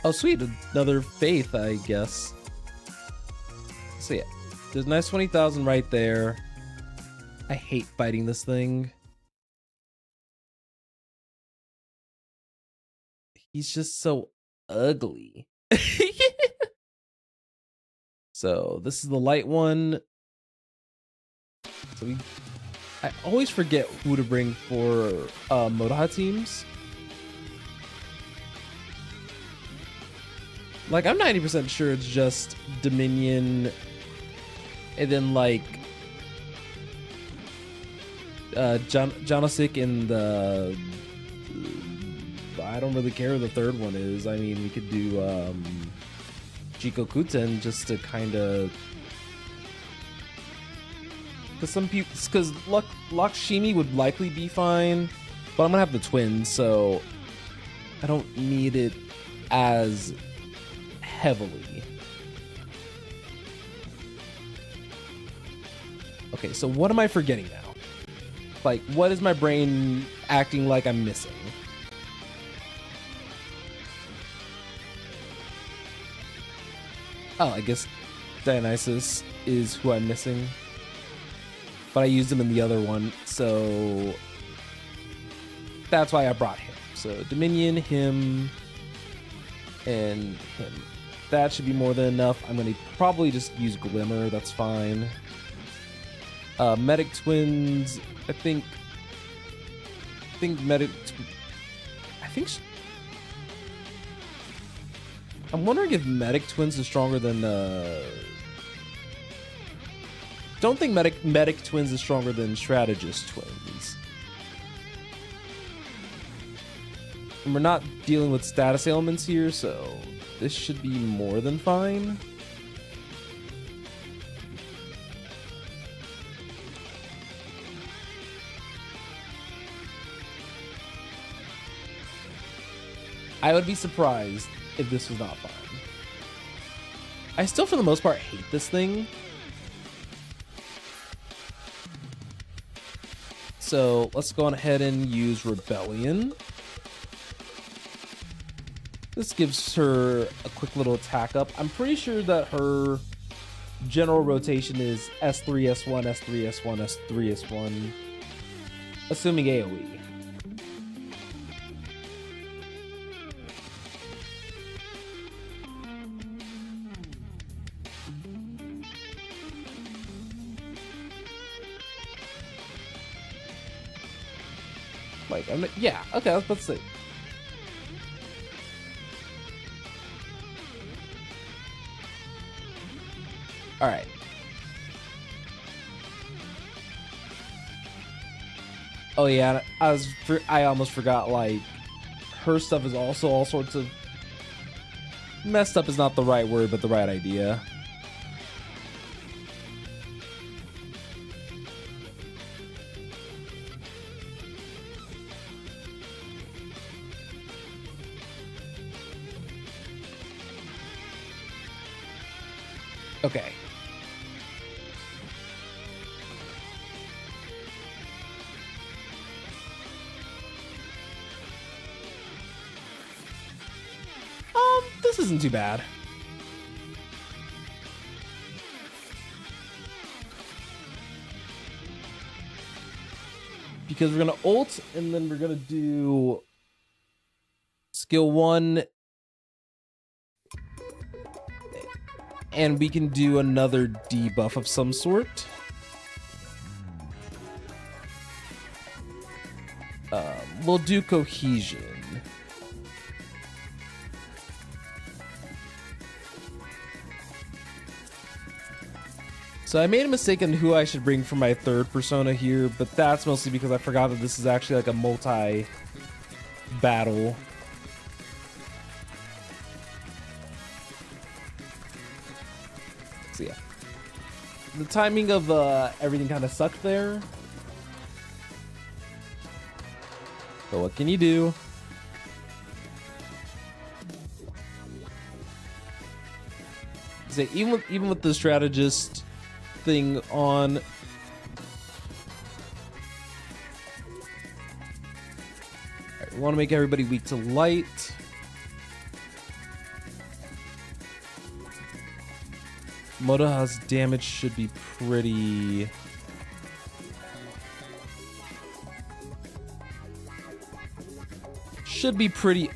Speaker 1: Oh, sweet. Another Faith, I guess. So yeah, there's a nice 20,000 right there. I hate fighting this thing. He's just so ugly. So this is the light one. So I always forget who to bring for Modaha teams. Like, I'm 90% sure it's just Dominion and then like Janosik and the I don't really care who the third one is. I mean, we could do Jikokuten just to kind of, because some people, because Lakshmi would likely be fine, but I'm gonna have the twins, so I don't need it as heavily. Okay, so what am I forgetting now? Like, what is my brain acting like I'm missing? Oh, I guess Dionysus is who I'm missing. But I used him in the other one, so that's why I brought him. So Dominion, him, and him. That should be more than enough. I'm going to probably just use Glimmer. That's fine. Medic Twins, I think Medic... I think... I'm wondering if Medic Twins is stronger than... Don't think Medic Twins is stronger than Strategist Twins. And we're not dealing with status ailments here, so this should be more than fine. I would be surprised if this was not fine. I still, for the most part, hate this thing. So let's go on ahead and use Rebellion. This gives her a quick little attack up. I'm pretty sure that her general rotation is S3, S1, S3, S1, S3, S1. Assuming AoE. Like, yeah, okay, let's see. All right. Oh yeah, I almost forgot. Like, her stuff is also all sorts of messed up. Is not the right word, but the right idea. Okay. This isn't too bad. Because we're gonna ult and then we're gonna do skill 1. And we can do another debuff of some sort. We'll do cohesion. So I made a mistake on who I should bring for my third persona here, but that's mostly because I forgot that this is actually like a multi-battle. So yeah. The timing of everything kind of sucked there. But what can you do? So even with the strategist thing on, right, we want to make everybody weak to light. Motoha's damage should be pretty...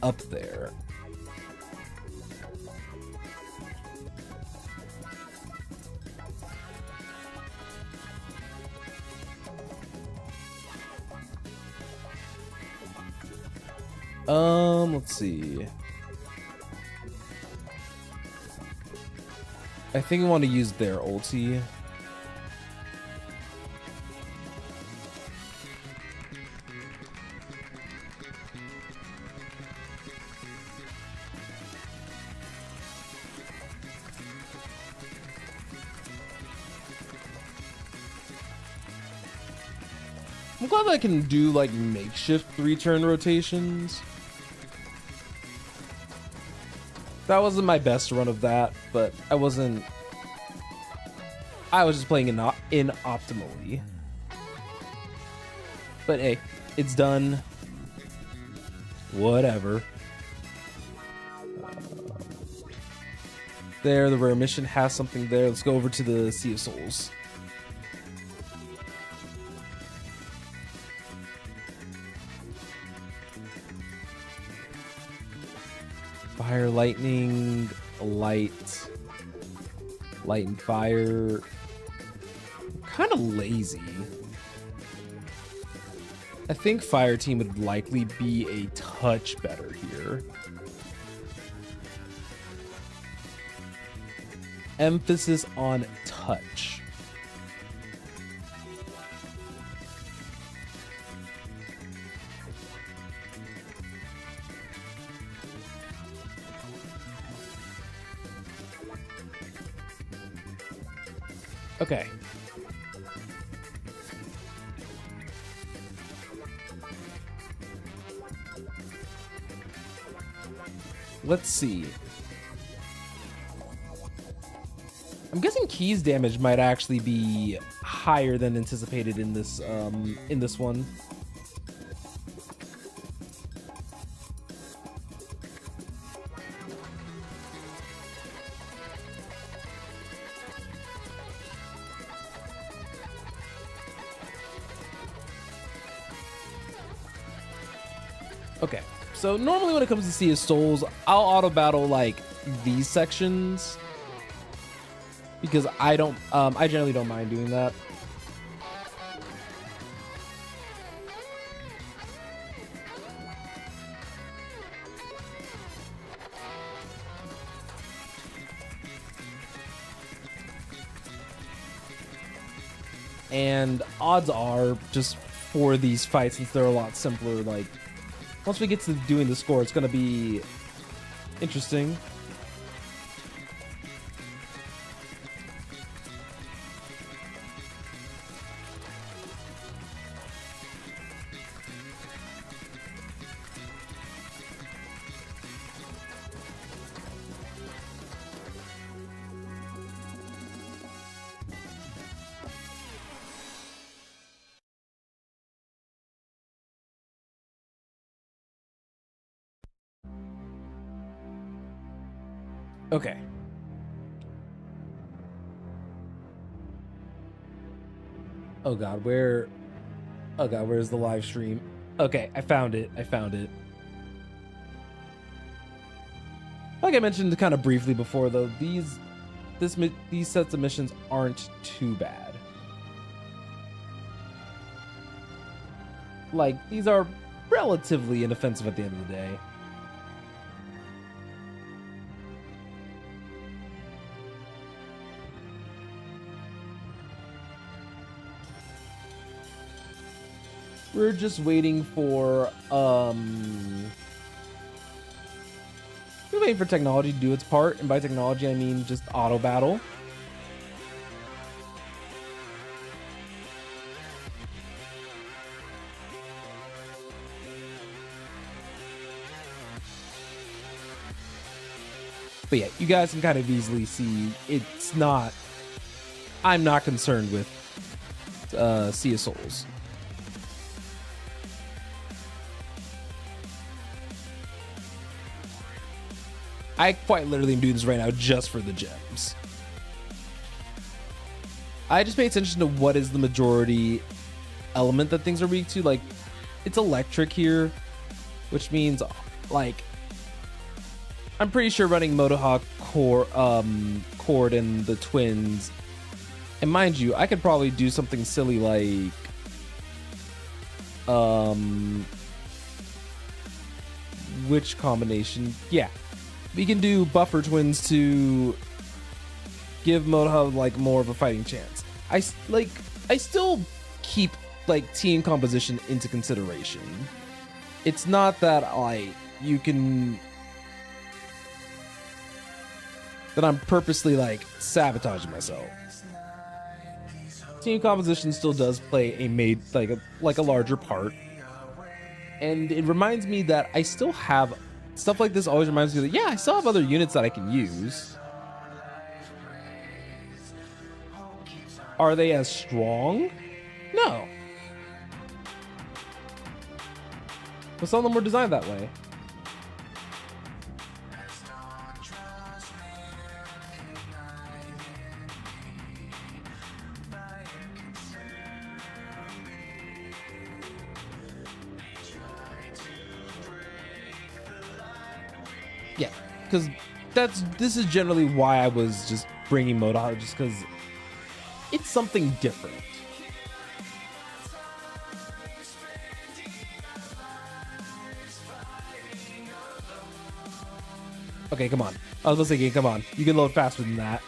Speaker 1: up there. Let's see. I think we want to use their ulti. I'm glad I can do like makeshift 3-turn rotations. That wasn't my best run of that, but I was just playing in optimally. But hey, it's done. Whatever. There, the rare mission has something there. Let's go over to the Sea of Souls. Fire, lightning, light and fire. Kind of lazy. I think fire team would likely be a touch better here. Emphasis on touch. Okay. Let's see. I'm guessing Key's damage might actually be higher than anticipated in this one. Okay, so normally when it comes to Sea of Souls, I'll auto battle like these sections because I generally don't mind doing that. And odds are, just for these fights, since they're a lot simpler, like once we get to doing the score, it's gonna be interesting. Okay. Oh god, where's the live stream? Okay, I found it. Like I mentioned kind of briefly before though, these sets of missions aren't too bad. Like, these are relatively inoffensive at the end of the day. We're just waiting for we're waiting for technology to do its part, and by technology I mean just auto battle. But yeah, you guys can kind of easily see it's not. I'm not concerned with Sea of Souls. I quite literally am doing this right now just for the gems. I just pay attention to what is the majority element that things are weak to. Like, it's electric here, which means like I'm pretty sure running Motohawk Cord and the twins. And mind you, I could probably do something silly like which combination? Yeah. We can do buffer twins to give Motohawk like more of a fighting chance. I still keep like team composition into consideration. It's not that like you can that I'm purposely like sabotaging myself. Team composition still does play a larger part, and it reminds me that I still have stuff like this. Always reminds me that yeah, I still have other units that I can use. Are they as strong? No, but some of them were designed that way. Yeah, because this is generally why I was just bringing Motohawk, just because it's something different. Okay, come on. I was thinking, come on. You can load faster than that.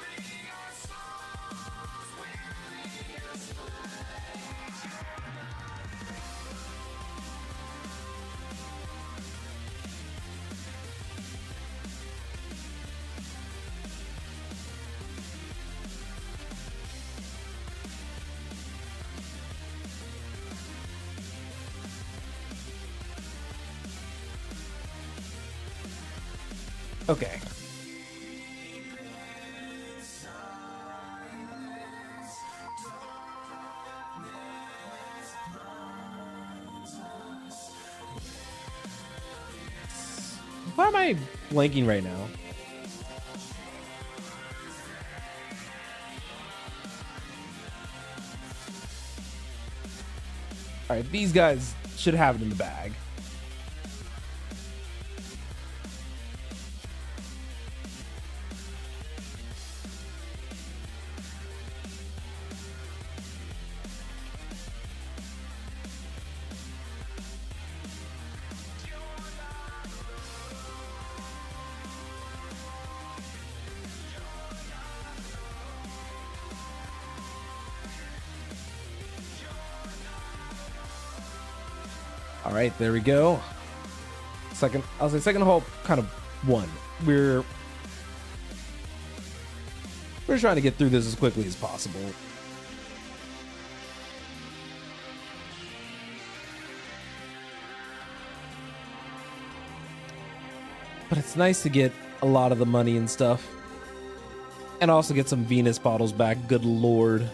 Speaker 1: Okay. Why am I blanking right now? All right, these guys should have it in the bag. All right, there we go. I'll say second hole kind of won. We're trying to get through this as quickly as possible. But it's nice to get a lot of the money and stuff. And also get some Venus bottles back, good lord.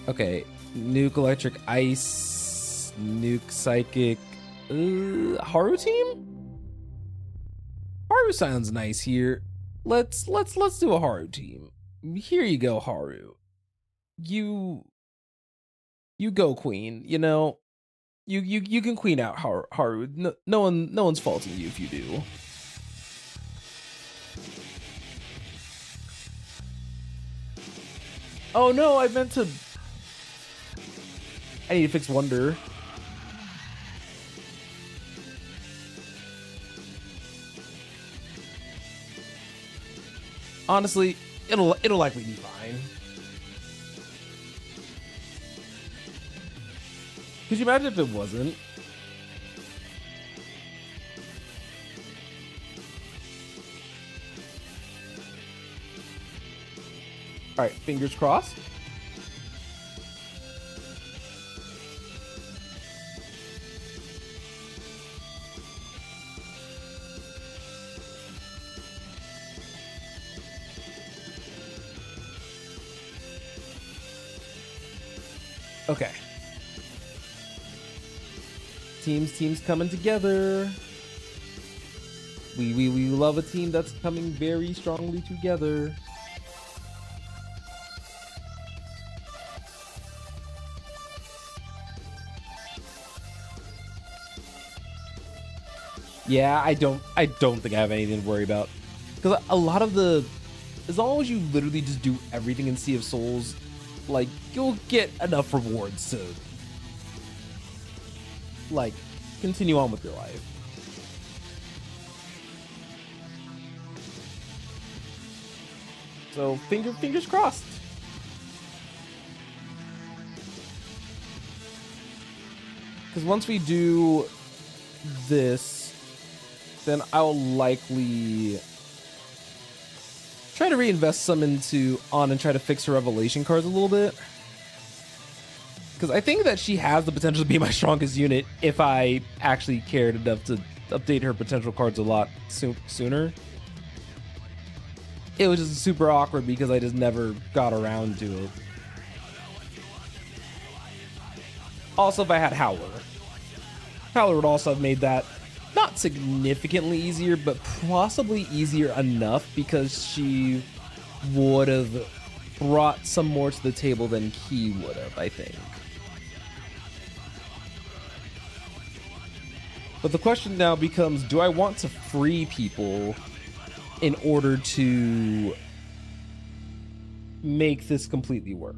Speaker 1: Okay, Nuke Electric Ice, Nuke Psychic, Haru team? Haru sounds nice here. Let's do a Haru team. Here you go, Haru. You go, Queen. You know, you can queen out Haru. No one's faulting you if you do. Oh no, I need to fix Wonder. Honestly, it'll likely be fine. Could you imagine if it wasn't? All right, fingers crossed. Okay. Teams coming together. We love a team that's coming very strongly together. Yeah, I don't think I have anything to worry about. Because a lot of the, as long as you literally just do everything in Sea of Souls, like, you'll get enough rewards to, like, continue on with your life. So fingers crossed. Because once we do this, then I'll likely try to reinvest some into On and try to fix her revelation cards a little bit. Because I think that she has the potential to be my strongest unit if I actually cared enough to update her potential cards a lot sooner. It was just super awkward because I just never got around to it. Also, if I had Howler would also have made that not significantly easier, but possibly easier enough because she would have brought some more to the table than he would have, I think. But the question now becomes, do I want to free people in order to make this completely work?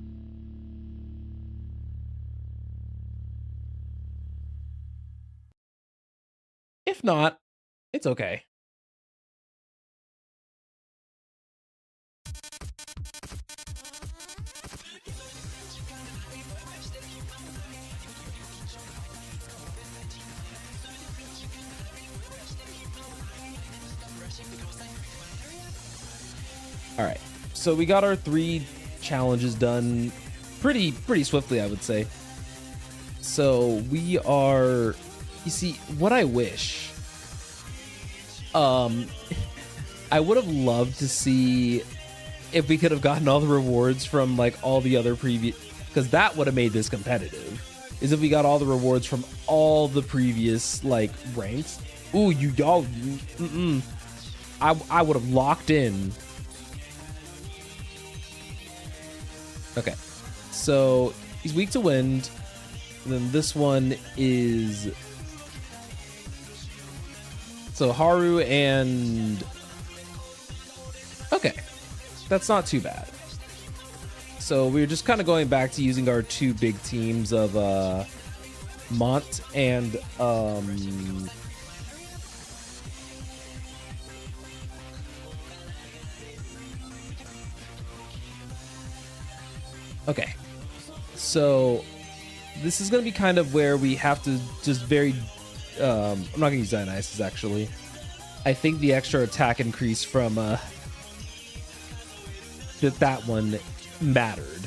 Speaker 1: If not, it's okay. All right, so we got our 3 challenges done pretty swiftly, I would say. So we are, you see, what I wish, I would have loved to see if we could have gotten all the rewards from like all the other previous, because that would have made this competitive, is if we got all the rewards from all the previous like ranks. Ooh, I would have locked in. Okay, so he's weak to wind. And then this one is, so Haru and, okay, that's not too bad. So we're just kind of going back to using our 2 big teams of Mont and okay, so this is going to be kind of where we have to just very, I'm not going to use Dionysus actually. I think the extra attack increase from that one mattered.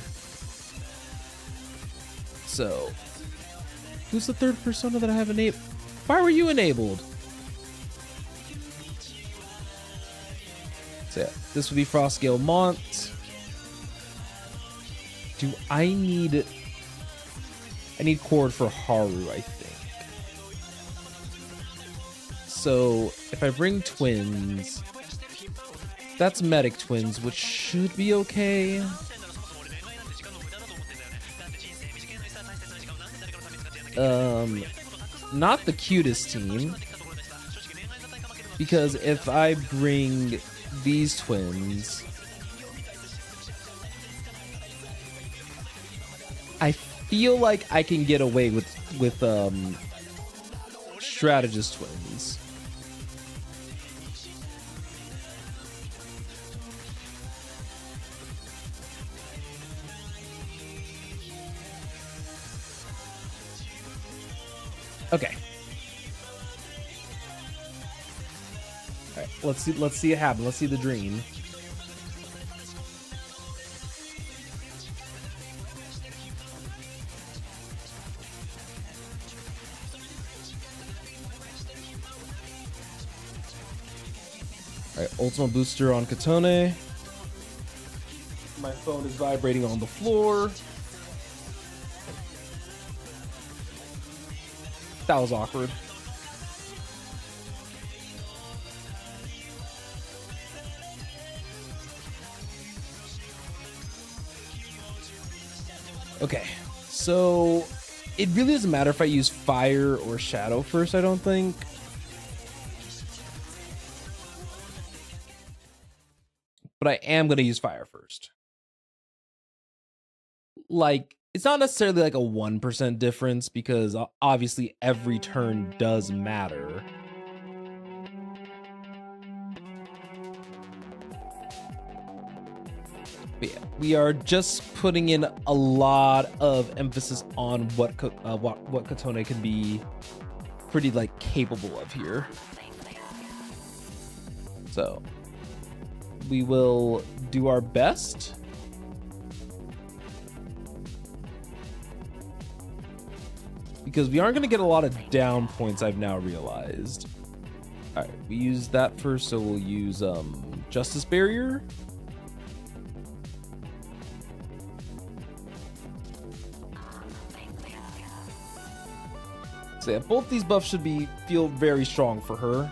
Speaker 1: So, who's the 3rd persona that I have enabled? Why were you enabled? So yeah, this would be Frostgale Mont. Do I need Chord for Haru, I think. So if I bring twins, that's medic twins, which should be okay. Not the cutest team, because if I bring these twins, I feel like I can get away with strategist twins. Okay. All right, let's see it happen. Let's see the dream. All right, Ultima Booster on Katone. My phone is vibrating on the floor. That was awkward. Okay, so it really doesn't matter if I use fire or shadow first, I don't think. But I am going to use fire first. Like, it's not necessarily like a 1% difference because obviously every turn does matter. But yeah, we are just putting in a lot of emphasis on what Katone can be pretty like capable of here. So we will do our best. Because we aren't going to get a lot of down points, I've now realized. All right, we use that first, so we'll use Justice Barrier. So yeah, both these buffs should feel very strong for her.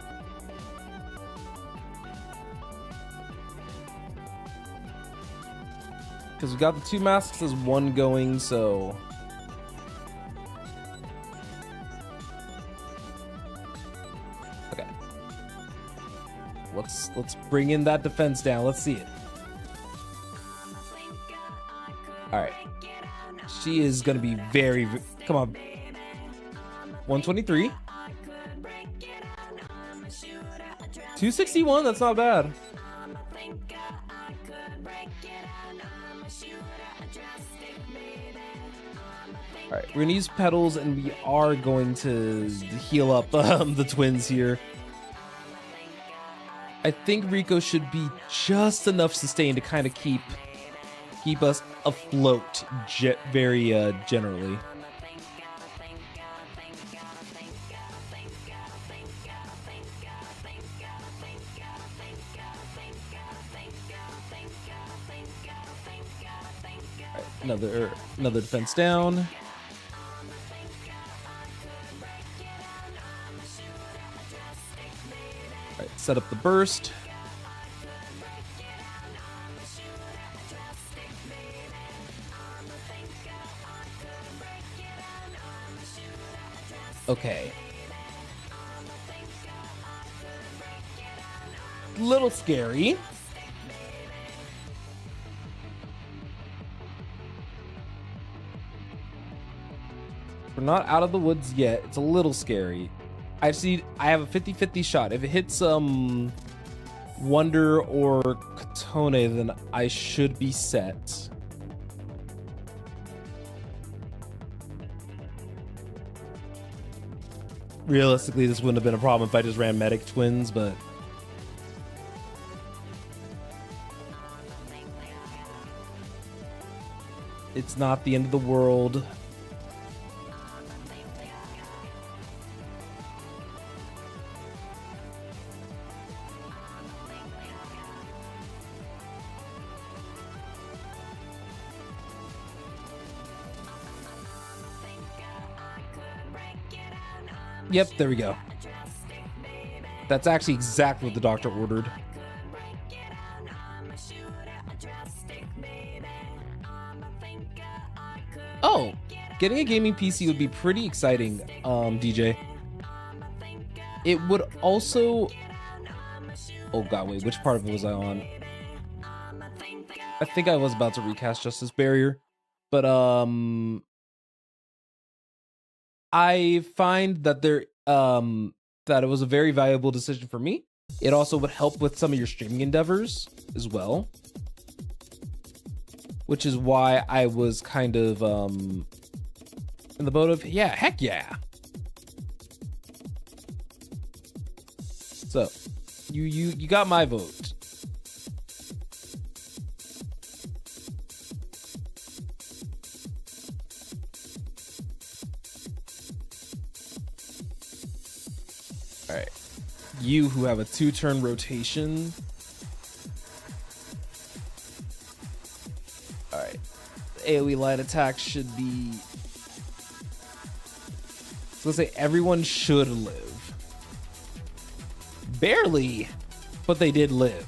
Speaker 1: Because we got the 2 masks as one going, so okay. Let's bring in that defense down. Let's see it. All right. She is gonna be very. Come on. 123. 261. That's not bad. All right, we're gonna use petals, and we are going to heal up the twins here. I think Rico should be just enough sustain to kind of keep us afloat very generally. All right, another defense down. Set up the burst. Okay. Little scary. We're not out of the woods yet. It's a little scary. I have a 50-50 shot. If it hits Wonder or Katone, then I should be set. Realistically, this wouldn't have been a problem if I just ran Medic Twins, but it's not the end of the world. Yep, there we go. That's actually exactly what the doctor ordered. Oh, getting a gaming PC would be pretty exciting, DJ. It would also... Oh god, wait, which part of it was I on? I think I was about to recast Justice Barrier, but I find that that it was a very valuable decision for me. It also would help with some of your streaming endeavors as well, which is why I was kind of in the boat of, yeah, heck yeah. You got my vote. All right. You who have a 2-turn rotation. All right. AoE light attack should be. So let's say everyone should live. Barely, but they did live.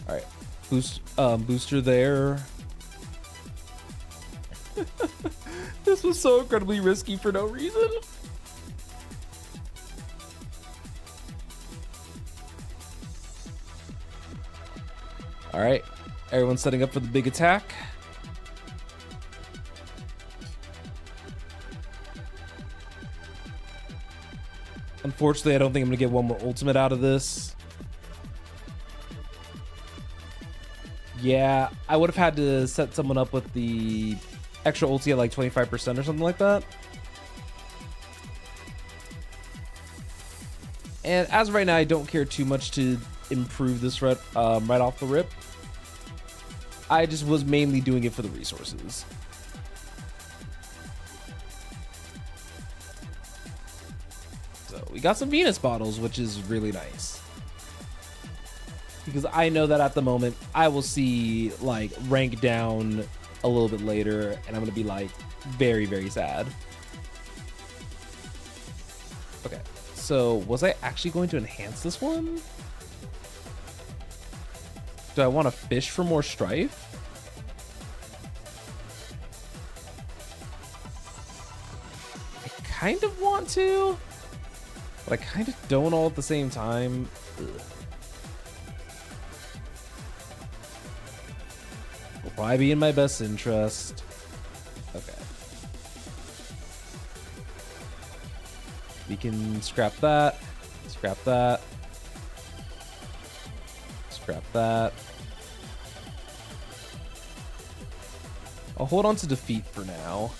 Speaker 1: All right, booster there. This was so incredibly risky for no reason. All right, everyone's setting up for the big attack. Unfortunately, I don't think I'm gonna get one more ultimate out of this. Yeah, I would have had to set someone up with the extra ulti at like 25% or something like that. And as of right now, I don't care too much to improve this right off the rip. I just was mainly doing it for the resources. So we got some Venus bottles, which is really nice. Because I know that at the moment, I will see like rank down a little bit later, and I'm gonna be like very, very sad. Okay, so was I actually going to enhance this one? Do I want to fish for more strife? I kind of want to, but I kind of don't all at the same time. Ugh. Will probably be in my best interest. Okay. We can scrap that. Scrap that. Scrap that. I'll hold on to defeat for now.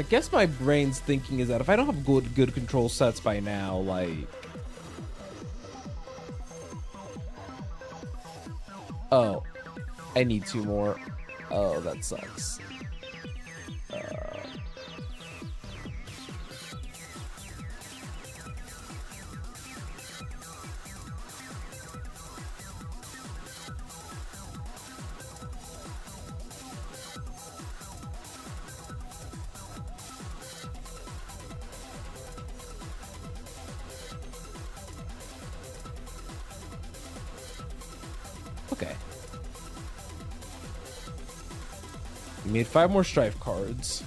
Speaker 1: I guess my brain's thinking is that if I don't have good control sets by now, like... Oh, I need 2 more. Oh, that sucks. Okay. We made 5 more strife cards.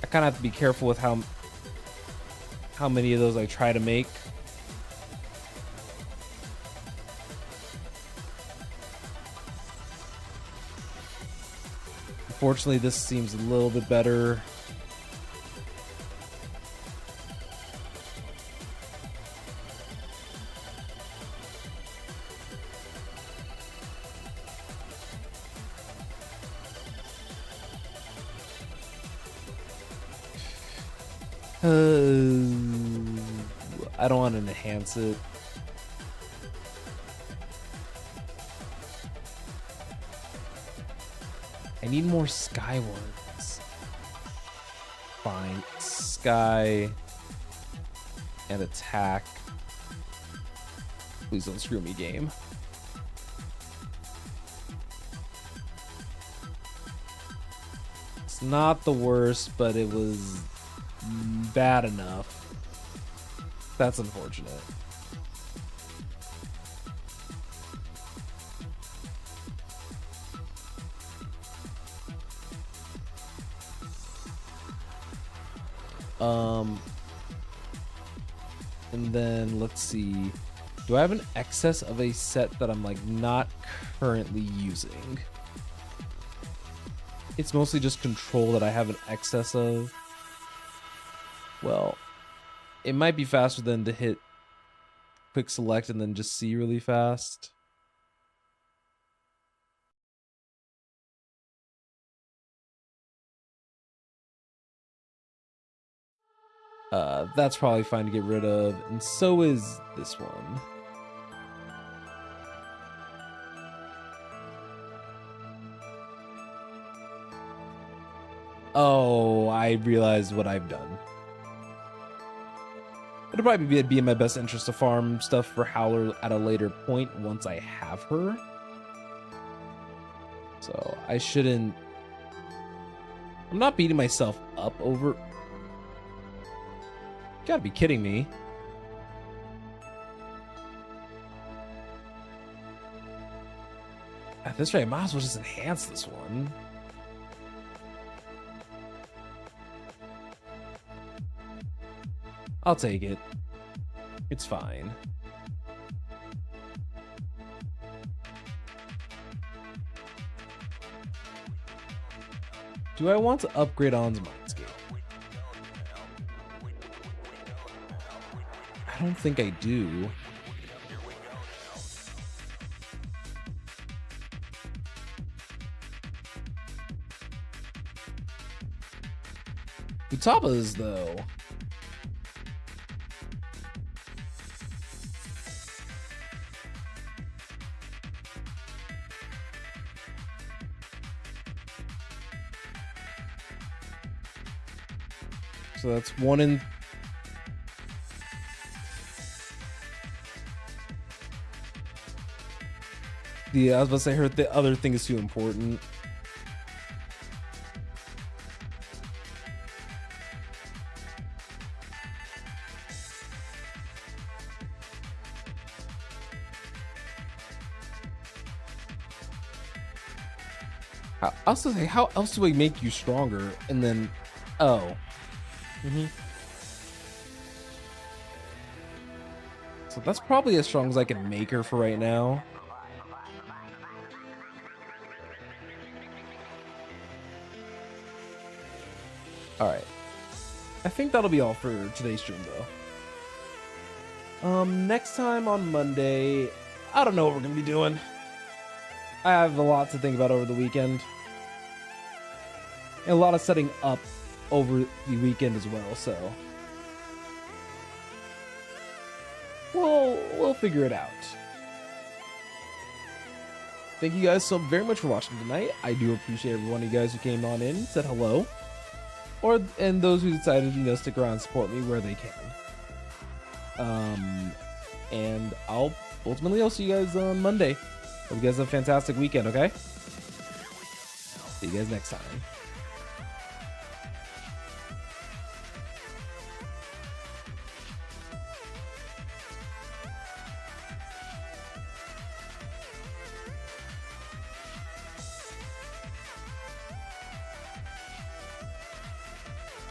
Speaker 1: I kind of have to be careful with how many of those I try to make. Unfortunately, this seems a little bit better. I don't want to enhance it. I need more sky ones. Fine. Sky and attack. Please don't screw me, game. It's not the worst, but it was bad enough. That's unfortunate. And then let's see. Do I have an excess of a set that I'm like not currently using? It's mostly just control that I have an excess of. Well, it might be faster than to hit quick select and then just see really fast. That's probably fine to get rid of, and so is this one. Oh, I realized what I've done. It'll probably be in my best interest to farm stuff for Howler at a later point once I have her. So I shouldn't... I'm not beating myself up over... You gotta be kidding me. At this rate, I might as well just enhance this one. I'll take it. It's fine. Do I want to upgrade On's Mindscape? I don't think I do. Utaba's though. So that's one in. I was about to say her. The other thing is too important. I also say, how else do we make you stronger? And then, oh. So that's probably as strong as I can make her for right now. All right. I think that'll be all for today's stream, though. Next time on Monday, I don't know what we're gonna be doing. I have a lot to think about over the weekend, and a lot of setting up over the weekend as well. So we'll figure it out. Thank you guys so very much for watching tonight. I do appreciate every one of you guys who came on in, said hello, and those who decided to stick around and support me where they can. And I'll see you guys on Monday. Hope you guys have a fantastic weekend. Okay, see you guys next time.